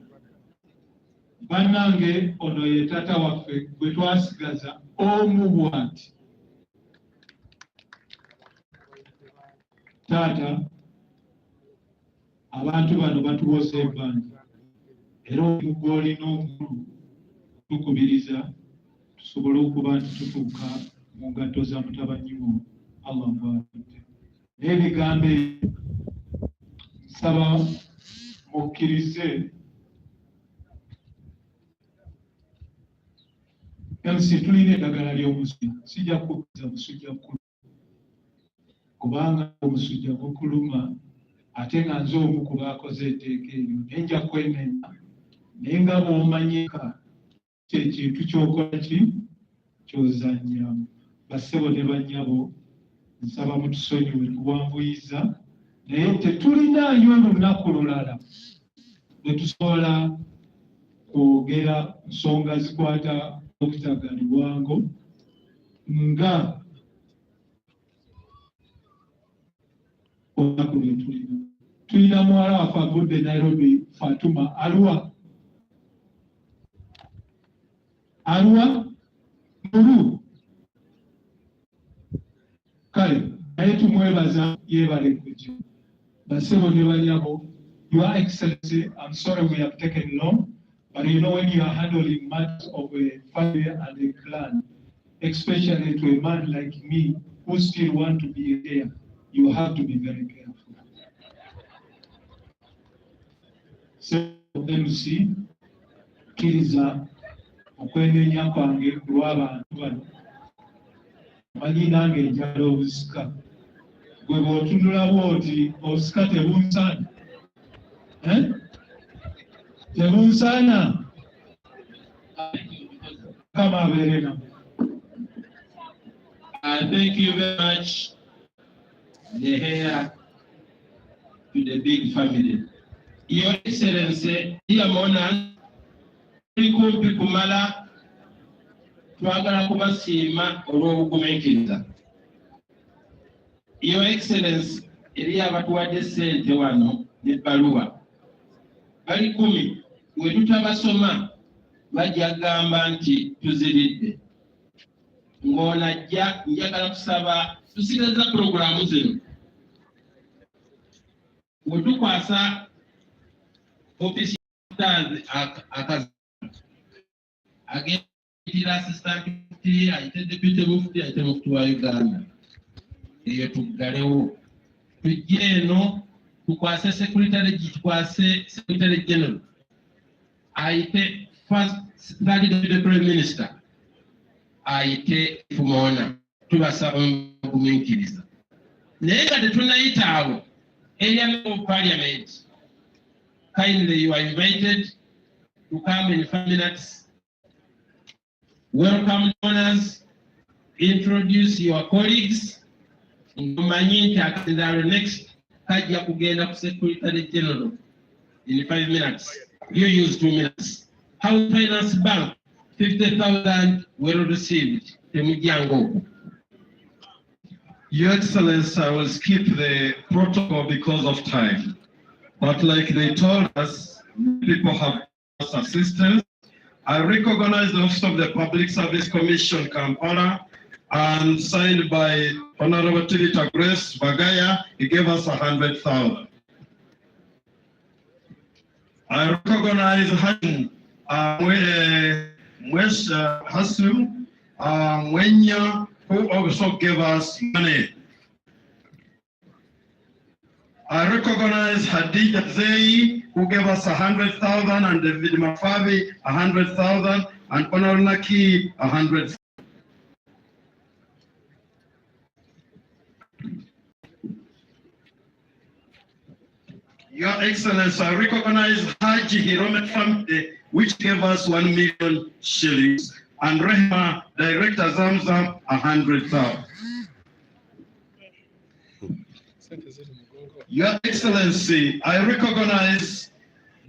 Bannange ono ye tata waffe gwe twasigaza omu bw'ati. Tata, abantu bano batuwoza ebbanja era omugga olina omukulu tukubiriza tusobole okuba tutuuka mu ngatto za mutabanyi wo Allah bw'atudde. N'ebigambo ebyo nsaba mukkirize MC tulina eddagala ly'omusujja, sijja kukkiriza musujja kuluma kubanga omusujja gukuluma ate nga nze omu ku baakoze etteeka eryo ne nja kwenenya naye nga bw'omanyika kyekintu kyokola ki kyozanya. Bassebo ne bannyabo nsaba mutusonyiwe tuwanvuyiza, naye tetulinaayo olunaku lulala lwe tusobola kwogera nsonga zikwata Dr. Galiwango nga olunaku lwe tulina. Tulina muwala waffe avudde Nairobi, Fatuma Arua Mulu. Kale naye tumwebaza yeebale kujja. Bassebo ne banyabo, Your Excellency, I'm sorry we have taken long, but you know when you are handling matters of a family and a clan, especially to a man like me who still want to be here, you have to be very careful. So MC, kiriza okwenenya kwange ku lw'abantu bano. Manyi nange njala obusika. Gwe bw'otunula bw'oti obusika tebunsaana. Tebunsaana. Kama abeere nammwe. Thank you very much, the heir to the big family. Your Excellency, dear Mona, kumpi kumala twagala kubasiima olw'obugumiikiriza. Your Excellency, eri abatuwadde ssente wano n'ebbaluwa bali 10, we tutabasoma bajja gamba nti tuziridde. Ng'onajja njagala kusaba tusigaliza puroguramu zino. We tukwasa ofisi akazi agenda assistant mufti, ayite deputy mufti, ayite mufti wa Uganda. Eyo tuggalewo. Tujje eno tukwase secretary general, ayite first deputy prime minister, ayite Fumona. Tubasaba mugumiikiriza. Naye nga tetunayita abo area of Parliament, kindly you are invited to come in 5 minutes. Welcome donors, introduce your colleagues. Mmanyi nti akazindalo next kajja kugenda ku Secretary General in 5 minutes. You use 2 minutes. House Finance Bank, 50,000 well received. Temujjango. Your Excellency, I will skip the protocol because of time. But like they told us, people have assistance. I recognize the Office of the Public Service Commission, Kampala, and signed by Honorable Tirita Grace Bagaya. He gave us 100,000. I recognize Hassan, Hassan, Mwenya, who also gave us money. I recognize Hadija Zei, who gave us 100,000, and David Mafabi 100,000, and Honorable Naki 100,000. Your Excellency, I recognize Haji Hiromet family, which gave us 1 million shillings, and Rehma, Director Zamzam, 100,000. Your Excellency, I recognize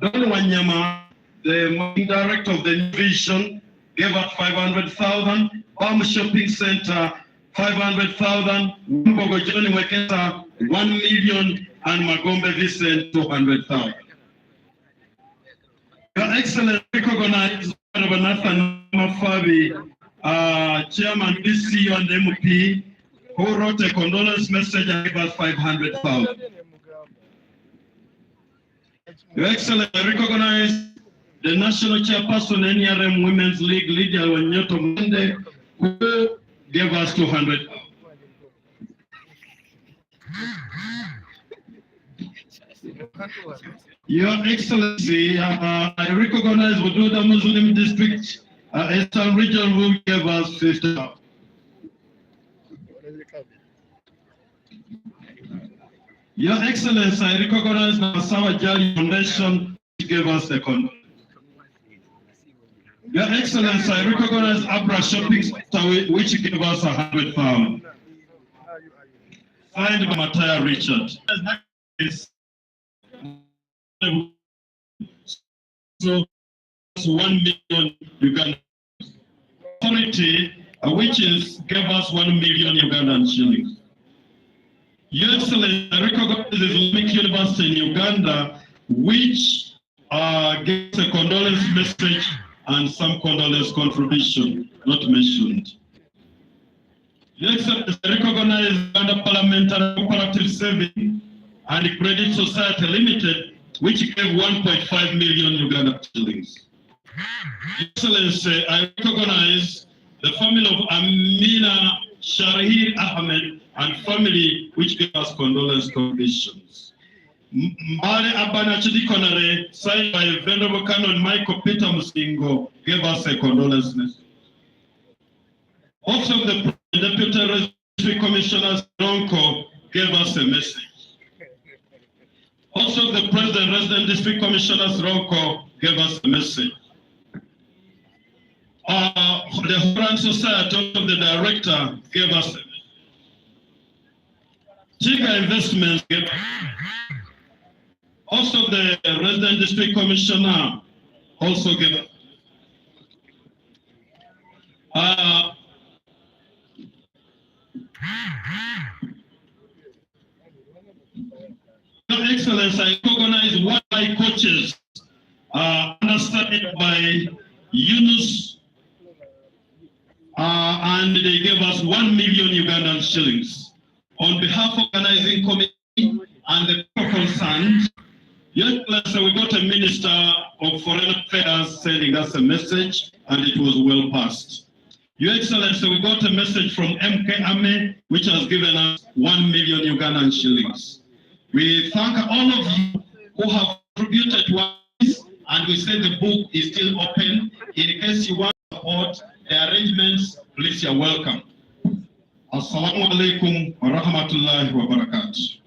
Don Wanyama, the Marketing Director of the Vision, gave us 500,000, Palm Shopping Center, 500,000, Mbogo Johnny Wekesa, 1 million, and Magombe Vincent, 200,000. Your Excellency, recognize Nathan Mafabi, Chairman, BCU and MP, who wrote a condolence message and gave us 500,000. Your Excellency, I recognize the National Chairperson NRM Women's League, Lydia Wanyoto Mende, who gave us 200,000. Your Excellency, I recognize Bududa Muslim District, Eastern Region, who gave us 50,000. Your Excellency, I recognize the Masawa Jali Foundation, which gave us the condolence. Your Excellency, I recognize Abra Shopping Center, which gave us 100 pounds. Signed by Mattia Richard. So 1 million Ugandan authority, which gave us 1 million Ugandan shillings. Your Excellency, I recognize the Islamic University in Uganda, which gives a condolence message and some condolence contribution not mentioned. Your Excellency, I recognize Uganda Parliamentary Cooperative Saving and Credit Society Limited, which gave 1.5 million Uganda shillings. Your Excellency, I recognize the family of Amina Shahir Ahmed and family which gave us condolence contributions. Mbale Abana Chidikonare, signed by Venerable Canon Michael Peter Musingo, gave us a condolence message. Also, the Deputy District Commissioner Ronco gave us a message. Also, the President Resident District Commissioner Ronco gave us a message. The Horan Society of the Director gave us a message. Chica Investments gave us. Also, the Resident District Commissioner also gave us. Your Excellency, I recognize one of my coaches, understudied by Yunus, and they gave us 1 million Ugandan shillings. On behalf of the organizing committee and the people concerned, Your Excellency, we got a Minister of Foreign Affairs sending us a message, and it was well passed. Your Excellency, we got a message from MK Ame, which has given us 1 million Ugandan shillings. We thank all of you who have contributed to this, and we say the book is still open. In case you want to support the arrangements, please, you're welcome. Assalamu alaikum wa rahmatullahi wa barakatuh.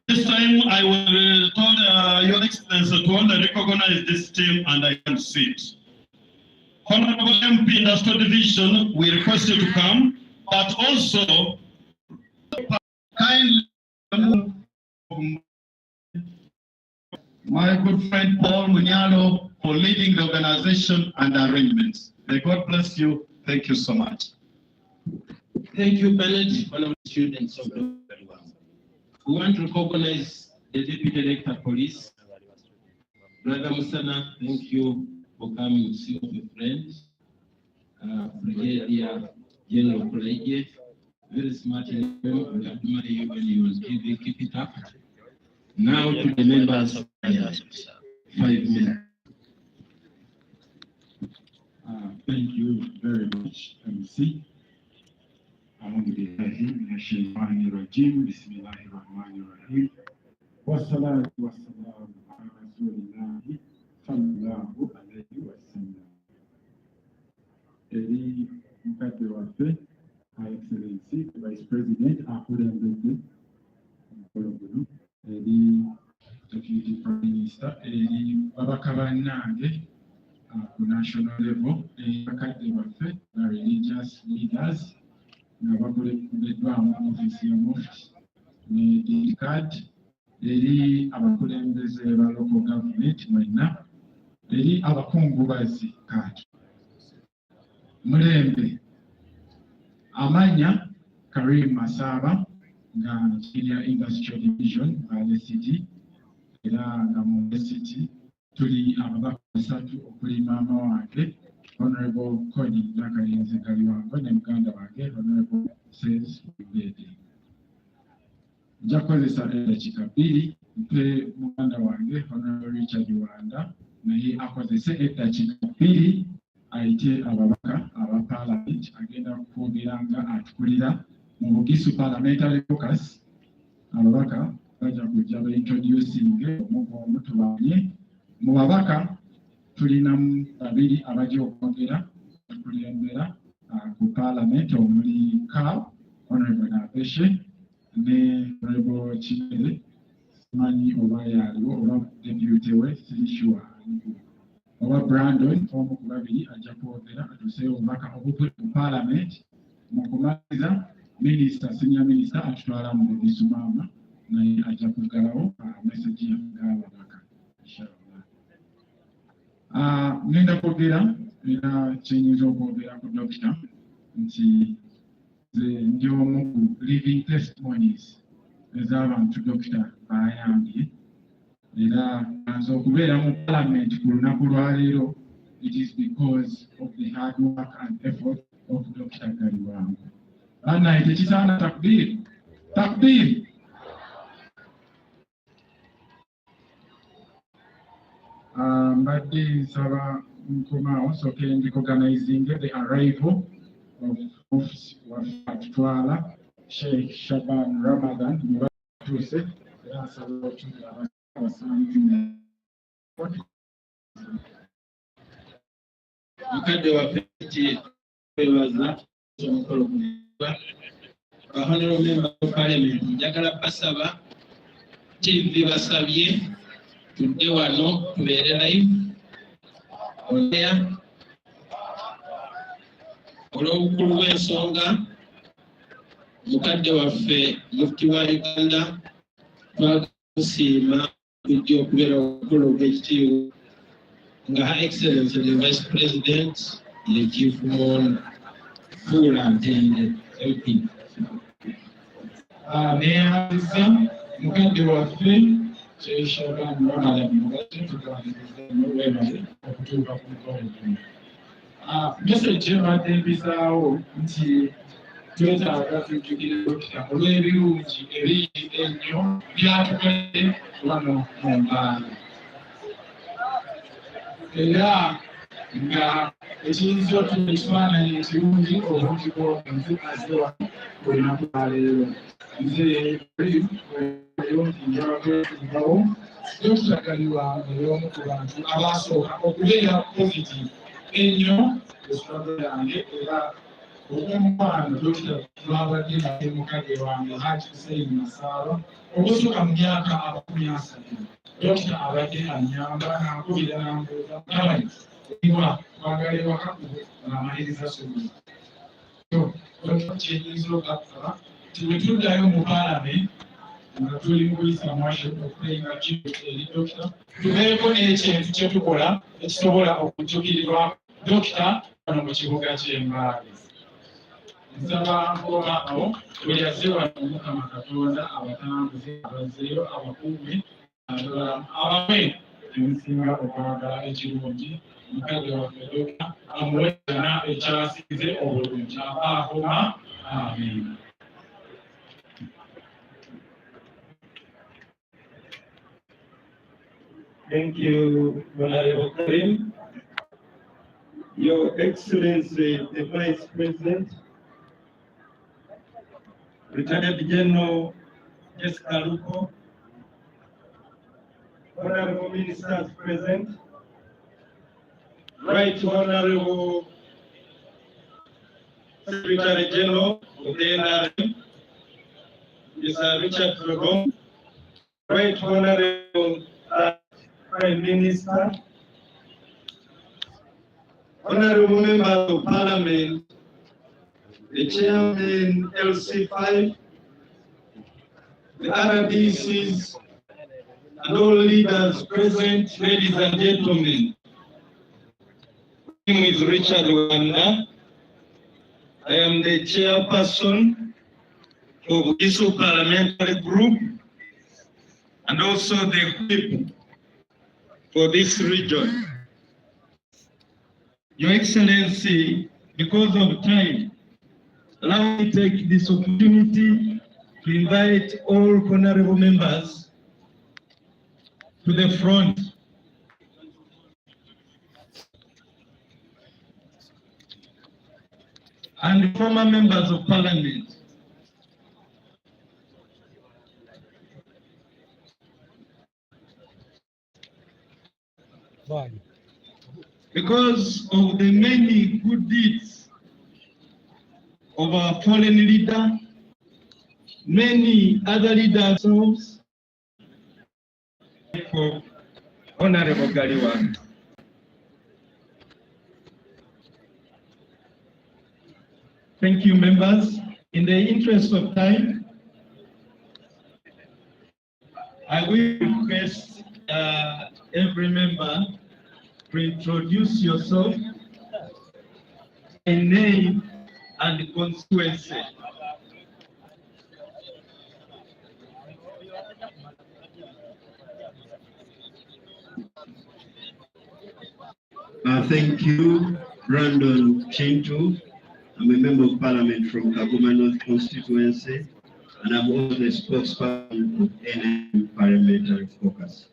This time I will tell Your Excellency to only recognize this team, and I can see it. Honorable MP Industrial Division, we request you to come, but also kindly my good friend Paul Munyalo for leading the organization and arrangements. May God bless you. Thank you so much. Thank you, Bennett, honorable students of the Galiwango. We want to recognize the Deputy Director of Police, Brother Musana. Thank you for coming to see of your friends. Brigadier General Kulaije, very smart in you. We admire you when you will keep it up. Now to the members of 5 minutes. Thank you very much, MC. Alhamdulillahi minashaitanir rajim. Bismillahir rahmanir rahim. Wassalatu wassalamu ala rasulillahi sallallahu alayhi wa sallam. Eri mkate waffe, Her Excellency, Vice President, akulembedde omukolo guno, eri Deputy Prime Minister, eri babaka bannange ku national level, eri bakadde baffe, the religious leaders, nga bakulembeddwamu ofiisi y'omufisi ne DCAD, eri abakulembeze ba local government mwenna, eri abakungubazi kaati. Mulembe, amanya Karim Masaba nga Senior Industrial Division Mbale City, era nga mu City tuli ababaka basatu okuli maama wange Honorable Cody Nakayenze Galiwango ne muganda wange Honorable Says Mbale. Nja kukozesa eddakiika bbiri mpe muganda wange Honorable Richard Wanda naye akozese eddakiika bbiri ayite ababaka aba Parliament agenda kwogera nga atukulira mu Bugisu Parliamentary Caucus. Ababaka bajja kujja baintroducing omugongo tubanye. Mu babaka tulinamu babiri abajja okwogera tukulembera ku Parliament omuli Ka Honorable Nabeshe ne Honorable Chimere simanyi oba yaliwo oba deputy we sirishwa. oba Brandon omu ku babiri ajja kwogera atuuseyo obubaka obuvudde mu Parliament. Mu kumaliza senior minister atutwala mu Bisumama naye ajja kuggalawo message y'ababaka inshallah. Ngenda kwogera era kyenyinza okwogera ku Dokita nti nze ndi omu ku living testimonies ez'abantu Dokita bayambye era nze okubeera mu Parliament ku lunaku lwaleero, it is because of the hard work and effort of Dr. Galiwango. Bana tekisaana takbiri. Takbiri. Mbadde nsaba nkomaawo nsooke organizing the arrival of Watutwala Sheikh Shaban Ramadan mubatuuse era nsaba otuula mukadde waffe twebaza omukolo guba Honorable Member of Parliament njagala basaba TV basabye tudde wano tubeere live oya olw'obukulu bw'ensonga mukadde waffe mufti wa Uganda twakusiima kujja okubeera obukulu bw'ekitiibwa nga Her Excellency the Vice President ye Chief Mon Fula Ntende LP. Neyandiza mukadde waffe Shaban Ramadan mugate tuganiriza n'obwebale okutuuka ku mukolo guno. Message ebadde mbizaawo nti twetaaga tujjukire Dokita olw'ebirungi ebingi ennyo byatukoledde wano mu Mbale. Era nga ekiyinza okuba ekifaananyi ekirungi obungi bw'omuntu azze wano ku lunaku lwa leero. Nze eyo nti njala kwesimbawo Dokita Galiwango y'omu ku bantu abasooka okubeera positive ennyo esitabo yange era okw'omukwano Dokita twabadde naye mukadde wange Hajji Hussein Masaba okusooka mu myaka 30. Dokita abadde annyamba n'ankubira n'ambuuza mutabani iwa kwagala ewaka ng'amaliriza ssomero. Dokita kyenyinza okasaba nti bwe tuddayo mu Parliament nga tuli mu kuyisa mwasho okupeyinga kibo eri Dokita tubeeko n'ekintu kye tukola ekisobola okujjukirirwa Dokita wano mu kibuga ky'e Mbale. Nsaba nkoma awo buli azze wano Mukama Katonda abatambuze abazzeeyo abakuume abawe ebisinga okwagala ekirungi mukadde waffe Dokita amuweerana ekyasinze obulungi abaakoma amen. Thank you, Honorable Karim. Your Excellency, the Vice President, Retired General Jessica Luko, Honorable Ministers present, Right Honorable Secretary General of the NRM, Mr. Richard Rogon, Right Honorable Prime Minister, Honorable Members of Parliament, the Chairman LC5, the RDCs, and all leaders present, ladies and gentlemen. My name is Richard Wanda. I am the chairperson of ISO Parliamentary Group and also the whip for this region. Your Excellency, because of time, allow me to take this opportunity to invite all honorable members to the front. And former members of Parliament. Because of the many good deeds of our fallen leader, many other leaders for Honorable Galiwango. Thank you, members. In the interest of time, I will request every member to introduce yourself in name and constituency. Thank you, Brandon Chintu. I'm a member of Parliament from Kagoma North constituency, and I'm also the spokesperson of NM Parliamentary Caucus.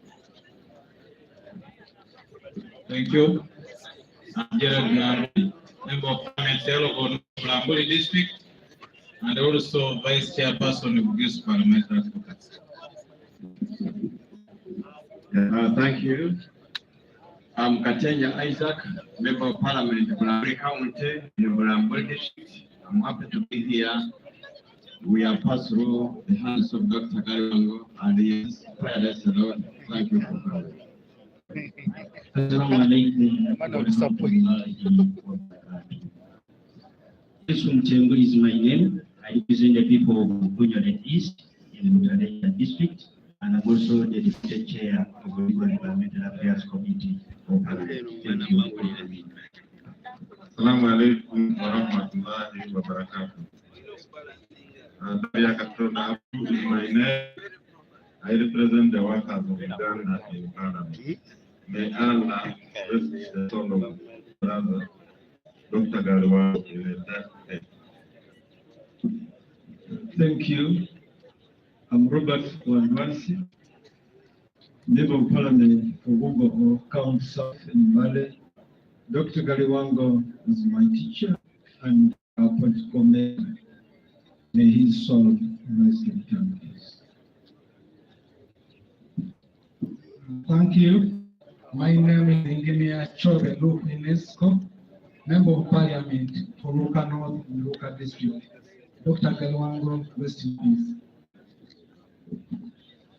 Thank you. I'm Gerald Nari, member of Parliament of Mbale district, and also vice chairperson of this Parliamentary Caucus. Thank you. I'm Katenya Isaac, member of Parliament of Mbale County in Mbale district. I'm happy to be here. We are passed through the hands of Dr. Galiwango, and he is prayerless the Lord. Thank you for coming. Chembuli is my name. I represent the people of Bunyore East in the Mbale district, and I'm also the deputy chair of the Legal and Parliamentary Affairs Committee of Parliament. Thank you. Assalamu alaikum wa rahmatullahi wa barakatuh. Is my name. I represent the workers of Uganda in Parliament. May Allah bless the son of brother Dr. Galiwango in that day. Thank you. I'm Robert Wanwansi, member of Parliament for Google County South in Mbale. Dr. Galiwango is my teacher and our political mentor. May his soul rest in eternity. Thank you. My name is Engineer Chobe Luke Inesco, Member of Parliament for Luka North and Luka District. Dr. Galiwango, rest in peace.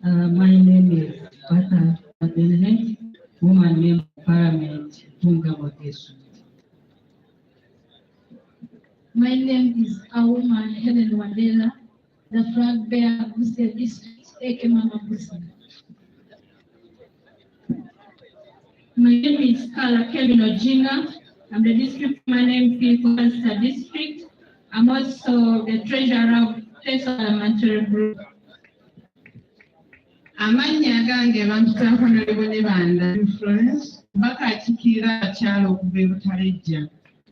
My name is Bata Mbale, woman member of Parliament, Tunga Motesu. My name is Awoman Helen Wandela, the flag bearer of Busia District, Eke Mama Busia. My name is Carla Kevin Ojinga. I'm the district MP for Ulster District. I'm also the treasurer of the Parliamentary Group. Amanya gange bamtuta honorable banda influence bakakikira kyalo okuva Butalejja.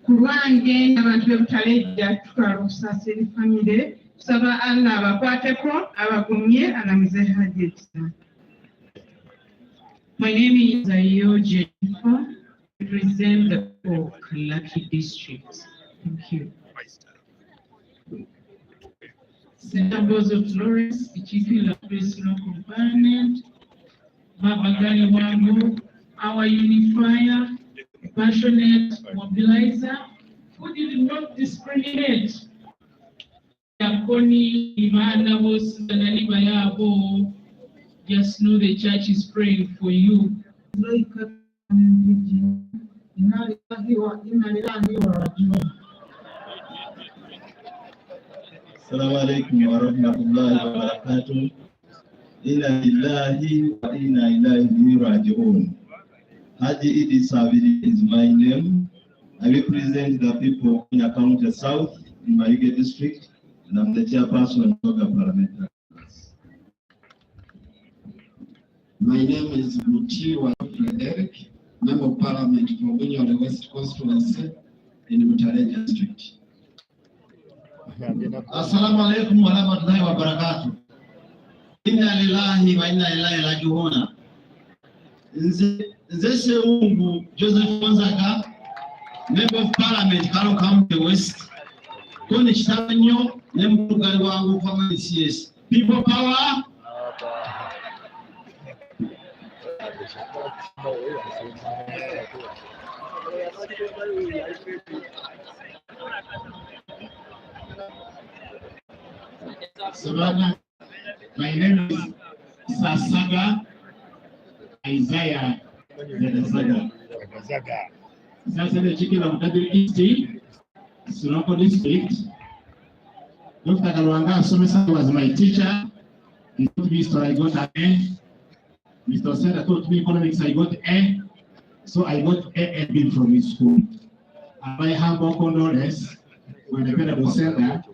Kulwange abantu Butalejja tutwala okusasira famire tusaba Allah abakwateko abagumye alamuze hajjeta. My name is Ayo Jennifer. I represent the Lucky District. Thank you. Senators of Florence, the Chief Local Component, Baba Galiwango, our unifier, passionate mobilizer, who did not discriminate. Yakoni, Imana, was Bayabo. Just know the church is praying for you. Assalamu alaikum wa rahmatullahi wa barakatuh. Inna lillahi wa inna ilaihi raji'un. Haji Idi Savili is my name. I represent the people in County South in Mbale district, and I'm the chairperson of the Parliamentary. My name is Mutiwa Frederick, Member of Parliament for Bunyore West constituency in Mbale district. Assalamu alaikum wa rahmatullahi wa barakatuh. Inna lillahi wa inna ilaihi raji'un. Nze Seungu Joseph Wanzaga, Member of Parliament Kalo County West. Koni Chitanyo, Member of Galiwango Family CS. People power. Savannah, my name is Sasaga Isaiah Zaga. Sasa the chicken of WEC, Sinoko district. Dr. Galiwango Somesa was my teacher. He taught me history, I got an A. Mr. Seda taught me economics, I got A. So I got A B from his school. And I have more condolence when the venerable said that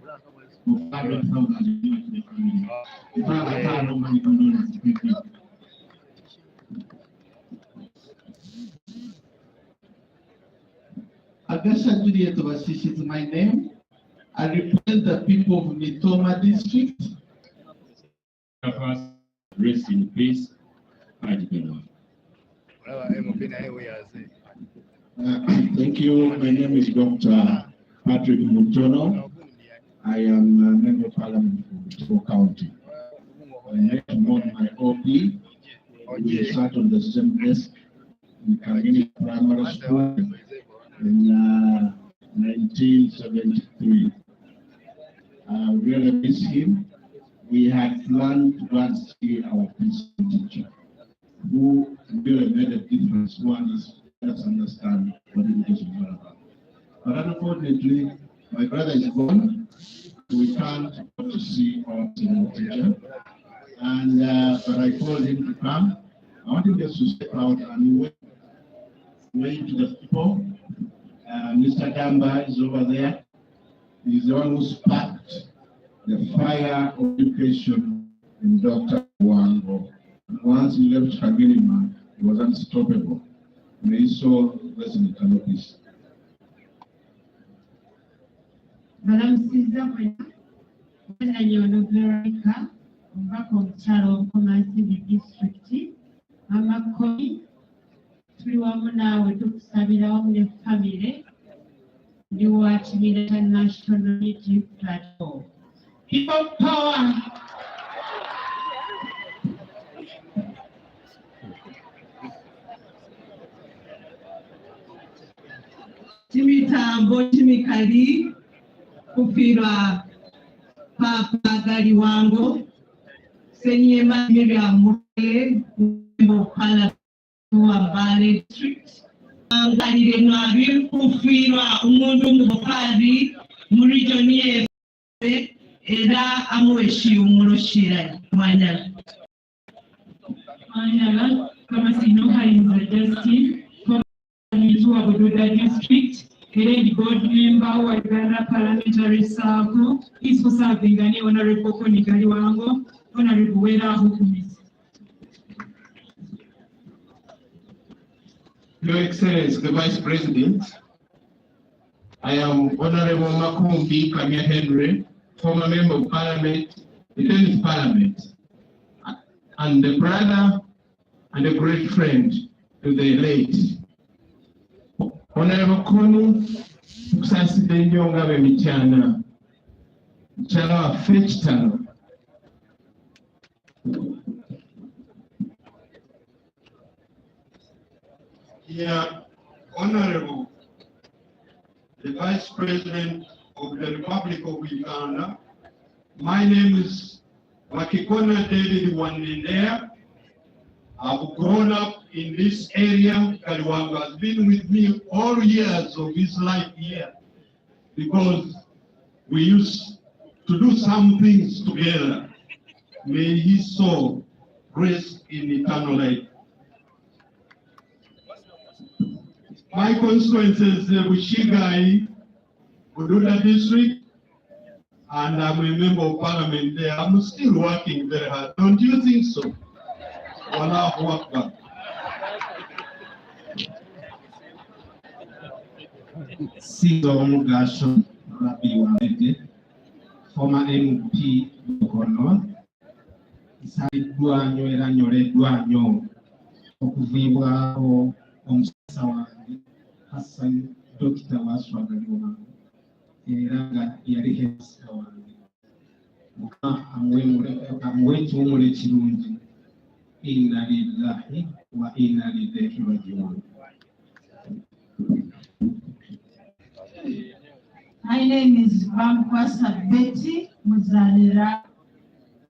of 500,000 to the family. The father had no money condolence. Thank you. Agasha Juliet Ovashish is my name. I represent the people of Mitoma district. Rest in peace. Thank you. My name is Dr. Patrick Mutono. I am a member of Parliament for County. I met my OP. We sat on the same desk in Kagini Primary School in 1973. I really miss him. We had planned to go and see our principal teacher, who really made a difference. One is let's understand what education is all about. But unfortunately, my brother is gone. We can't go to see our senior teacher. And but I called him to come. I wanted just to step out and wave to the people. Mr. Damba is over there. He's the one who sparked the fire of education in Dr. Wango. Once he left Kagirima, he was unstoppable. May his soul rest in peace. Balamusiza kwena nyono Veronica omubaka omukyalo omukomansi district amakoni tuli wamu naawe tukusabira wamu ne famire ndi wa Kibira National Unity Platform. People power. Timitambo timikali kufirwa Papa Galiwango Senyema Miriam Mbale Mbale Mbale district angalire nwabi kufirwa umundu mubukari muri region era amweshi umuroshira mwanya kama sino hainza Justin from Bududa district. Current board member wa Uganda Parliamentary Circle, is for serving any Honorable Galiwango, Honorable Wera Hukumis. Your Excellency, the Vice President, I am Honorable Makumbi Kamia Henry, former Member of Parliament, the 10th Parliament, and the brother and a great friend to the late Honorable Konu Kusaside Nyonga Bemichana, Chala Fetchtano. Here, Honorable, the Vice President of the Republic of Uganda, my name is Wakikona David Wanindea. I've grown up in this area. Galiwango has been with me all years of his life here because we used to do some things together. May his soul rest in eternal life. My constituency is Bushigai, Bududa district, and I'm a member of Parliament there. I'm still working very hard. Don't you think so? Wallahu Akbar. Caesar Mugasho Rabi Wamete, former MP Bokono, Isai Duanyo era Nyore Duanyo, okuvibwaho omusasa wange Hassan Dr. Waswa Galiwango, era nga yali hemasa wange. Muka amwe kimumule kirungi. Inna lillahi wa inna ilaihi raji'un. My name is Bamkwasa Betty Muzalira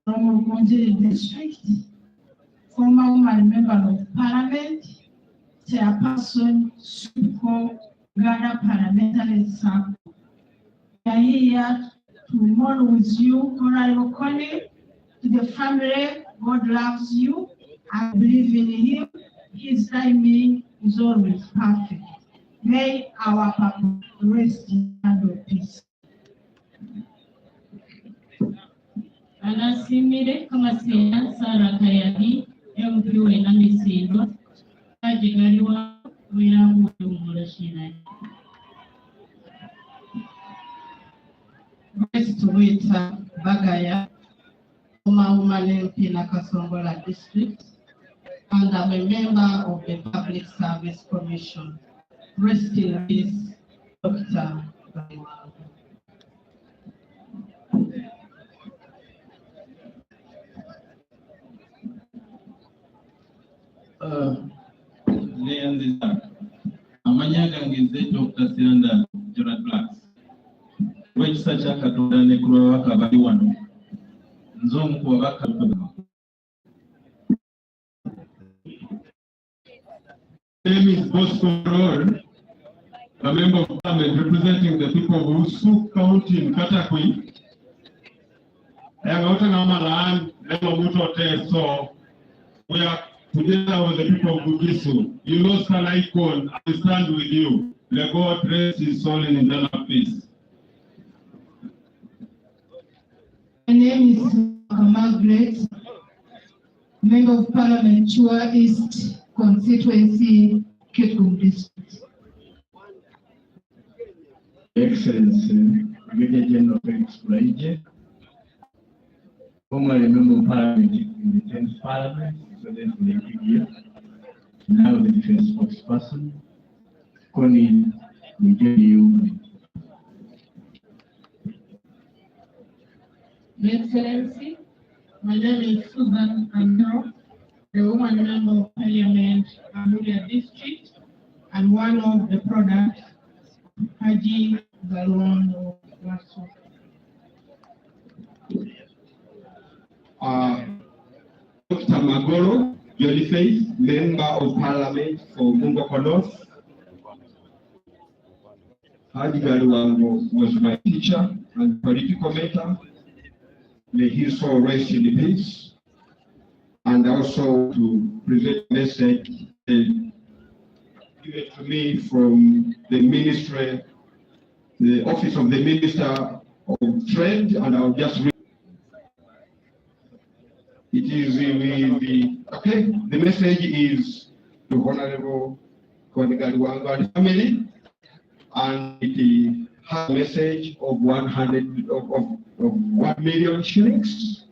from Rukonjiri district, former woman member of Parliament, chairperson Suko Uganda Parliamentary Circle. We are here to mourn with you, Honorable Connie. To the family, God loves you. I believe in him. His timing is always perfect. May our Papa rest in peace. Anasimire Kamasina Sara Kayadi, MP wena Misindo, Haji Galiwango, Wirango Murashina. Grace to Rita Bagaya, Woman in Nakasongola District, and I'm a member of the Public Service Commission. Rest in peace, Dr. Galiwango. Amanya gange Dr. Siranda Gerard Blacks. Wekisa Katonda ne kulwawaka bali wano. Nz'omu ku babaka name is Bosco Road, a member of Parliament representing the people of Usu County in Katakwi. I am out on my land, so we are together with the people of Bugisu. You lost an icon, I stand with you. May God rest his soul in eternal peace. My name is Margaret, Member of Parliament, Chua East Constituency, Kitgum District. Excellency, Brigadier General Felix Kulaije, formerly Member of Parliament in the 10th Parliament, so then for the year, now the defense spokesperson, Connie Miguel. Your Excellency, my name is Susan Amiro, the woman member of Parliament, Amulia District, and one of the products, Haji Galiwango. Dr. Magoro, Jollyface, Member of Parliament for Mungo North. Haji Galiwango was my teacher and political mentor. May his soul rest in peace. And also to present a message given to me from the ministry, the office of the Minister of Trade, and I'll just read. It is the message is to Honorable Connie Galiwango and family, and it has a message of 1 million shillings,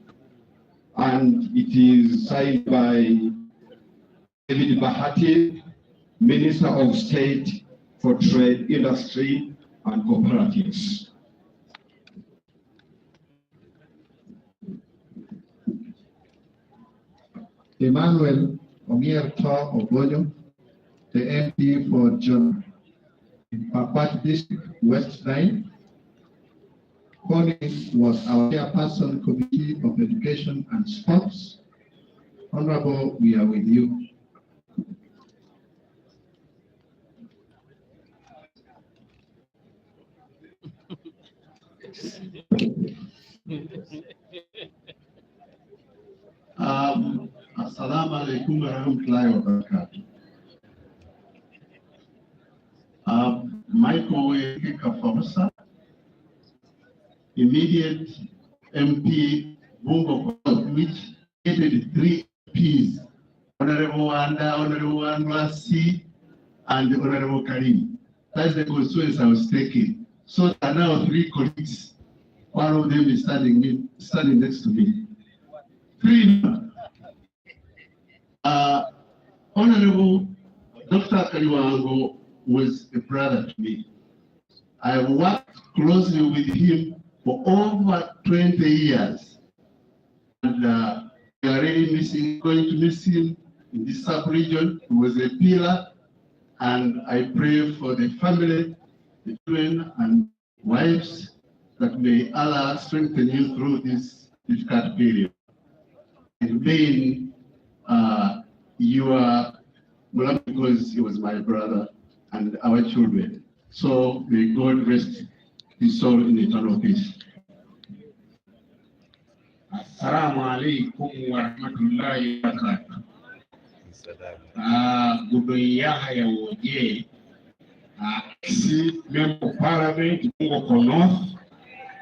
and it is signed by David Bahati, Minister of State for Trade, Industry and Cooperatives. Emmanuel Omierto Ogonyo, the MP for John in Pakwat District, West 9. Connie was our chairperson, Committee of Education and Sports. Honorable, we are with you. Assalamu alaikum warahmatullahi wabarakatuh. Michael Kafamusa, immediate MP, Bungo, which created 3 MPs, Honorable Wanda, Honorable Wanwasi, and Honorable Karim. That's the constituency I was taking. So there are now 3 colleagues. One of them is standing next to me. 3. Honorable Dr. Galiwango was a brother to me. I worked closely with him for over 20 years. And we are really going to miss him in this sub-region. He was a pillar, and I pray for the family, the children and wives, that may Allah strengthen him through this difficult period. And being you are, because he was my brother and our children. So may God rest his soul in eternal peace. Assalamu alaikum wa rahmatullahi wa barakatuh. Gudoyaha Woje, Member of Parliament, Mungo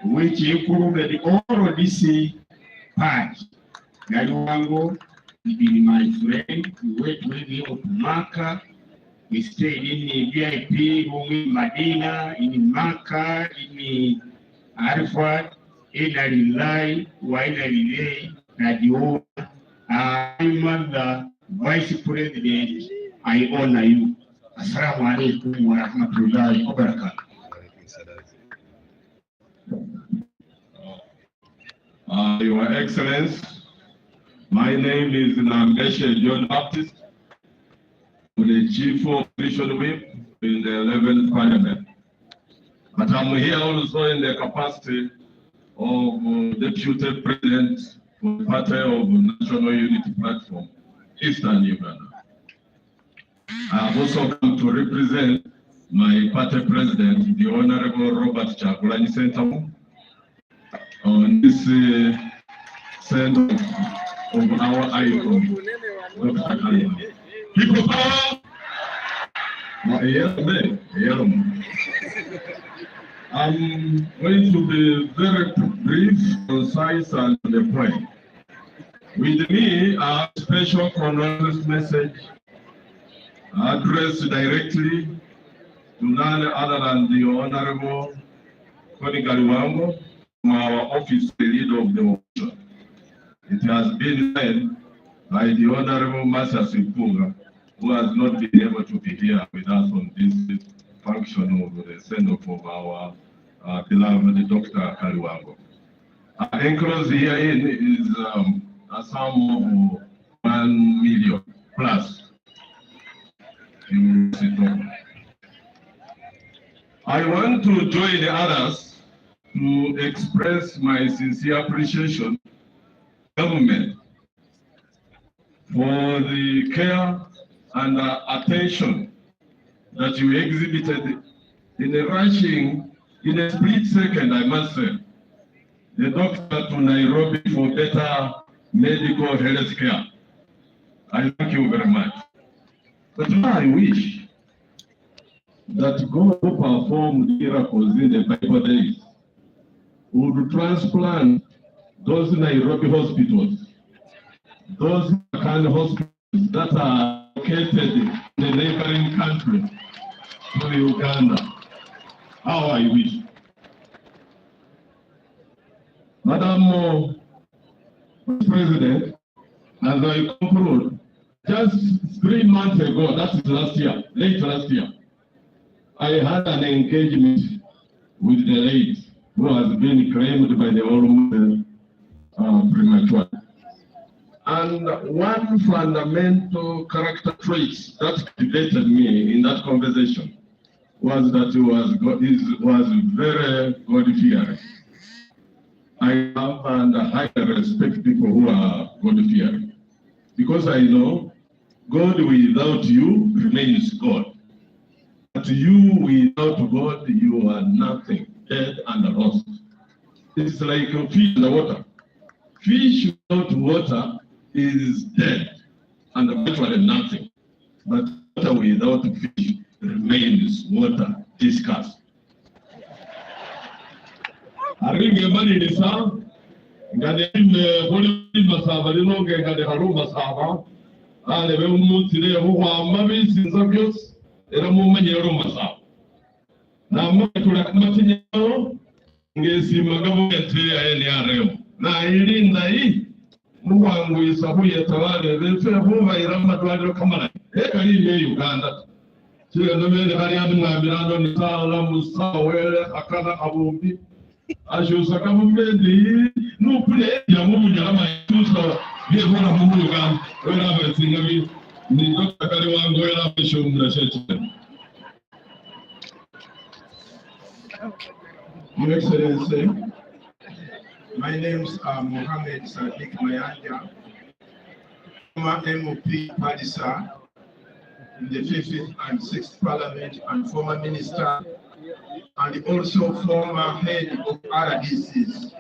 which included the ODC part. Galiwango, he been my friend, we went with him to Maka, we stayed in the VIP room in Medina, in Maka, in Arafat, in Alilai, Wailai, Nadio. I'm the Vice President, I honor you. Assalamu alaikum wa rahmatullahi wa barakatuh. Your Excellency, my name is Mbale John Baptist, the Chief Opposition Whip in the 11th Parliament. But I'm here also in the capacity of Deputy President for the Party of National Unity Platform, Eastern Uganda. I have also come to represent my party president, the Honorable Robert Chagulanyi Sentamu, on this send of our icon, Dr. Kaliwango. People power! I'm going to be very brief, concise, and to the point. With me, a special condolence message addressed directly to none other than the Honorable Galiwango, our office, the leader of the motion. It has been led by the Honorable Master Sipunga, who has not been able to be here with us on this function of the send-off of our beloved Dr. Galiwango. Enclosed herein is a sum of 1 million plus. I want to join the others to express my sincere appreciation to the government for the care and attention that you exhibited in rushing in a split second, I must say, the doctor to Nairobi for better medical health care. I thank you very much. But I wish that God who performed miracles in the Bible days would transplant those Nairobi hospitals, those kind of hospitals that are located in the neighboring country to Uganda. How I wish. Madam President, as I conclude, just 3 months ago, that is last year, late last year, I had an engagement with the late who has been claimed by the almost premature. And one fundamental character trait that activated me in that conversation was that he was very God-fearing. I love and highly respect people who are God-fearing, because I know God without you remains God. But you without God, you are nothing, dead and lost. It's like a fish in the water. Fish without water is dead and virtually nothing. But water without fish remains water. Discuss. Aringe mani ni sa, ngade holi masaba linonge ngade haru masaba, ale be umutire huwa mabi sinzabios, era mumenye haru masaba. Na mwe tulakamati nyao, ngesi magabu yate ayeni areo. Na ilinda hii, muwangu isabu yatawale, vefe huwa irama tuwadiro kamala. Eka hii Uganda. Sile nomele hari adu ngamirando ni saala musawele akana abumbi. Ashosa kamumedi nupule ya mumu nyalama yusa vyehola mumu Uganda. Wela betingami ni Dr. Galiwango wela beshomula sheche. Your Excellency, my names are Mohammed Sadiq Mayanja, former MOP Padisa in the 5th and 6th Parliament and former Minister and also former head of RDCs.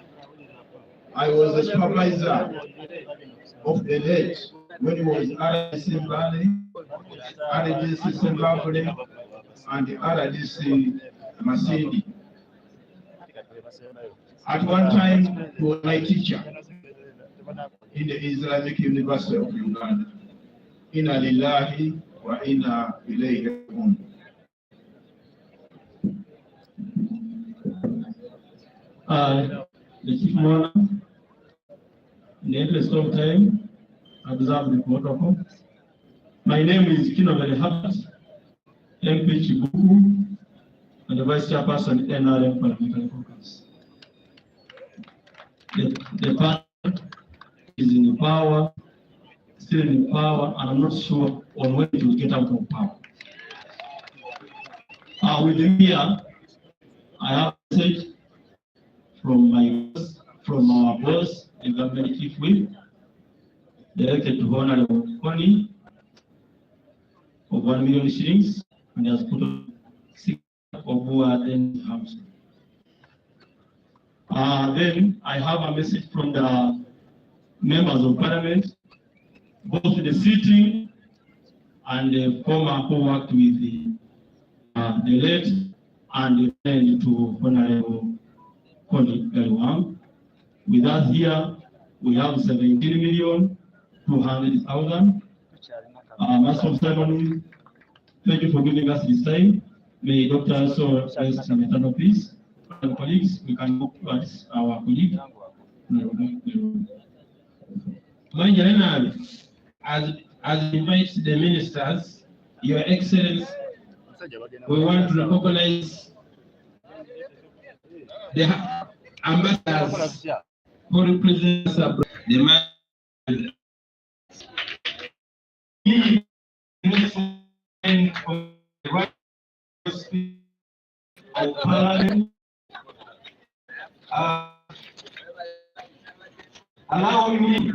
I was a supervisor of the late when he was RDC Mbale, RDC Zimbabwe, and RDC Masindi. At one time, he was my teacher in the Islamic University of Uganda. Inna lillahi wa inna ilayhi raji'un. The chief mourner, in the interest of time, observe the protocol. My name is Mbale Hassan, MP Chibuku, and the Vice Chairperson NRM Parliamentary Caucus. The party is in power, still in power, and I'm not sure on when it will get out of power. With me here, I have a message from our boss, the government chief whip, directed to Honorable Connie of 1 million shillings, and has put on 6 of who are then house. Then I have a message from the members of parliament, both the sitting and the former who worked with the late and the friend to Honorable Galiwango. With us here, we have 17,200,000. Master of Ceremony, thank you for giving us this time. May Dr. also rest in eternal peace. And colleagues, we can look at our colleague. As invites the ministers, Your Excellency, we want to recognize the ambassadors who represent the man of Parliament. Allow me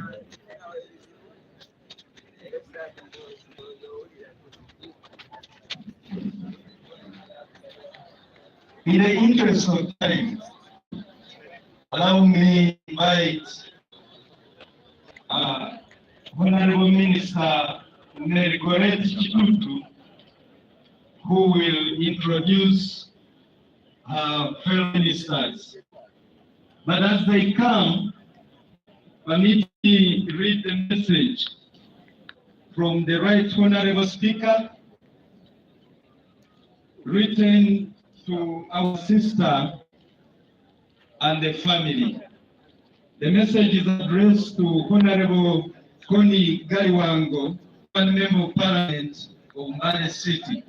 in the interest of time, allow me to invite Honorable Minister Nerigoret Chitutu, who will introduce fellow ministers. But as they come, permit me to read the message from the Right Honorable Speaker, written to our sister and the family. The message is addressed to Honorable Connie Galiwango, one member of Parliament of Mbale City.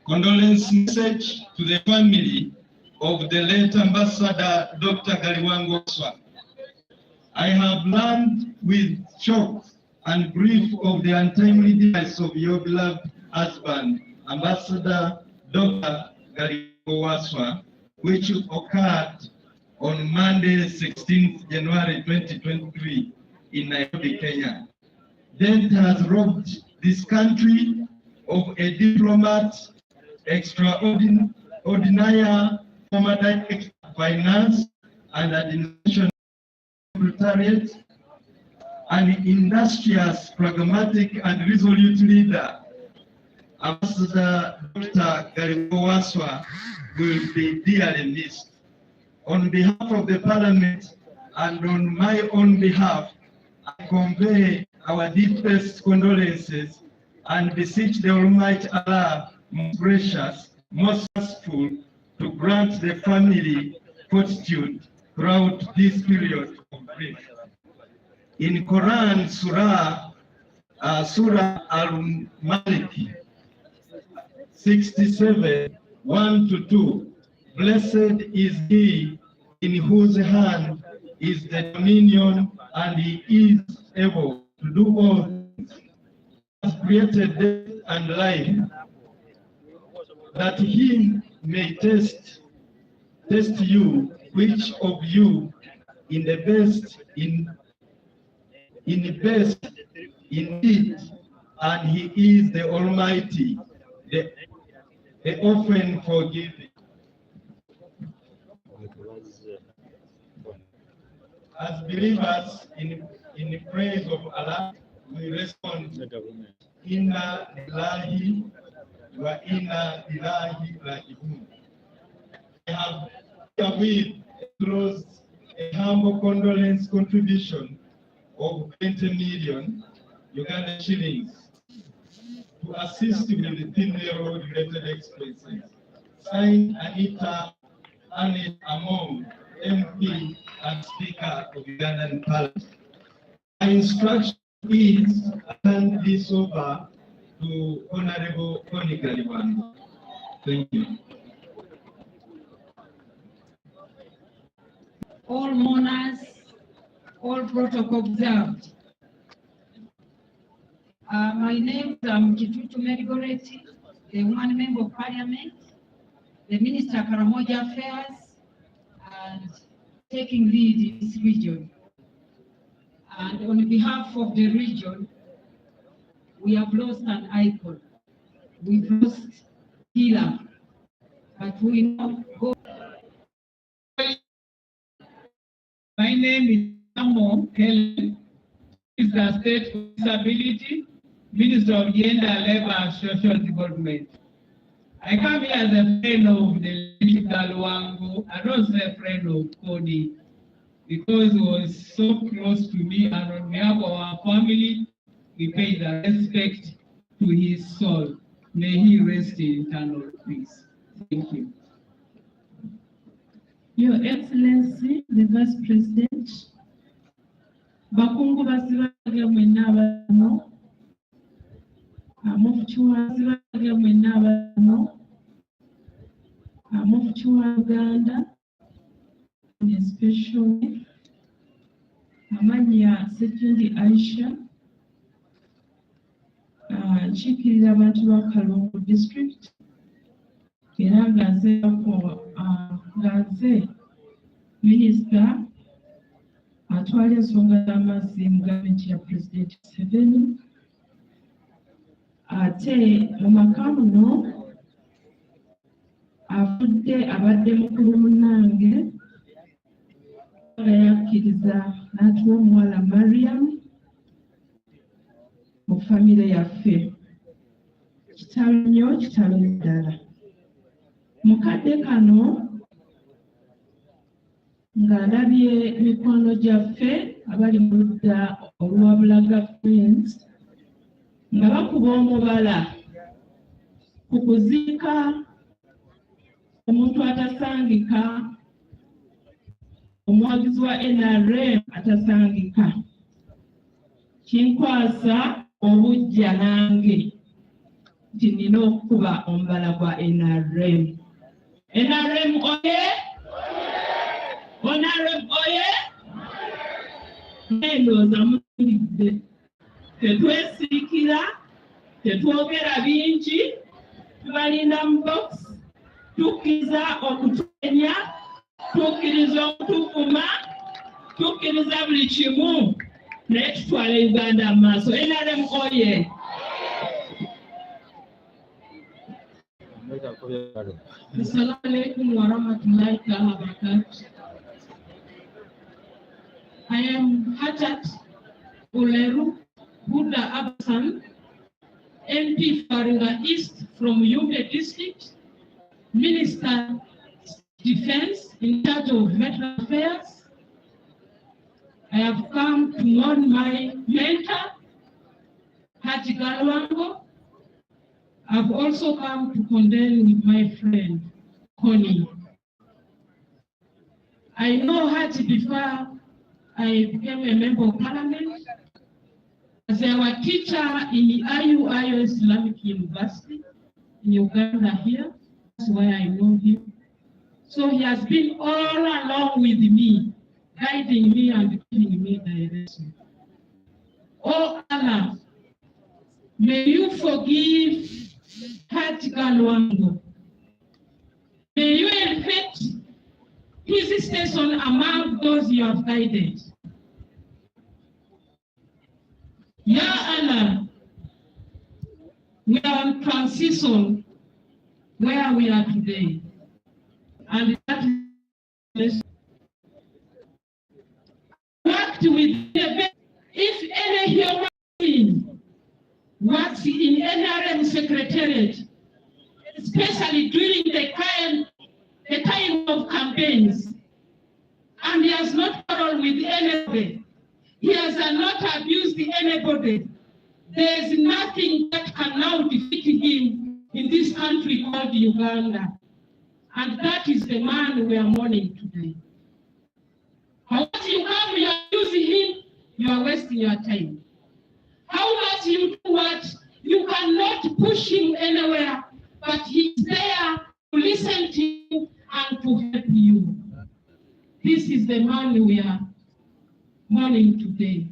Condolence message to the family of the late Ambassador Dr. Galiwango. I have learned with shock and grief of the untimely death of your beloved husband, Ambassador Dr. Galiwango, which occurred on Monday, 16th January 2023 in Nairobi, Kenya. Death has robbed this country of a diplomat, extraordinary former director of finance and administration secretariat, an industrious, pragmatic, and resolute leader. Ambassador Dr. Galiwango will be dearly missed. On behalf of the Parliament and on my own behalf, I convey our deepest condolences and beseech the Almighty Allah, most gracious, most merciful, to grant the family fortitude throughout this period of grief. In Quran, Surah Al-Malik 67, 1-2, blessed is he in whose hand is the dominion, and he is able to do all things. He has created death and life, that he may test you, which of you in the best indeed, and he is the Almighty, the often forgiving. As believers in praise of Allah, we respond, Inna lillahi wa inna ilaihi raji'un. I have herewith closed a humble condolence contribution of 20 million Uganda shillings to assist with the funeral-related expenses. Signed, Anita Anne Among, MP and Speaker of Ugandan Parliament. My instruction is to hand this over to Honorable Galiwango. Thank you. All mourners, all protocol observed. My name is Kitutu Merigoreti, the woman member of Parliament, the Minister of Karamoja Affairs, and taking lead in this region. And on behalf of the region, we have lost an icon. We've lost healer, but we know God. My name is Amo Helen, is the State for Disability, Minister of Gender, Labor and Social Development. I come here as a friend of the Galiwango and also a friend of Cody, because he was so close to me, and on behalf of our family, we pay the respect to his soul. May he rest in eternal peace. Thank you. Your Excellency, the Vice President, Bakungu basibage mwenna bano, Amufuchwa basibage mwenna bano, Amufuchwa Uganda, and especially Amanya Sekindi Aisha, nkiikirira abantu ba Kalungu District, era ngaze Minisita atwala ensonga z'amazzi mu gavumenti ya Pulezidenti Museveni, ate mu maka muno abadde mukulu munnange nga yakkiriza n'atuwa omuwala Mariam mu famire yaffe. Kitalo nnyo, kitalo ddala. Mukadde kano nga ndabye mikwano gyaffe abali mu ludda olwa Bulaga Friends nga bakuba omubala ku kuziika omuntu atasangika, omuwagizi wa NRM atasangika. Kinkwasa obujja nange nti nina okukuba omubala gwa NRM. NRM oye! NRM oye! Ndowooza muwulidde. Tetwesiikira, tetwogera bingi, tubalinda mu box, tukkiriza okutwenya, tukkiriza okutuvuma, tukkiriza buli kimu, naye tutwala Uganda mu maaso. NRM oye! Assalamu alaikum wa rahmatullahi wa barakatuh. I am Hajat Uleru Buddha Hassan, MP Faringa East from Yumbe District, Minister Defense in charge of veteran affairs. I have come to mourn my mentor, Haji Galiwango. I've also come to condole with my friend, Connie. I know Haji before I became a member of Parliament as our teacher in the IUIO Islamic University in Uganda here. That's why I know him. So he has been all along with me, guiding me and giving me direction. Oh Allah, may you forgive Haji Galiwango. May you elevate his station among those you have guided. Ya Allah, we are on transition where we are today. And that is act with if any human being works in NRM secretariat, especially during the time of campaigns, and he has not quarreled with anybody, he has not abused anybody, there is nothing that can now defeat him in this country called Uganda. And that is the man we are mourning today. How much you come, you are using him, you are wasting your time. How much you do what, you cannot push him anywhere, but he's there to listen to you and to help you. This is the man we are mourning today.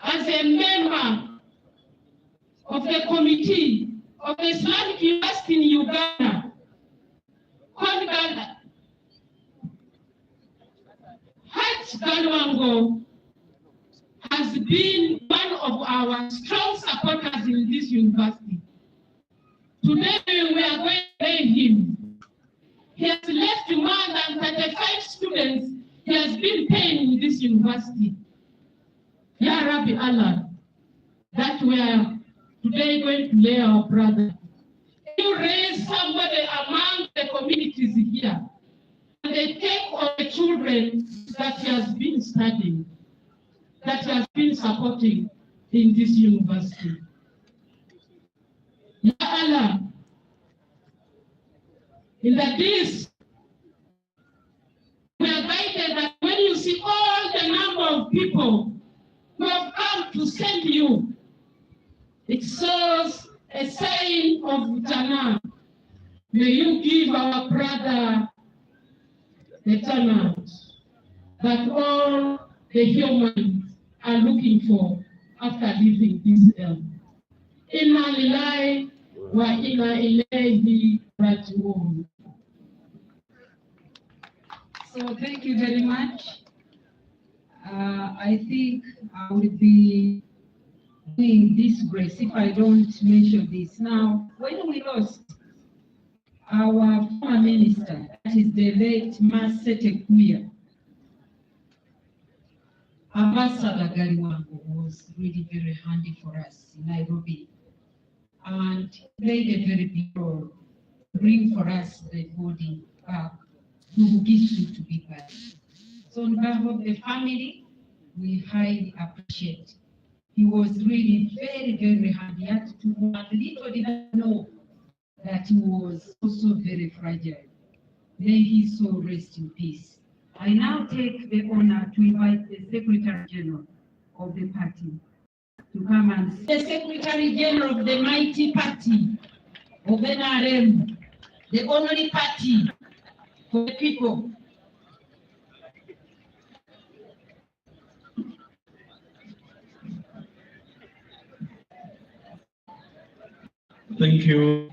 As a member of the committee of the Islamic University in Uganda, Galiwango has been one of our strong supporters in this university. Today we are going to pay him. He has left more than 35 students he has been paying in this university. Ya Rabbi Allah, that we are today going to lay our brother. You raise somebody among the communities here, and they take all the children that he has been studying, that he has been supporting in this university. Ya Allah, in the days, we are guided that when you see all the number of people who have come to send you, it shows a sign of Jannah. May you give our brother the Jannah that all the humans are looking for after leaving this earth. Inna lillahi wa inna ilayhi raji'un. So thank you very much. I think I would be doing disgrace if I don't mention this. Now, when we lost our former minister, that is the late Masete Kuya, Ambassador Galiwango was really very handy for us in Nairobi and played a very big role to bring for us the body back to Bugisu to be back. So on behalf of the family, we highly appreciate. He was really very, very handy. He had to and little did I know that he was also very fragile. May his soul rest in peace. I now take the honor to invite the Secretary General of the party to come and the Secretary General of the mighty party of NRM, the only party for the people. Thank you.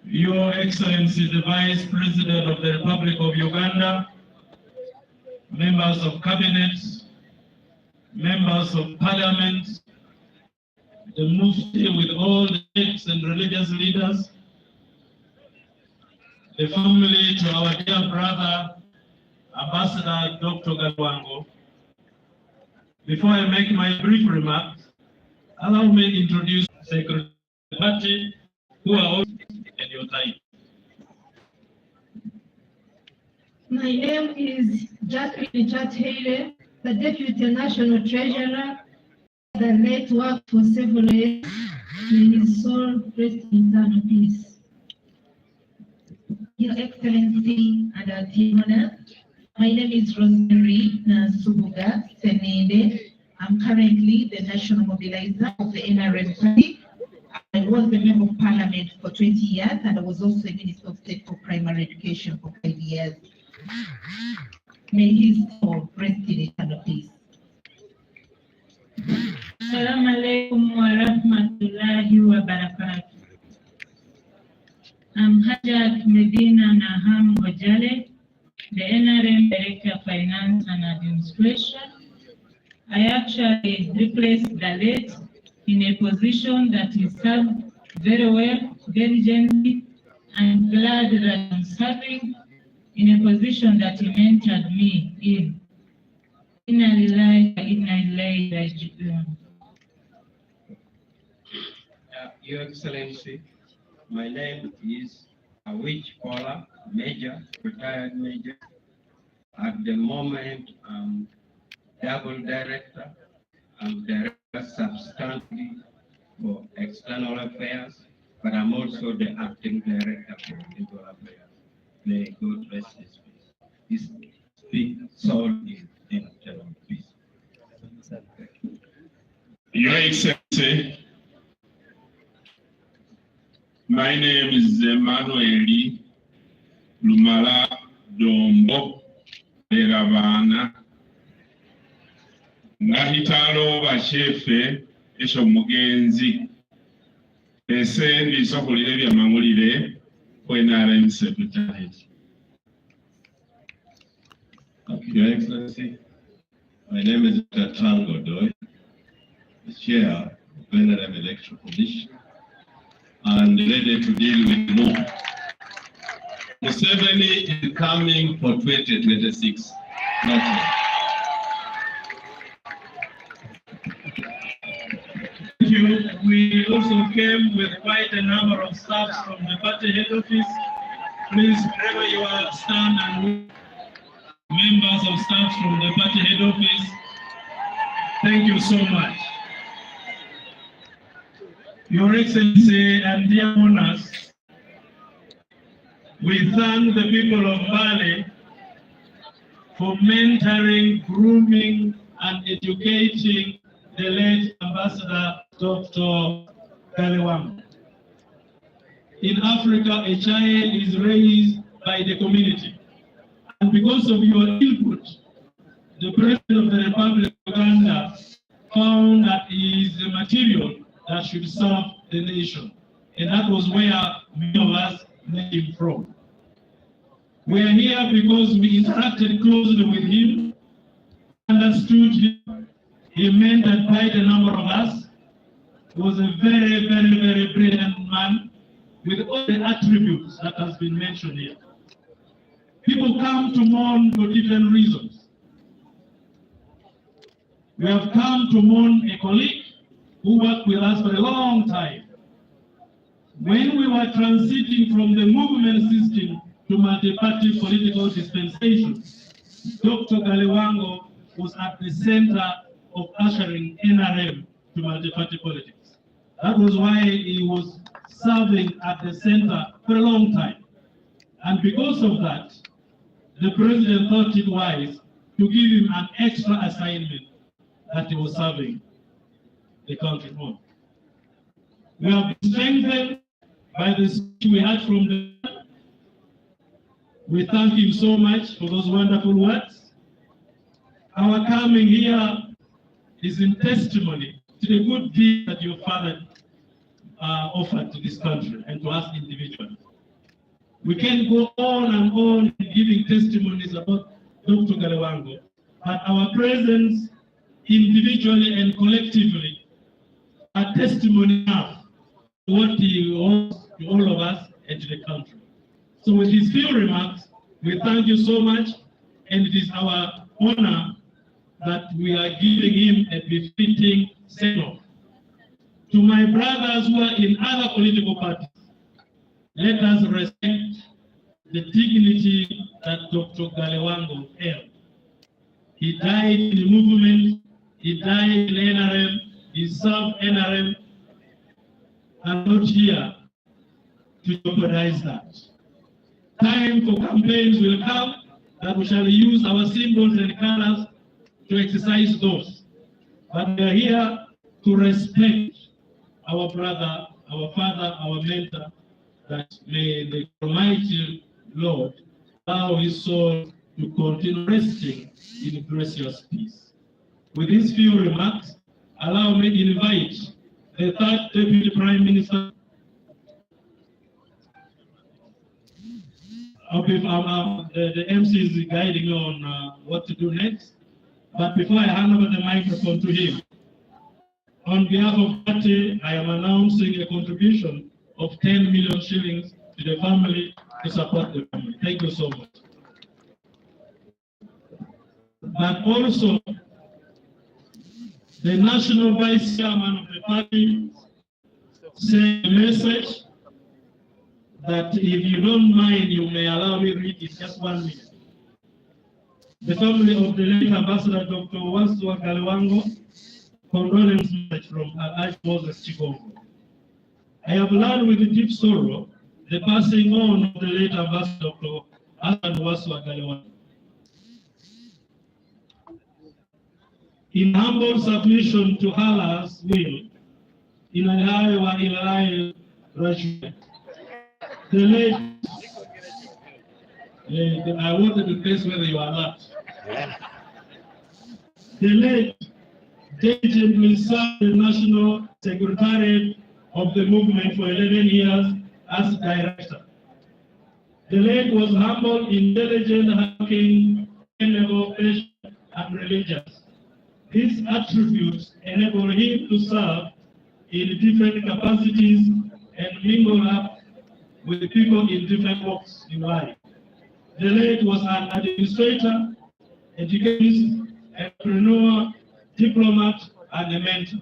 Your Excellency, the Vice President of the Republic of Uganda, members of Cabinet, members of Parliament, the Mufti with all the sects and religious leaders, the family to our dear brother, Ambassador Dr. Galiwango. Before I make my brief remarks, allow me to introduce Secretary Party, who are all in your time. My name is Jacqueline Chathele, the Deputy National Treasurer, the late worked for several years. May his soul rest in eternal peace. Your Excellency and our team honor, my name is Rosemary Nasubuga Senede. I'm currently the National Mobilizer of the NRM Party. I was the Member of Parliament for 20 years and I was also a Minister of State for Primary Education for 5 years. May his soul rest in eternal peace. Assalamu alaikum wa rahmatullahi wa barakatuh. I'm Hajat Medina Naham Gojale, the NRM Director of Finance and Administration. I actually replaced the late in a position that he served very well, diligently, and glad that I'm serving in a position that he mentored me in. Inna lillahi wa inna ilaihi raji'un. Your Excellency, my name is Awich Paula, Major, retired Major. At the moment, I'm Double Director. I'm Director Substantive for External Affairs, but I'm also the Acting Director for Legal Affairs. May God rest his peace. His soul is in eternal peace. Your Excellency, my name is Emmanuel Lumala Dombo Beravana. Ngahitalo bashefe esho mugenzi ese ndisokulire bya mangulire NRM Secretary. Your Excellency, my name is Tango Doi, the Chair of NRM Electoral Commission, and ready to deal with more. Museveni is coming for 2026, not yet. Thank you. We also came with quite a number of staffs from the party head office. Please, wherever you are, stand and members of staff from the party head office. Thank you so much. Your Excellency and dear owners, we thank the people of Mbale for mentoring, grooming, and educating the late Ambassador Dr. Galiwango. In Africa, a child is raised by the community. And because of your input, the President of the Republic of Uganda found that he is the material that should serve the nation. And that was where many of us came from. We are here because we interacted closely with him, understood him. He mentored quite a number of us. He was a very, very, very brilliant man with all the attributes that has been mentioned here. People come to mourn for different reasons. We have come to mourn a colleague who worked with us for a long time. When we were transiting from the movement system to multi-party political dispensation, Dr. Galiwango was at the center of ushering NRM to multi-party politics. That was why he was serving at the center for a long time. And because of that, the president thought it wise to give him an extra assignment that he was serving the country on. We have been strengthened by the speech we had from the. We thank him so much for those wonderful words. Our coming here is in testimony to the good deed that your father offered to this country and to us individually. We can go on and on giving testimonies about Dr. Galiwango, but our presence individually and collectively are testimony enough to what he owes to all of us and to the country. So with these few remarks, we thank you so much, and it is our honor that we are giving him a befitting send-off. To my brothers who are in other political parties, let us respect the dignity that Dr. Galiwango held. He died in the movement, he died in NRM, he served NRM, and not here to jeopardize that. Time for campaigns will come that we shall use our symbols and colors to exercise those. But we are here to respect our brother, our father, our mentor, that may the Almighty Lord allow his soul to continue resting in gracious peace. With these few remarks, allow me to invite the third Deputy Prime Minister, the MC is guiding on what to do next. But before I hand over the microphone to him, on behalf of party, I am announcing a contribution of 10 million shillings to the family to support the family. Thank you so much. But also, The national vice chairman of the party sent a message that if you don't mind, you may allow me to read it just 1 minute. The family of the late Ambassador Dr. Galiwango, condolence message from Alhaji Moses Chigongo. I have learned with deep sorrow the passing on of the late Ambassador Dr. Hassan Galiwango. In humble submission to Allah's will, in Ilahi wa Ilahi Rajul, the late, I wanted to test whether you are not. The late diligently served the National Secretariat of the movement for 11 years as director. The late was humble, intelligent, hardworking, amiable, patient, and religious. These attributes enable him to serve in different capacities and mingle up with people in different walks in life. The late was an administrator, educationist, entrepreneur, diplomat, and a mentor.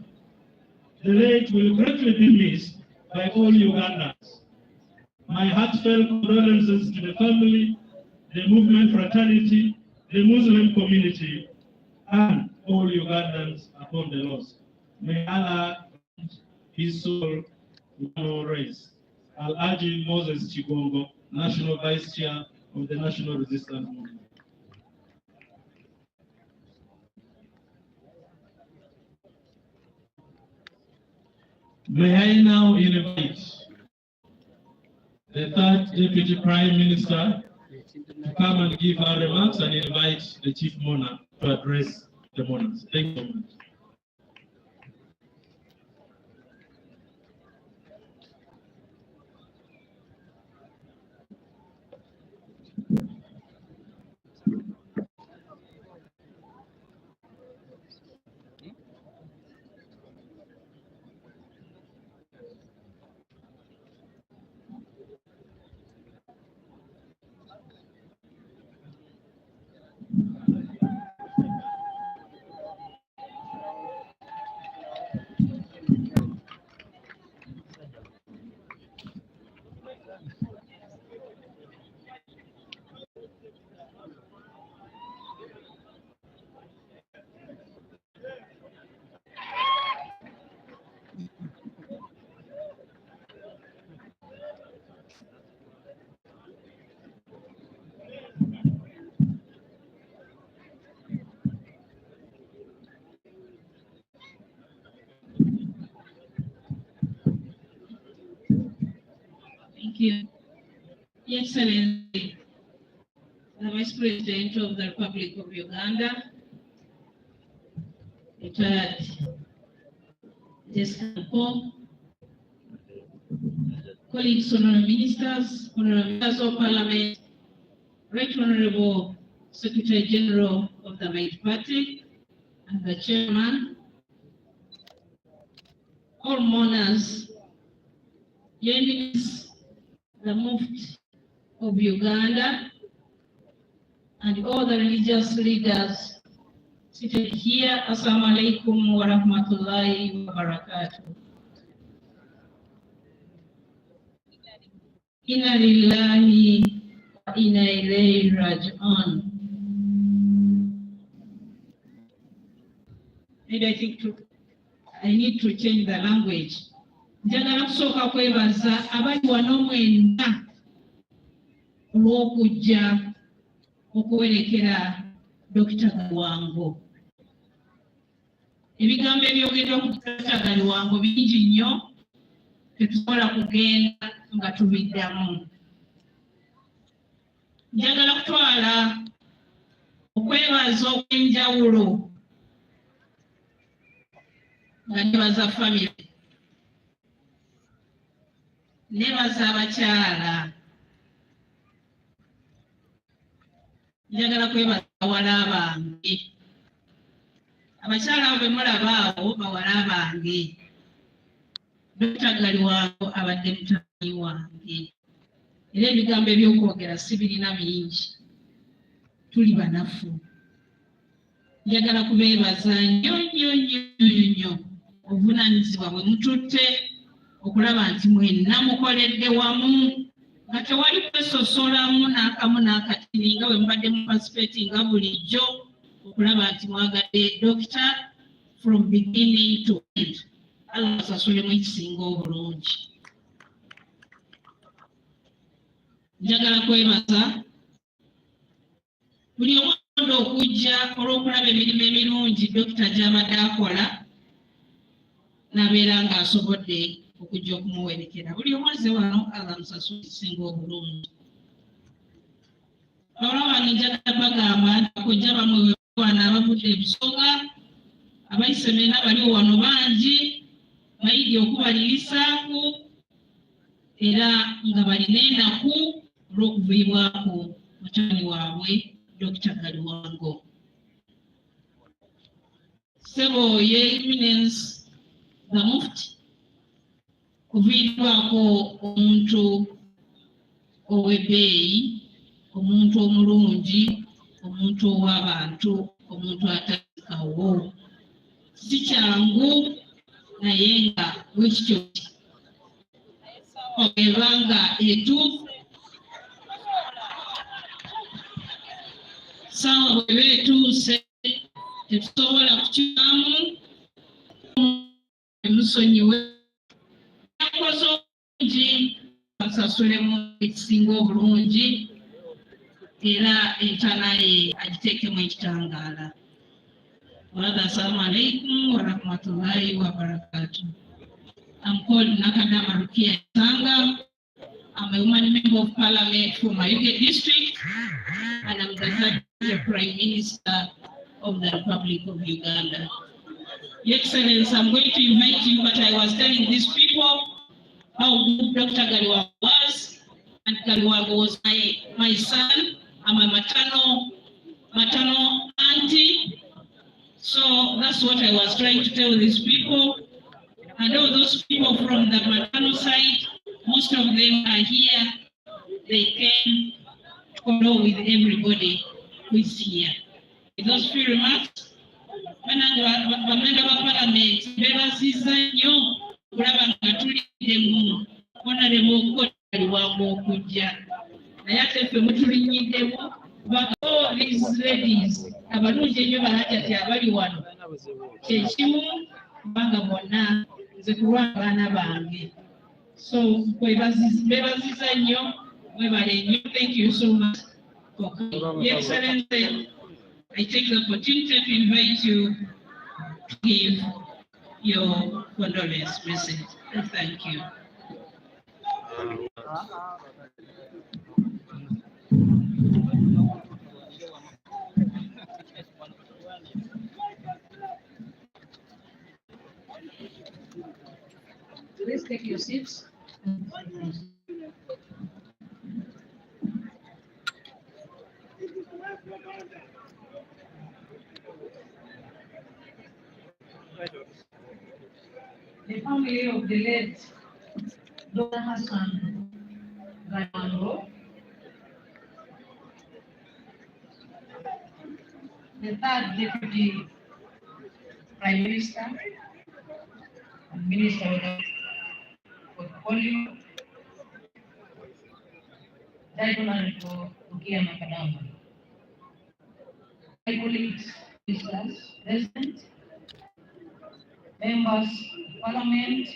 The late will greatly be missed by all Ugandans. My heartfelt condolences to the family, the movement fraternity, the Muslim community, and all Ugandans upon the loss. May Allah his soul no raise. Alhaji Moses Chigongo, National Vice Chair of the National Resistance Movement. May I now invite the third Deputy Prime Minister to come and give our remarks and invite the Chief Monarch to address the monarchs. Thank you so much. Thank you. Your Excellency, the Vice President of the Republic of Uganda, retired Jessica Paul, colleagues, honorable ministers, honorable members of Parliament, Right Honorable Secretary General of the Might Party, and the Chairman, all mourners, Your Eminence, the Mufti of Uganda, and all the religious leaders seated here. Assalamu alaikum wa rahmatullahi wa barakatuh. Inna lillahi wa inna ilayhi raji'un. Maybe I need to change the language. Njagala kusooka kwebaza abali wano mwenna olw'okujja okuwerekera Dr. Galiwango. Ebigambo ebyogedwa ku Dr. Galiwango bingi nnyo, tetusobola kugenda nga tubiddamu. Njagala kutwala okwebaza okw'enjawulo nga nebaza family, nebaza abakyala, njagala kwebaza bawala bange. Abakyala abo be mulaba abo bawala bange. Dr. Galiwango abadde mutabani wange. Era ebigambo ebyokwogera si birina bingi. Tuli banafu. njagala kubeebaza nnyo nnyo nnyo nnyo obuvunaanyizibwa bwe mututte okulaba nti mwenna mukoledde wamu nga tewali kwesosolamu n'akamu n'akatini nga bwe mubadde mu participatinga bulijjo okulaba nti mwagadde doctor from beginning to end. Allah asasulemu ekisinga obulungi. Njagala kwebaza buli omuntu okujja olw'okulaba emirimu emirungi dokita gy'abadde akola n'abeera ng'asobodde okujja okumuwerekera. Buli omu azze wano Allah amusasule ekisinga obulungi. Bawala bange njagala bagamba nti bakojja bamwe webawana abavudde ebisonga abayisemena bali wano bangi bayidde okubalirisaako era nga balina ennaku olw'okuviibwako mutabani waabwe Dr. Galiwango. Sebo ye Eminence the Mufti kuviibwako omuntu ow'ebbeeyi, omuntu omulungi, omuntu ow'abantu, omuntu atazikawo. Si kyangu naye nga bwekityo ebanga etuufu sawa bweba etuuse tetusobola kukibamu emusonyiwe akoze obulungi asasulemu ekisinga obulungi era entanaye agiteekemu ekitangaala. Assalamu alaikum wa rahmatullahi wa barakatuh. I'm called Nakadama Rukia Tanga. I'm a woman member of Parliament for Mayuge District, and I'm the third Prime Minister of the Republic of Uganda. Your Excellency, I'm going to invite you, but I was telling these people how good Dr. Galiwango was, and Galiwango was my son. I'm a maternal auntie. So that's what I was trying to tell these people. And all those people from the maternal side, most of them are here. They came to condole with everybody who is here. With those few remarks, bamemba ba Parliament beebazizza nnyo okulaba nga tuliddemu Honorable Galiwango okujja. Naye ate ffe mutulinyiddemu all these ladies abalungi ennyo balajjati abali wano kyekimu kubanga bonna nze kulwa abaana bange. So beebazizza nnyo mwebale nnyo. Thank you so much for coming. Your Excellency, I take the opportunity to invite you to give your condolence message. Thank you. Please take your seats. The family of the late Dr. Hassan Galiwango, the third Deputy Prime Minister and Minister of Portfolio, Honorable Nakaloke, my colleagues, ministers, President, members of Parliament,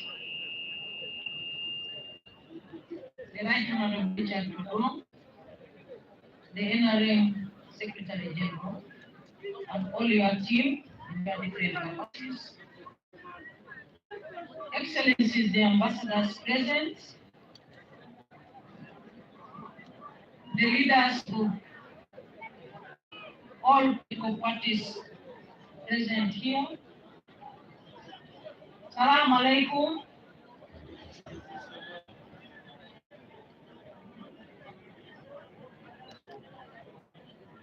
the Right Honorable Richard Condolence, the NRM Secretary General, and all your team in your different offices. Excellencies, the ambassadors present, the leaders of all political parties present here. Assalamu alaikum.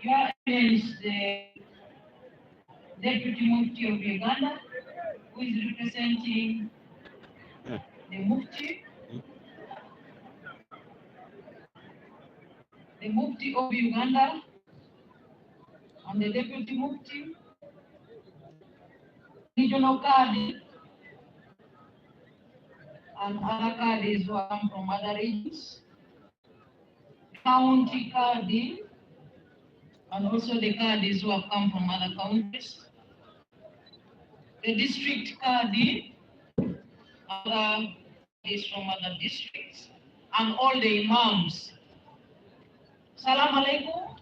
Your Excellency, the Deputy Mufti of Uganda, who is representing the Mufti of Uganda, and the Deputy Mufti, regional card and other cards who come from other regions, county card, and also the cards who have come from other counties, the district card, other is from other districts, and all the imams. Salam alaikum.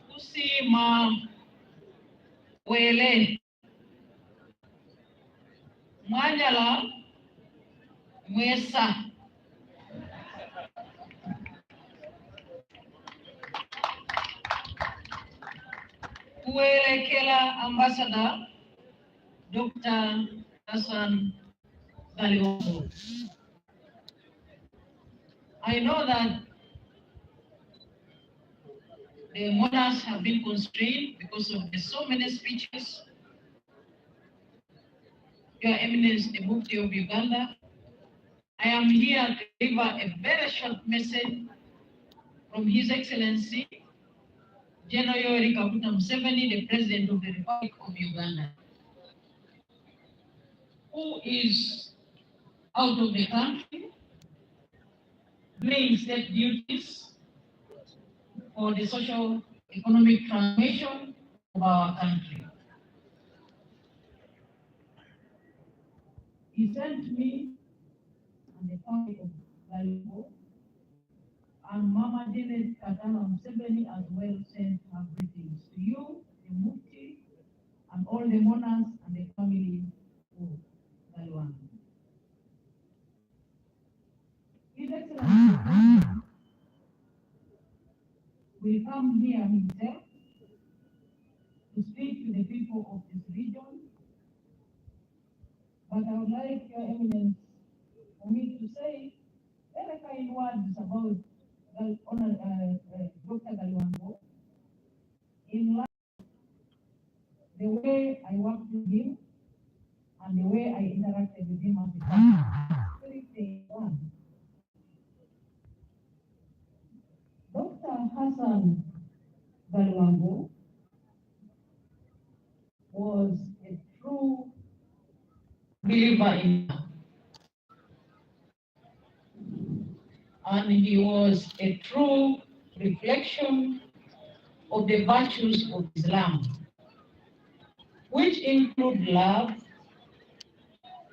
Kusima wele mwanyala mwesa kuelekela Ambassador Dr. Hassan Galiwango. I know that the monarchs have been constrained because of the so many speeches. Your Eminence, the Mufti of Uganda, I am here to deliver a very short message from His Excellency, General Yoweri Kaguta Museveni, the President of the Republic of Uganda, who is out of the country, doing state duties for the social economic transformation of our country. He sent me and the family of Galiwango, and Mama Janet Katana Museveni as well sent her greetings to you, the Mufti, and all the monarchs and the family of Galiwango. His Excellency will come here himself to speak to the people of this region, but I would like Your Eminence for me to say very kind words about Dr. Galiwango in life, the way I worked with him and the way I interacted with him as a family. Dr. Hassan Galiwango was a true believer in God, and he was a true reflection of the virtues of Islam, which include love,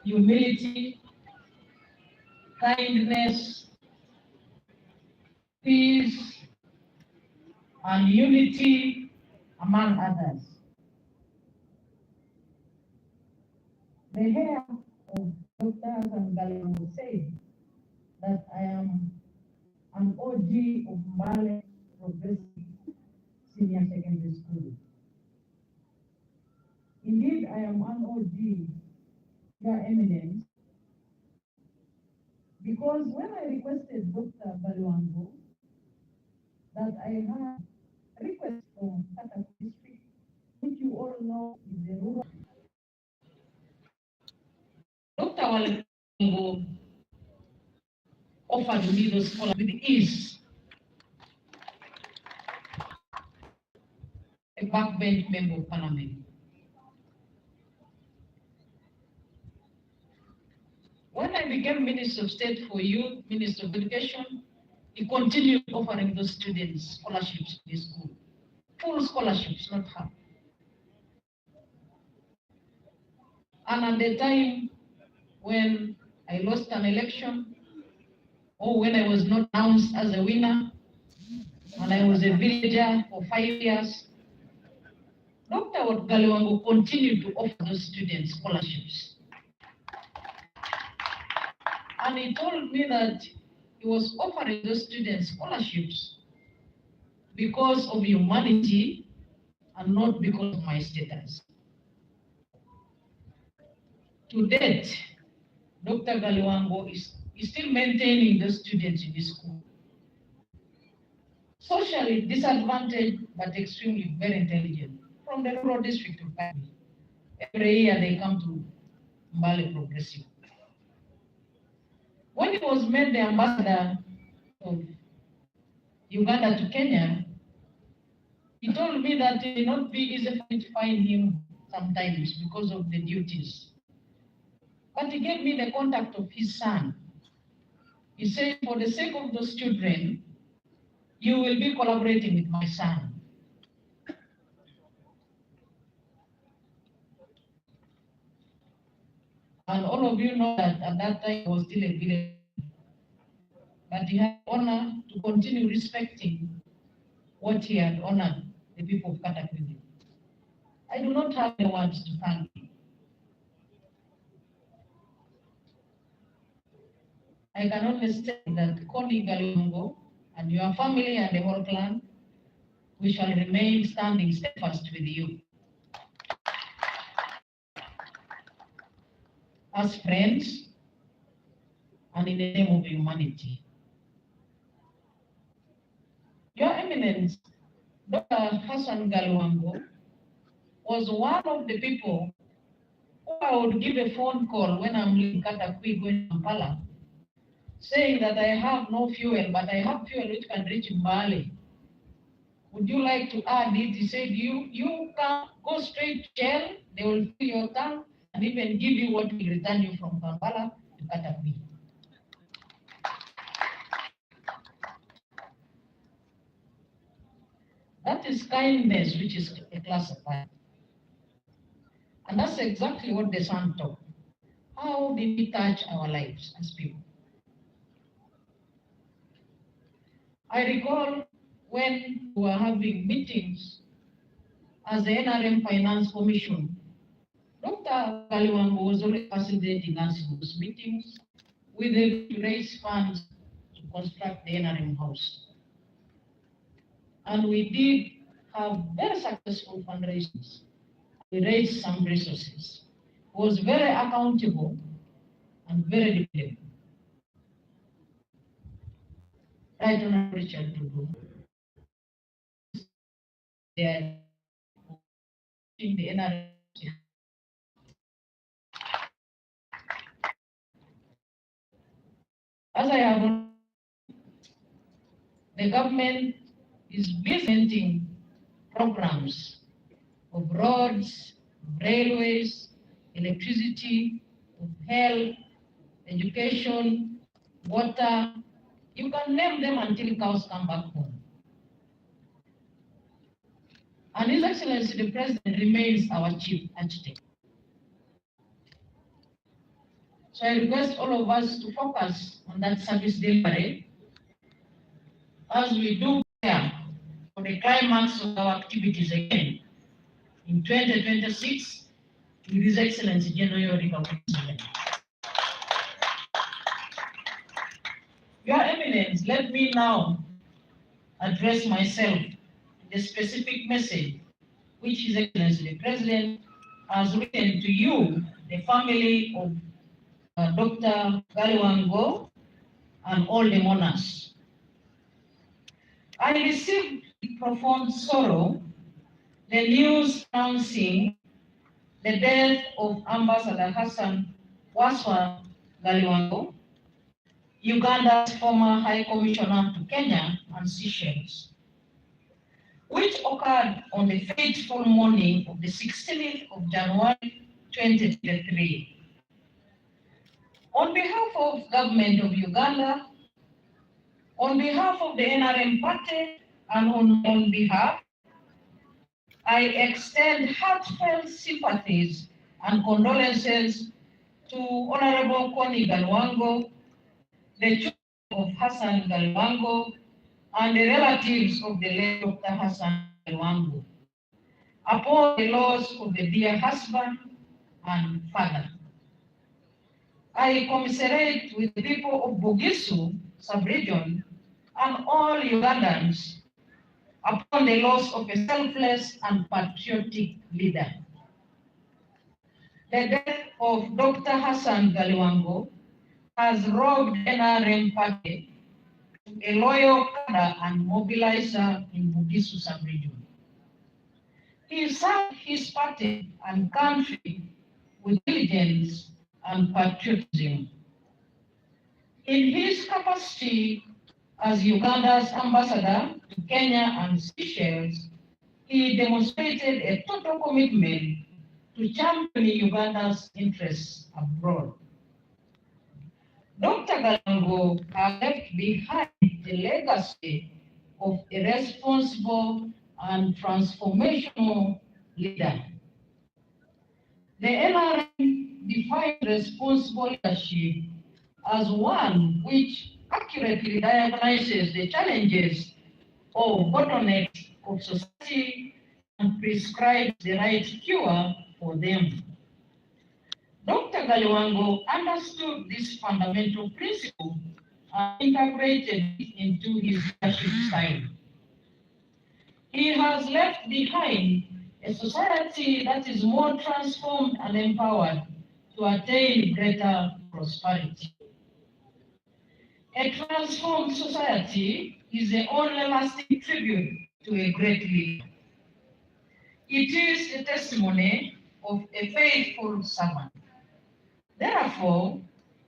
humility, kindness, peace, and unity, among others. The heir of Dr. Hassan Galiwango said that I am an OG of Mbale Progressive Senior Secondary School. Indeed, I am an OG, Your Eminence, because when I requested Dr. Galiwango that I had a request from Kata District, which you all know is the rural. Dr. Galiwango offered me the scholarship with ease. A backbench member of Parliament. When I became Minister of State for Youth, Minister of Education, he continued offering those students scholarships in the school. Full scholarships, not half. And at the time when I lost an election, or when I was not announced as a winner, and I was a villager for 5 years, Dr. Galiwango continued to offer those students scholarships. And he told me that he was offering those students scholarships because of humanity and not because of my status. To date, Dr. Galiwango is still maintaining those students in the school. Socially disadvantaged, but extremely very intelligent, from the rural district of Mbale. Every year they come to Mbale Progressive. When he was made the ambassador of Uganda to Kenya, He told me that it will not be easy for me to find him sometimes because of the duties. But he gave me the contact of his son. He said, for the sake of those children, you will be collaborating with my son. And all of you know that at that time I was still a village. But he had honor to continue respecting what he had honored the people of Katakwini. I do not have the words to thank him. I can only say that Connie Galiwango and your family and the whole clan, we shall remain standing steadfast with you. As friends and in the name of humanity. Your Eminence, Dr. Hassan Galiwango, was one of the people who I would give a phone call when I'm leaving Katakwi going to Kampala, saying that I have no fuel, but I have fuel which can reach Mbale. Would you like to add it? He said, you can go straight to jail, they will fill your tank and even give you what will return you from Kampala to Katakwi. That is kindness, which is a class apart. And that's exactly what the son taught. How did he touch our lives as people? I recall when we were having meetings as the NRM Finance Commission, Dr. Galiwango was already facilitating us in those meetings with the to raise funds to construct the NRM house. And we did have very successful fundraisers. We raised some resources. He was very accountable and very dependable. Right on Richard Dudu. They are in the NRM. As I have, the government is presenting programs of roads, railways, electricity, of health, education, water. You can name them until cows come back home. And His Excellency the President remains our chief architect. So I request all of us to focus on that service delivery as we do prepare for the climax of our activities again in 2026 with His Excellency General Recognition. Your Eminence, let me now address myself to the specific message which His Excellency the President has written to you, the family of Dr. Galiwango and all the monarchs. I received with profound sorrow the news announcing the death of Ambassador Hassan Galiwango, Uganda's former High Commissioner to Kenya and Seychelles, which occurred on the fateful morning of the 16th of January 2023. On behalf of government of Uganda, on behalf of the NRM party, and on behalf, I extend heartfelt sympathies and condolences to Honorable Connie Galiwango, the children of Hassan Galiwango, and the relatives of the late Dr. Hassan Galiwango, upon the loss of the dear husband and father. I commiserate with the people of Bugisu sub-region and all Ugandans upon the loss of a selfless and patriotic leader. The death of Dr. Hassan Galiwango has robbed NRM party a loyal cadre and mobilizer in Bugisu sub-region. He served his party and country with diligence and patriotism. In his capacity as Uganda's ambassador to Kenya and Seychelles, he demonstrated a total commitment to championing Uganda's interests abroad. Dr. Galiwango has left behind a legacy of a responsible and transformational leader. The NRM defined responsible leadership as one which accurately diagnoses the challenges or bottlenecks of society and prescribes the right cure for them. Dr. Galiwango understood this fundamental principle and integrated it into his leadership style. He has left behind a society that is more transformed and empowered to attain greater prosperity. A transformed society is the only lasting tribute to a great leader. It is a testimony of a faithful servant. Therefore,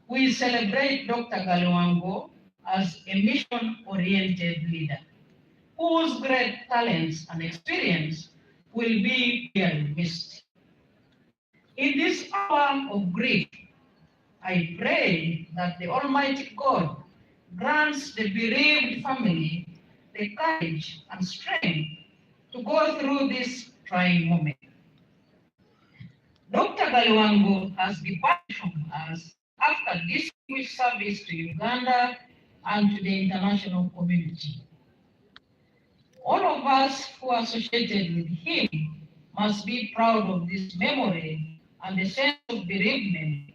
we celebrate Dr. Galiwango as a mission-oriented leader, whose great talents and experience will be dearly missed. In this hour of grief, I pray that the Almighty God grants the bereaved family the courage and strength to go through this trying moment. Dr. Galiwango has departed from us after distinguished service to Uganda and to the international community. All of us who are associated with him must be proud of this memory and the sense of bereavement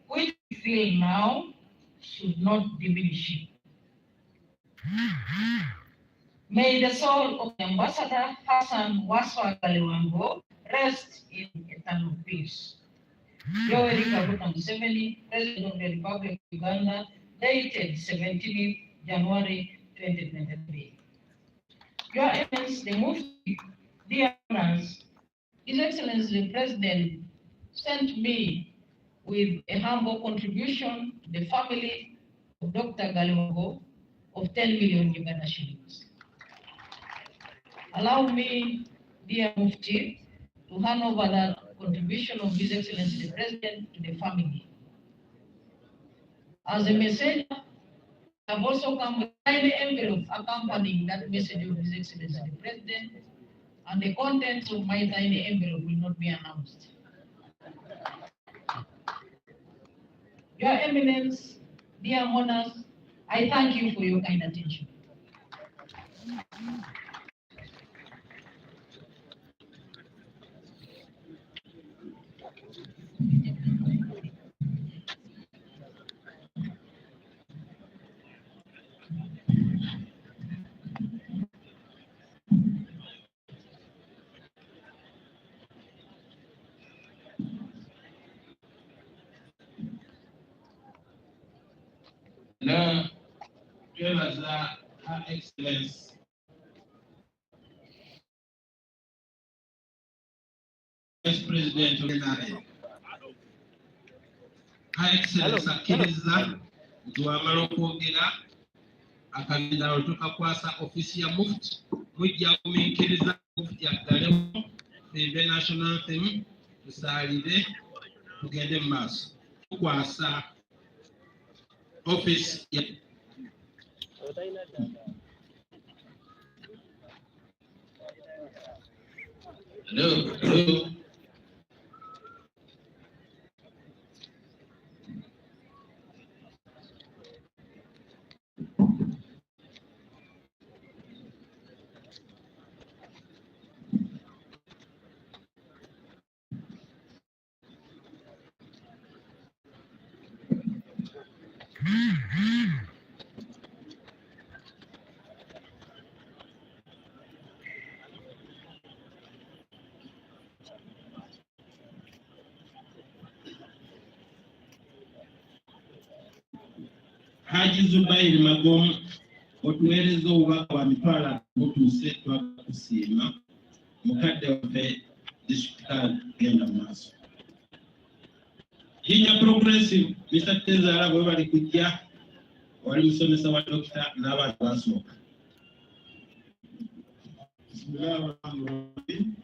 which we feel now should not diminish it. May the soul of Ambassador Hassan Galiwango rest in eternal peace. Yoweri Kaguta Museveni, President of the Republic of Uganda, dated 17th January 2023. Your Eminence, the Mufti, dear honors, His Excellency the President sent me with a humble contribution to the family of Dr. Galiwango of 10 million Uganda shillings. Allow me, dear Mufti, to hand over that contribution of His Excellency the President to the family. As a messenger, I have also come with a tiny envelope accompanying that message of His Excellency the President, and the contents of my tiny envelope will not be announced. Your Eminence, dear honors, I thank you for your kind attention. Now, Her Excellency Vice President of NRA. Her Excellency akkiriza ntiwamala okwogera akagenda tukakwasa ofisi ya Mufti mujja kumiikiriza Mufti aggalemu fembe national anthem tusaalire tugende mu maaso tukwasa office ya Hello. Haji Zubairi Magom otuweereza obubaka bwa mitwala butuuse twakusiima mukadde waffe disitulikali genda mu maaso. Yinya progressive Mr. Tezaala bwe bali kujja wali musomesa wa dokita n'abantu basooka. Bismillahirrahmanirrahim.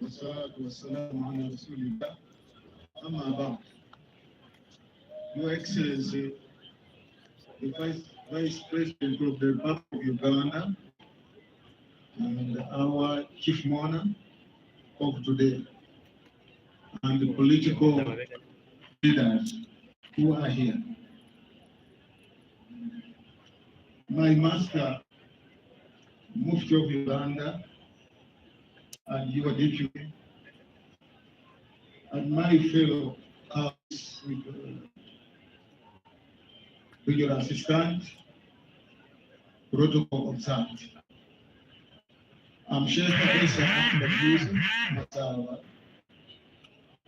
Wassalatu wassalamu ala Rasulillah. Amma ba'd. Your Excellency, the Vice President of the Republic of Uganda and our Chief Mourner of today, and the political leaders who are here. My master, Mufti of Uganda, and your deputy, and my fellow colleagues, regional assistant, protocol observed. I'm Sheikh Isa Ahmed Masawa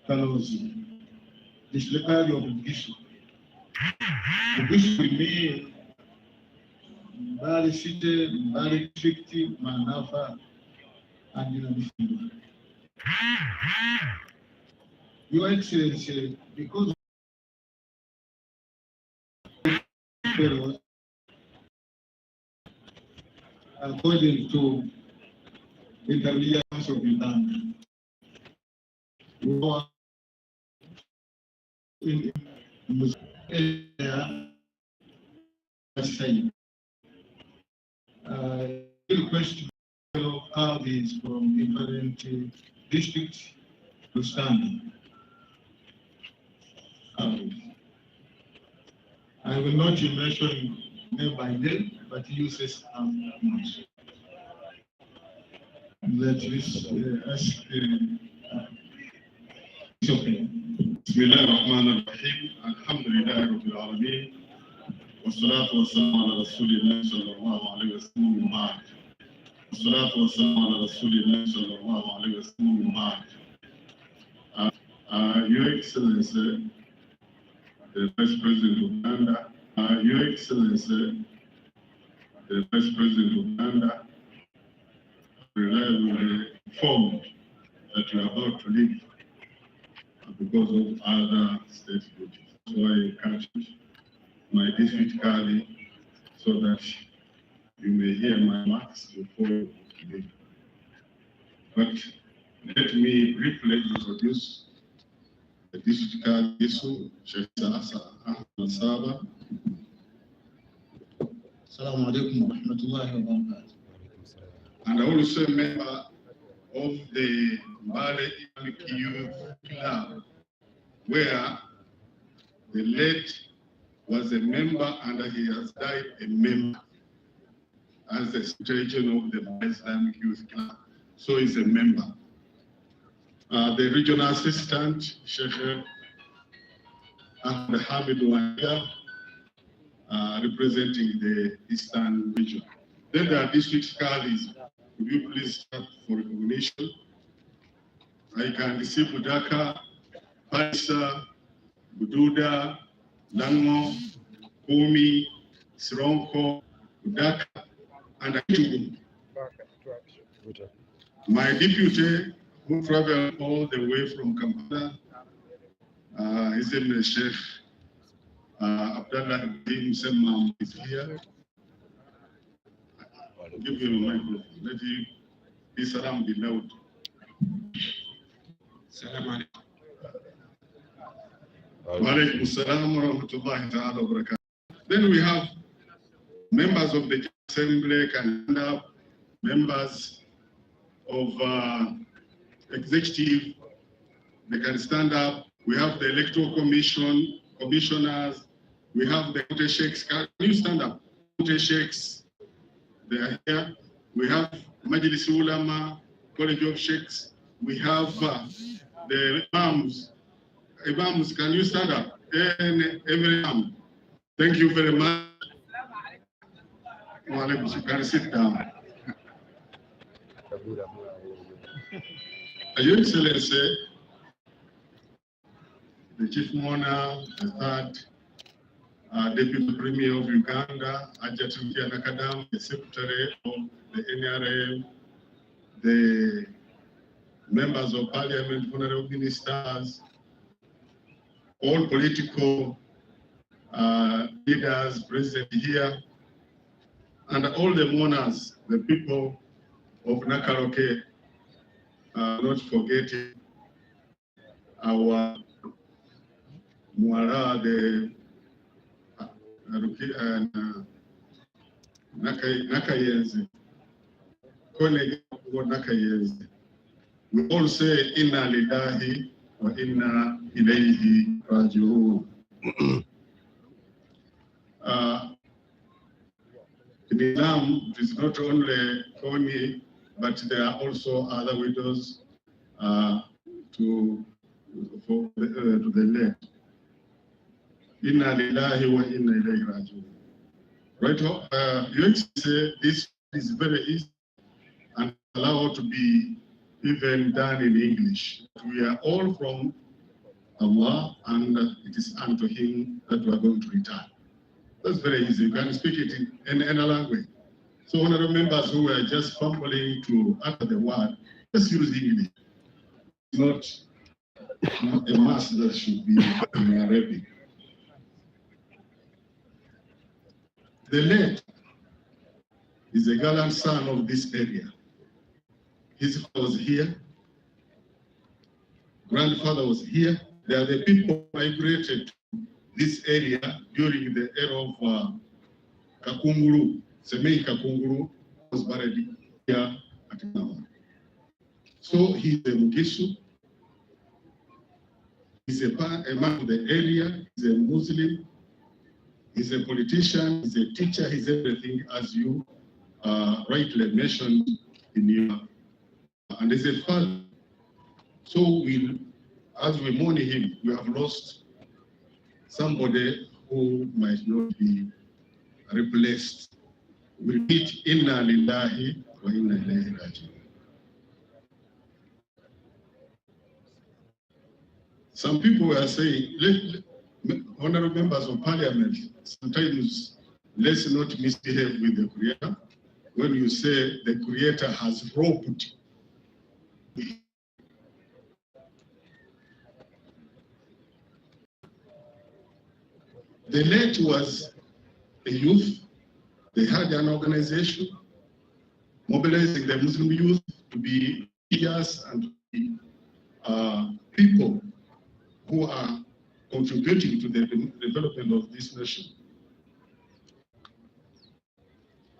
Kalozi, the Secretary of Bugishu. Bugishu with me, Mbale City, Mbale District, Manafa, and Dinamifiwa. Your Excellency, because of according to the Intelligence of Uganda, we are in request fellow colleagues from different districts to stand. I will not mention name by name, but uses much. Let us ask. It's okay. Bismillahirrahmanirrahim. Alhamdulillahi Rabbil Alameen. Wassalatu wassalamu ala Rasulillah sallallahu alayhi wa sallam. Wassalatu wassalamu ala Rasulillah sallallahu alayhi wa sallam. Your Excellency, the Vice President of Uganda, Your Excellency, the Vice President of Uganda, reliably informed that you are about to leave because of other state duties. So I encourage my district colleague so that you may hear my remarks before you leave. But let me briefly introduce the district colleague, Sheikh Ahmed Saba. Assalamu alaikum wa rahmatullahi wa barakatuh. And also a member of the Mbale Youth Club, where the late was a member and he has died a member as the secretary of the Islamic Youth Club. So he's a member. The regional assistant, Sheikh Ahmed Hamid Wahia, representing the Eastern region. Then there are district colleagues. Would you please start for recognition? I can see Budaka, Paisa, Bududa, Lanmo, Kumi, Sironko, Budaka, and Akitugum. My deputy, who traveled all the way from Kampala, his name is Sheikh Abdullah Ibrahim Semmam is here. Give him a microphone. Let him be salam be loud. Salam alaikum. Wa alaikum salam wa rahmatullahi ta'ala wa barakatuh. Then we have members of the Assembly, Canada, members of executive, they can stand up. We have the Electoral Commission, commissioners. We have the county sheikhs. Can you stand up? County sheikhs, they are here. We have Majlis Ulama, College of Sheikhs. We have the imams. Imams, can you stand up? And every imam. Thank you very much. You can sit down. Your Excellency, the Chief Mourner, the third Deputy Premier of Uganda, Ajatukia Nakadam, the Secretary of the NRM, the members of Parliament, honorable ministers, all political leaders present here, And all the mourners, the people of Nakaloke, not forgetting our Muara, the Nakayenzi, Kolegi Nakayenzi. We all say Inna Lillahi wa Inna Ilayhi Raji'un. In Islam, it is not only Koni, but there are also other widows to the left. Inna lillahi wa inna ilayhi raji'un. Right? You say this is very easy and allowed to be even done in English. We are all from Allah, and it is unto Him that we are going to return. That's very easy. You can speak it in any language. So honorable members who were just fumbling to utter the word, just use English. It's not a mass that should be in Arabic. The late is a gallant son of this area. His father was here. Grandfather was here. They are the people who migrated to this area during the era of Kakunguru. Semei Kakunguru was buried here at Nawa. So he's a Mugisu. He's a man of the area. He's a Muslim. He's a politician. He's a teacher. He's everything, as you rightly mentioned in your. And as a father. So as we mourn him, we have lost somebody who might not be replaced. We repeat, Inna lillahi wa inna ilayhi raji'un. Some people were saying, honorable members of Parliament, sometimes let's not misbehave with the Creator. When you say the Creator has roped, the late was a youth. They had an organization mobilizing the Muslim youth to be leaders and to be people who are contributing to the development of this nation.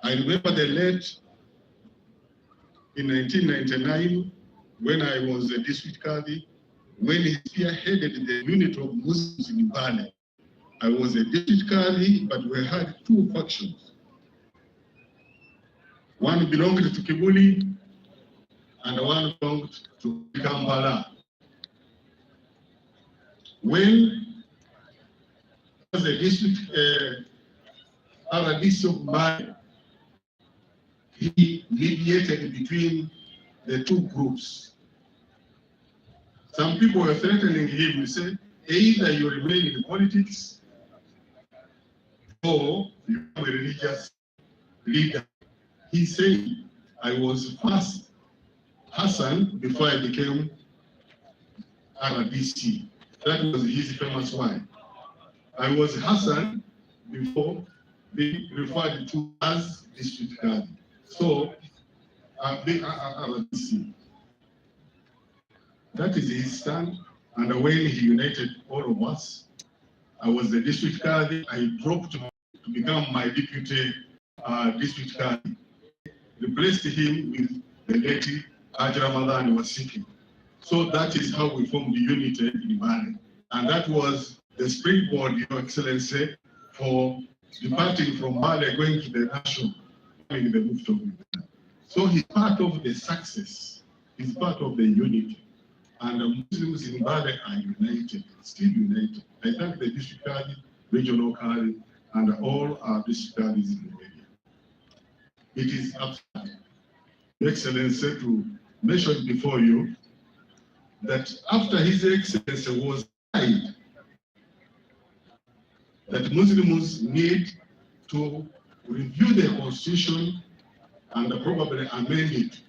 I remember the late in 1999 when I was a district Qadi, when he spearheaded the unit of Muslims in Mbale. I was a district Qadi, but we had two factions. One belonged to Kibuli, and one belonged to Kampala. When was the district RDC of Mbale, he mediated between the two groups. Some people were threatening him to say, either you remain in politics or you are a religious leader. He said, I was first Hassan before I became RDC. That was his famous one. I was Hassan before being referred to as district guard. So, RDC. That is his stand. And when he united all of us, I was the district guard. I dropped to become my deputy district guard. Replaced him with the lady Ramadan was seeking. So that is how we formed the unity in Mbale. And that was the springboard, Your Excellency, for departing from Mbale, going to the national, in the move to. So he's part of the success. He's part of the unity. And the Muslims in Mbale are united, still united. I thank the district Qadi, regional Qadi, and all our district Qadis in the area. It is absurd, Your Excellency, to mention before you that after His Excellency was died, that Muslims need to review the constitution and probably amend it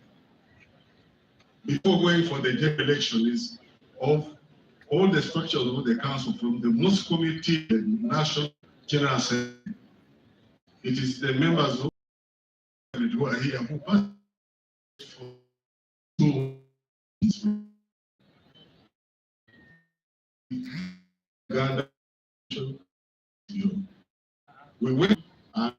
before going for the general elections of all the structures of the council, from the Mosque Committee, the National General Assembly. It is the members who are here who passed for Uganda. We went and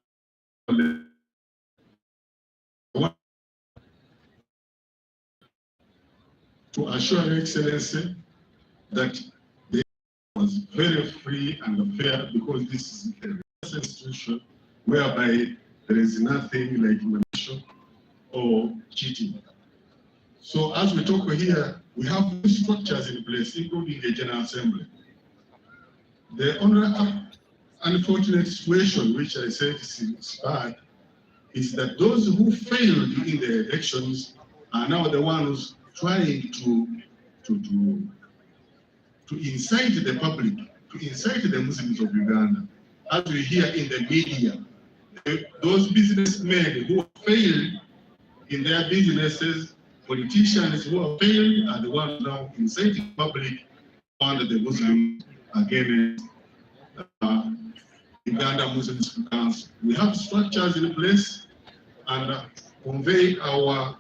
to assure Your Excellency that the was very free and fair, because this is a institution whereby there is nothing like manipulation or cheating. So as we talk here, we have structures in place, including a General Assembly. The only unfortunate situation, which I said is bad, is that those who failed in the elections are now the ones trying to incite the public, to incite the Muslims of Uganda. As we hear in the media, those businessmen who failed in their businesses, politicians who have failed, are the ones now inciting the public under the Muslims against Uganda Muslims Council. We have structures in place, and convey our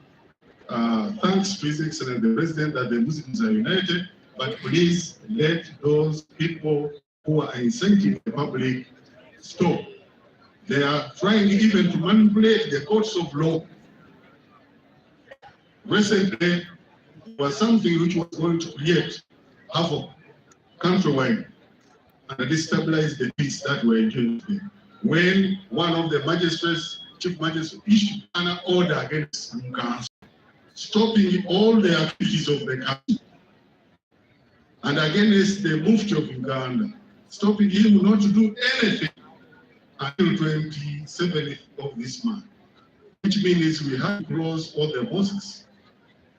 thanks to His Excellency the President that the Muslims are united, but please let those people who are inciting the public stop. They are trying even to manipulate the courts of law. Recently, there was something which was going to create havoc countrywide and destabilize the peace that we're enjoying today. When one of the magistrates, chief magistrates, issued an order against the council, stopping all the activities of the council, and against the Mufti of Uganda, stopping him not to do anything until 27th of this month, which means we had to close all the mosques.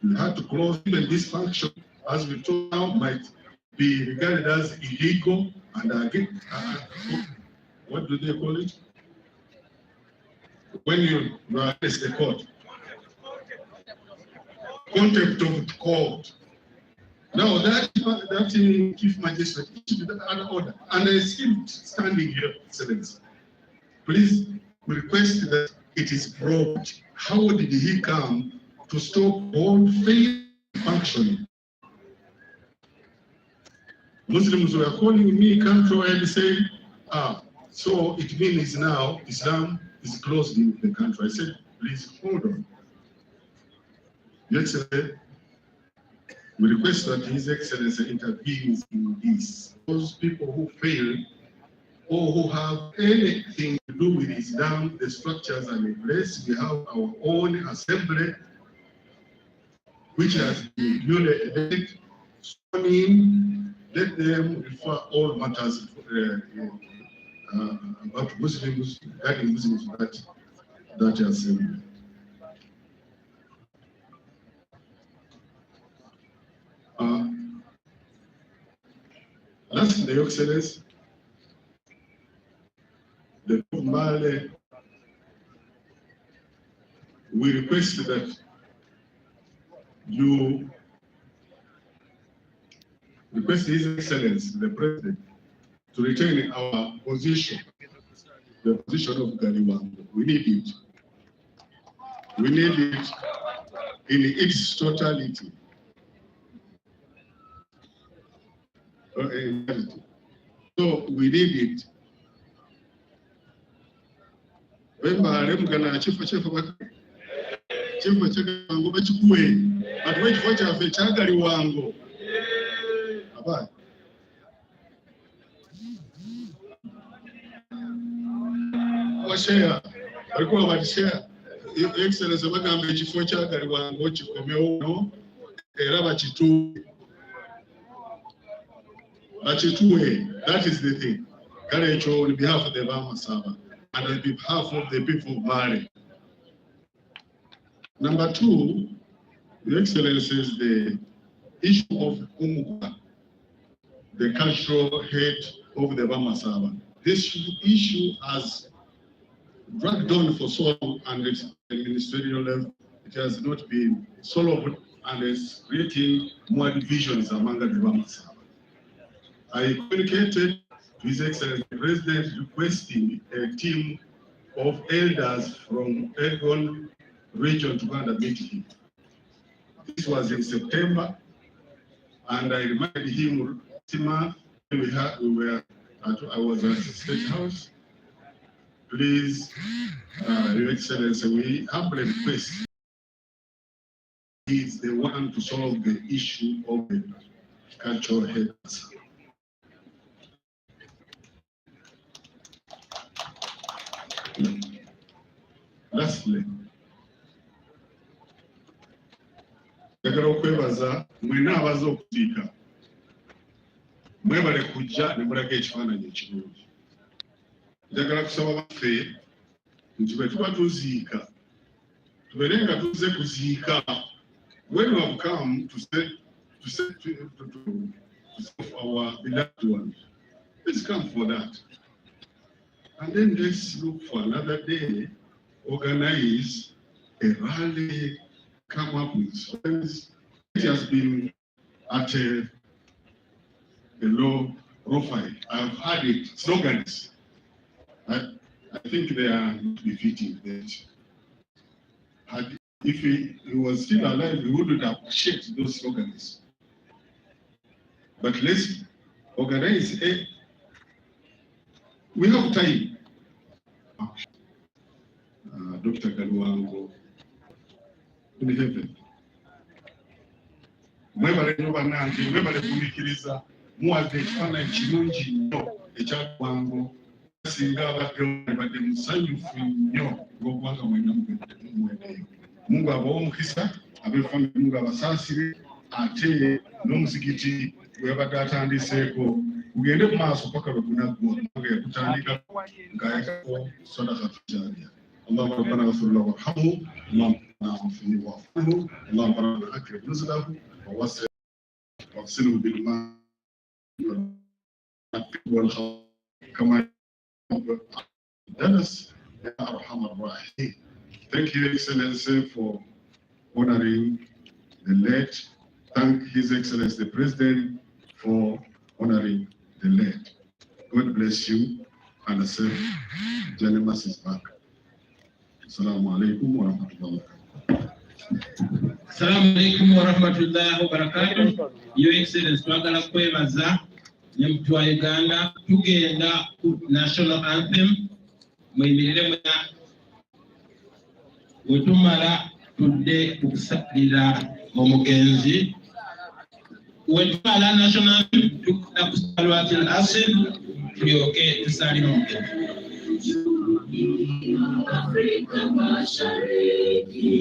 We had to close even this function, as we talk now, might be regarded as illegal, and again, what do they call it? When you against the court. Contempt of court. Now that chief magistrate issued an order, and I still standing here, Excellency. Please, we request that it is probed. How did he come to stop all faith functioning? Muslims were calling me country and saying, so it means now Islam is closed in the country. I said, please hold on. Your Excellency, we request that His Excellency intervenes in this. Those people who fail or who have anything to do with Islam, the structures are in place. We have our own assembly, which has been newly elected, sworn in. Let them refer all matters about Muslims, regarding Muslims, that assembly. Lastly, Your Excellency, the Mbale, we request that you request His Excellency, the President, to retain our position, the position of Galiwango. We need it. We need it in its totality. So we need it. Mbale mugana chifo Galiwango bachikuwe ati chifo chafe cha Galiwango abana washare walikuwa walishare Excellency bagamba ekifo kya Galiwango kikomewo era bakituwe. That is the thing. Garecho, on behalf of the Bama Saba and on behalf of the people of Mbale. Number two, Your Excellency, is the issue of Umuka, the cultural head of the Bama Saba. This issue has dragged on for so long, and at the ministerial level, it has not been solved, and it's creating more divisions among the Bama Saba. I communicated to His Excellency the President requesting a team of elders from Elgon region to go and meet him. This was in September, and I reminded him, Tima, I was at the State House. Please, Your Excellency, we humbly request. He is the one to solve the issue of the cultural heritage. Lastly, njagala okwebaza mwena abaza okuziika mwebale kujja ne mulaga ekifaananyi ekirungi. Njagala kusaba baffe nti bwe tuba tuziika tubeere nga tuze kuziika. When we have come to our beloved ones, let's come for that. And then let's look for another day, organize a rally, come up with slogans. It has been at a low profile. I've had it, slogans. I think they are not befitting that. If he was still alive, he wouldn't have shaped those slogans. But let's organize we have time. Dr. Galiwango, in heaven. Mwebale nyoba nange, mwebale kumikiriza, muwaze ekifaananyi kirungi nnyo ekyagwango. Singa abadde badde musanyufu nnyo olw'okubanga mwena mweneyo. Mungu abawe omukisa, ab'effamire Mungu abasaasire, ate n'omuzikiti gwebadde atandiseeko gugende mu maaso paka lwe gunaggwa nga yakutandika ng'ayagako sadaka jaariya. Allahumma rabbana ighfir lahu warhamhu, Allahumma ighfir lahu warhamhu, Allahumma rabbana akrim nuzlahu wa wasi' واغسله بالماء والخمر كما دنس يا أرحم الراحمين. Thank you, Excellency, for honoring the late. Thank His Excellency, the President, for honoring the late. God bless you, and a safe journey is back. Assalamu alaikum wa rahmatullahi wa barakatuh. Assalamu alaikum wa rahmatullahi wa barakatuh. Your Excellency, twagala kwebaza ne mtu wa Uganda tugenda ku national anthem muyimirire mwena wetumala tudde okusalira omugenzi wetumala national anthem tukula kusalwati al-asr tulyoke tusalire omugenzi. Afrika Mashariki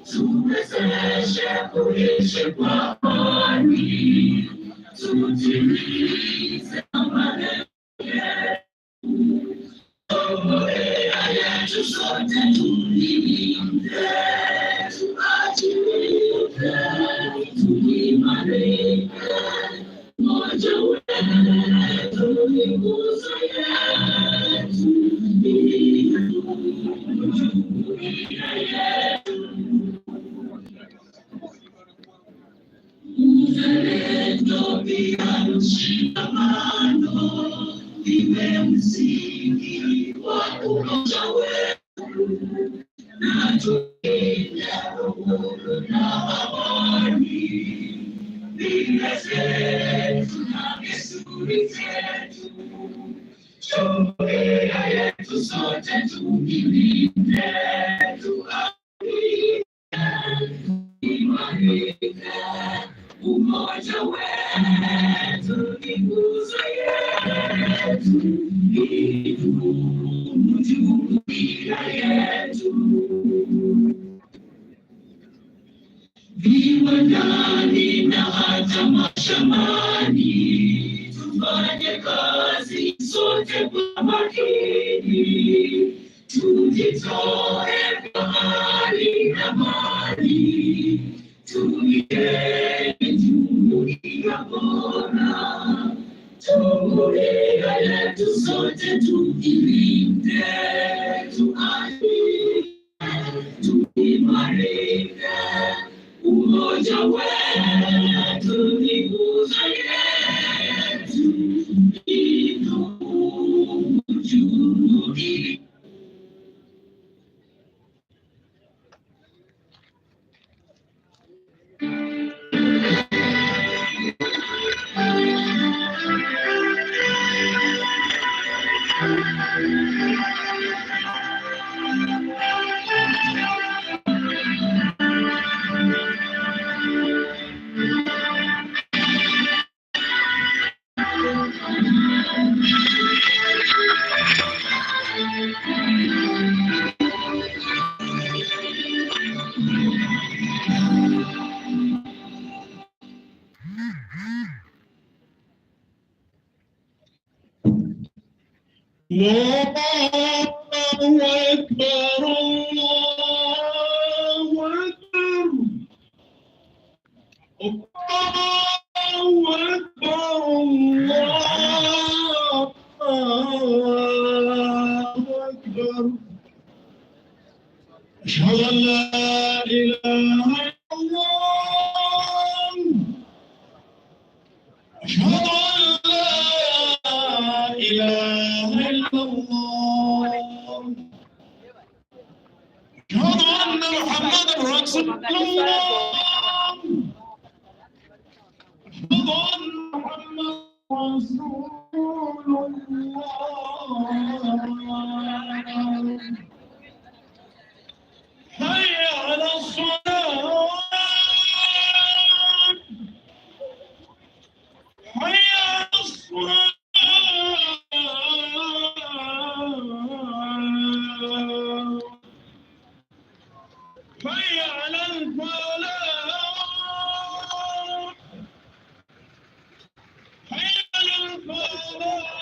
tuwezeshe kuishi kwa amani, tutimize malengo yetu. Jumuiya yetu sote tulilinde, tuajibike, tuimarike. Moja wetu ni nguzo yetu, jumuiya yetu. Uzalendo pia mshikamano iwe msingi wa umoja wetu, na tulinde uhuru na amani, mila zetu na desturi zetu. Jumuiya yetu sote tuilinde, tuamini, imarike. Umoja wetu ni nguzo yetu, idumu jumuiya yetu. Viwandani na hata mashambani, tufanye kazi sote kwa makini, tujitoe kwa hali na mali, tuige jumuiya bora. Jumuiya yetu sote tuilinde, tuamini, tuimarike. Umoja wetu ni nguzo yetu, idumu jumuiya. أشهد أن لا إله إلا الله أشهد أن لا إله إلا الله أشهد أن محمدا رسول الله أشهد أن محمدا رسول الله حي على الصلاة حي على الصلاة حي على الفلاح حي على الفلاح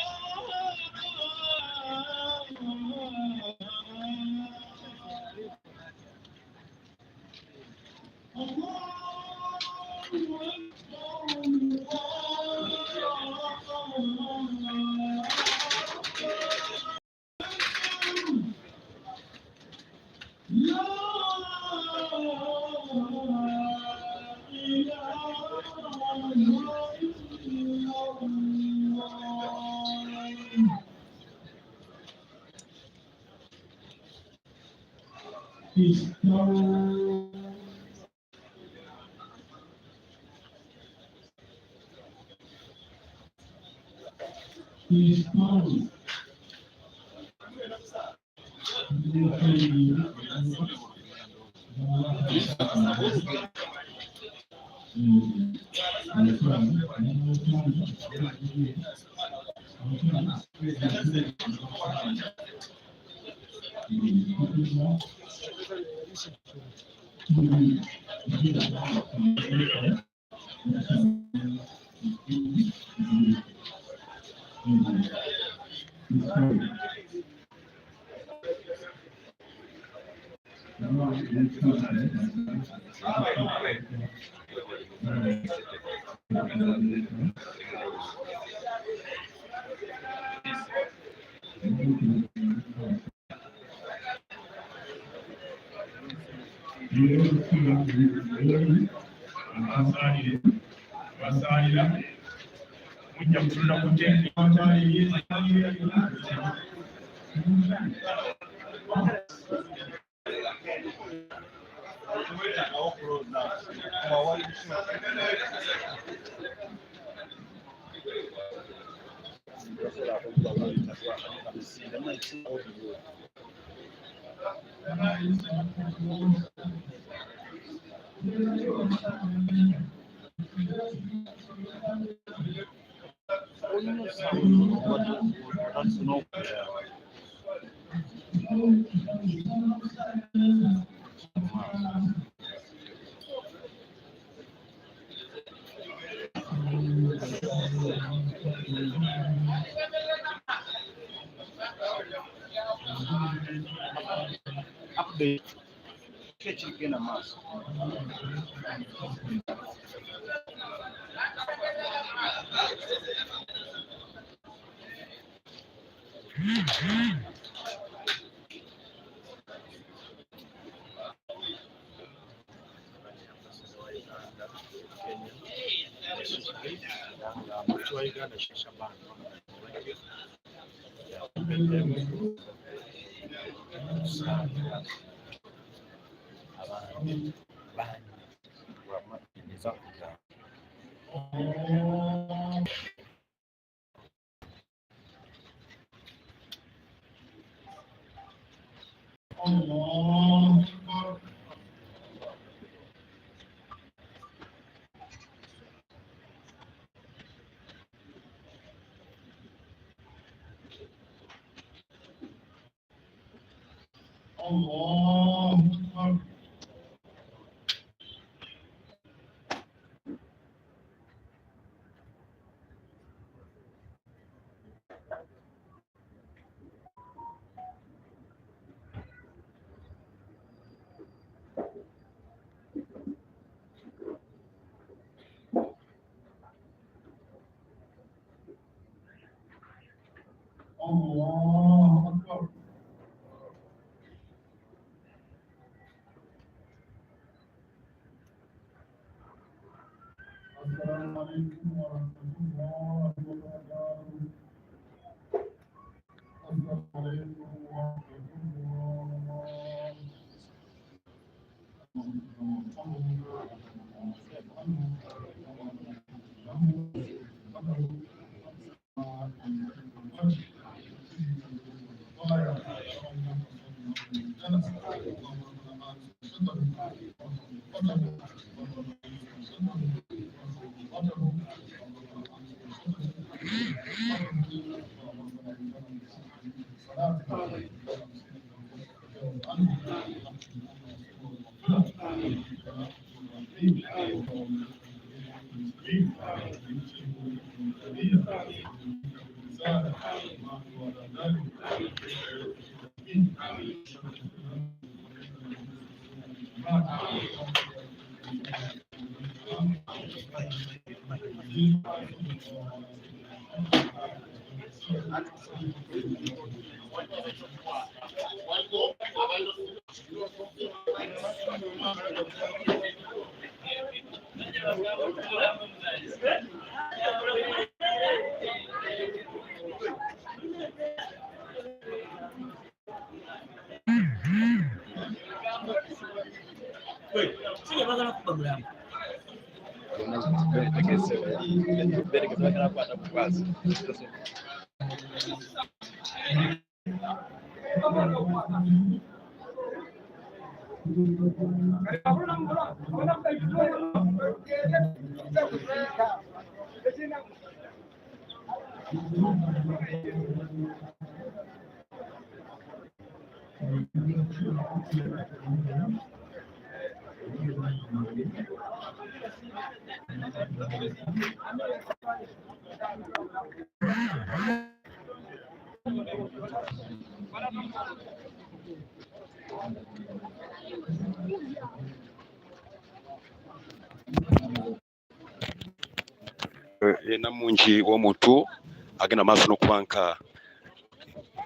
namungi w'omuntu agenda maaso n'okubanka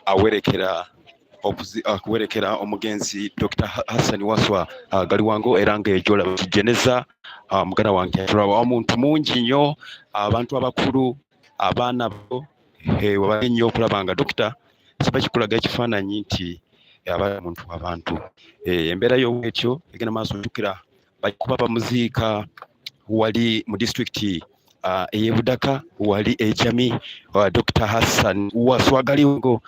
awerekera omugenzi Dr. Hassan Waswa Galiwango era ng'ejo laba kijeneza muganda wange tulaba omuntu mungi nnyo abantu abakulu abaana bo wabali nnyo okulaba nga Dr. kiba kikulaga ekifaananyi nti aba muntu abantu embeera y'obwetyo egenda maaso tukira bakuba bamuziika wali mu disitulikiti ey'e Budaka wali ejami Dr. Hassan Waswa Galiwango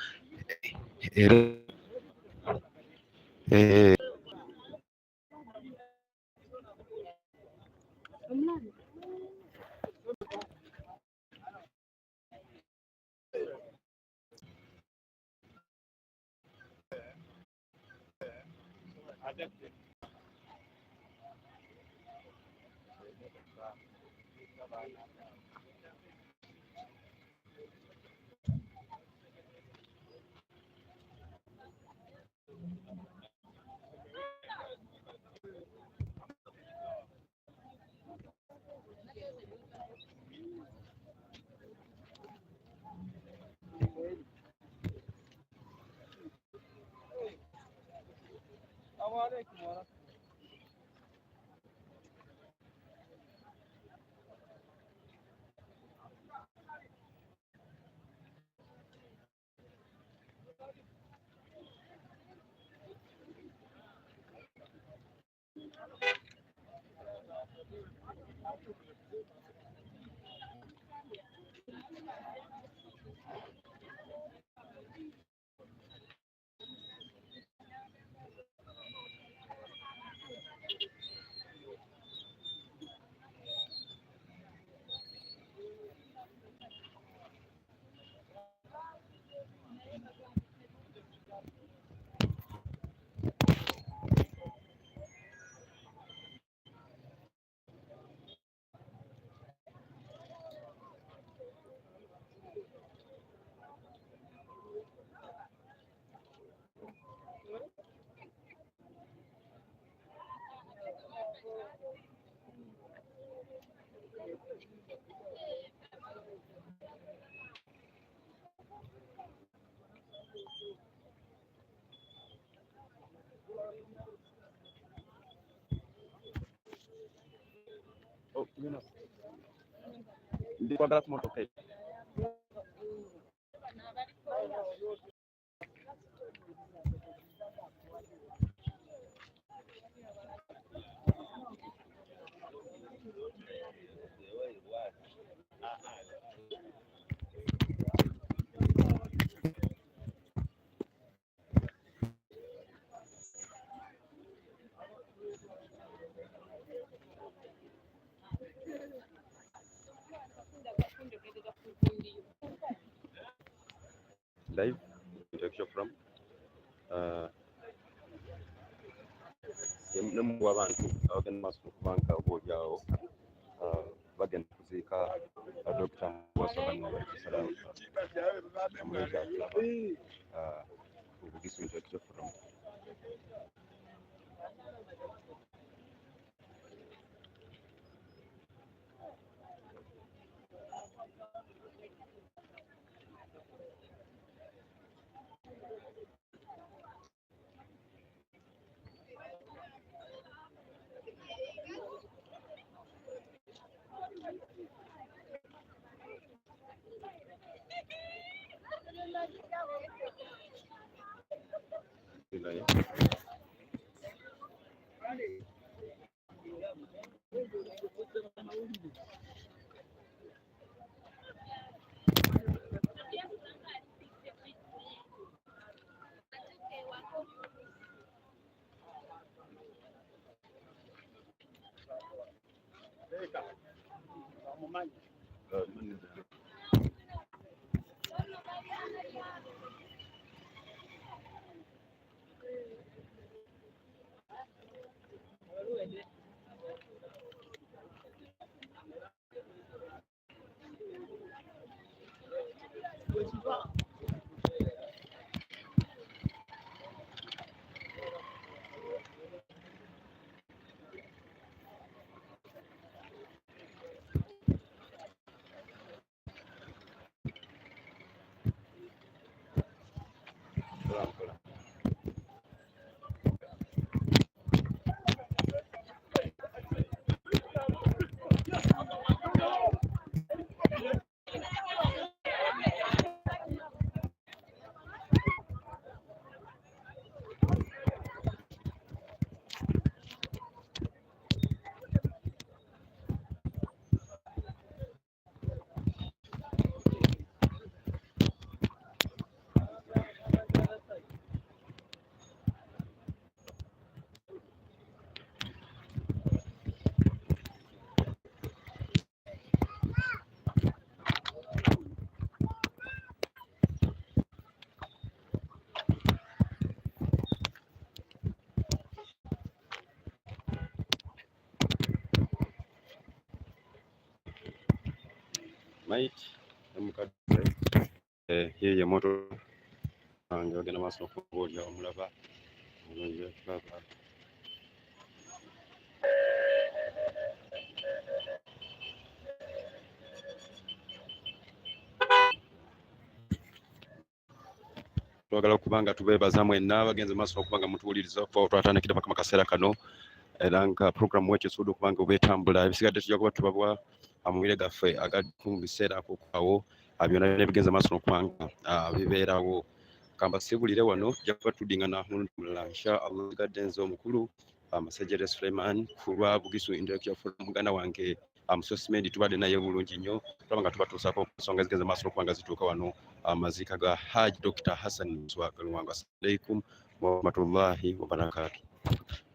kwagala kumotoka live interaction from nemu abantu abagenda maaso kubanga oboolyawo bagenda kuziika Dr. Wasabani Bugisi interaction from Mate, yeye moto wange bagenda maaso okuboolya omulaba twagala okubanga tubeebaza mwenna bagenze maaso okubanga mutuwuliriza okuva twatandikira paka mu kaseera kano era nga programu wekyo esobola okubanga obeetambula ebisigadde tujja kuba tubabwa amubire gaffe agali mu biseera akokwawo byonna bigenze maaso n'okubanga bibeerawo kamba sibulire wano tujja kuba tudingana mulundi mulala inshallah zigadde nze omukulu Masejjere Suleiman ku lwa Bugisu Intellectual Forum muganda wange Sosimendi tubadde naye bulungi nnyo tulaba nga tubatuusako ensonga zigenze maaso n'okubanga zituuka wano amaziika ga Hajj Dr. Hassan Galiwango. Assalamu alaikum wa rahmatullahi wa barakatuh.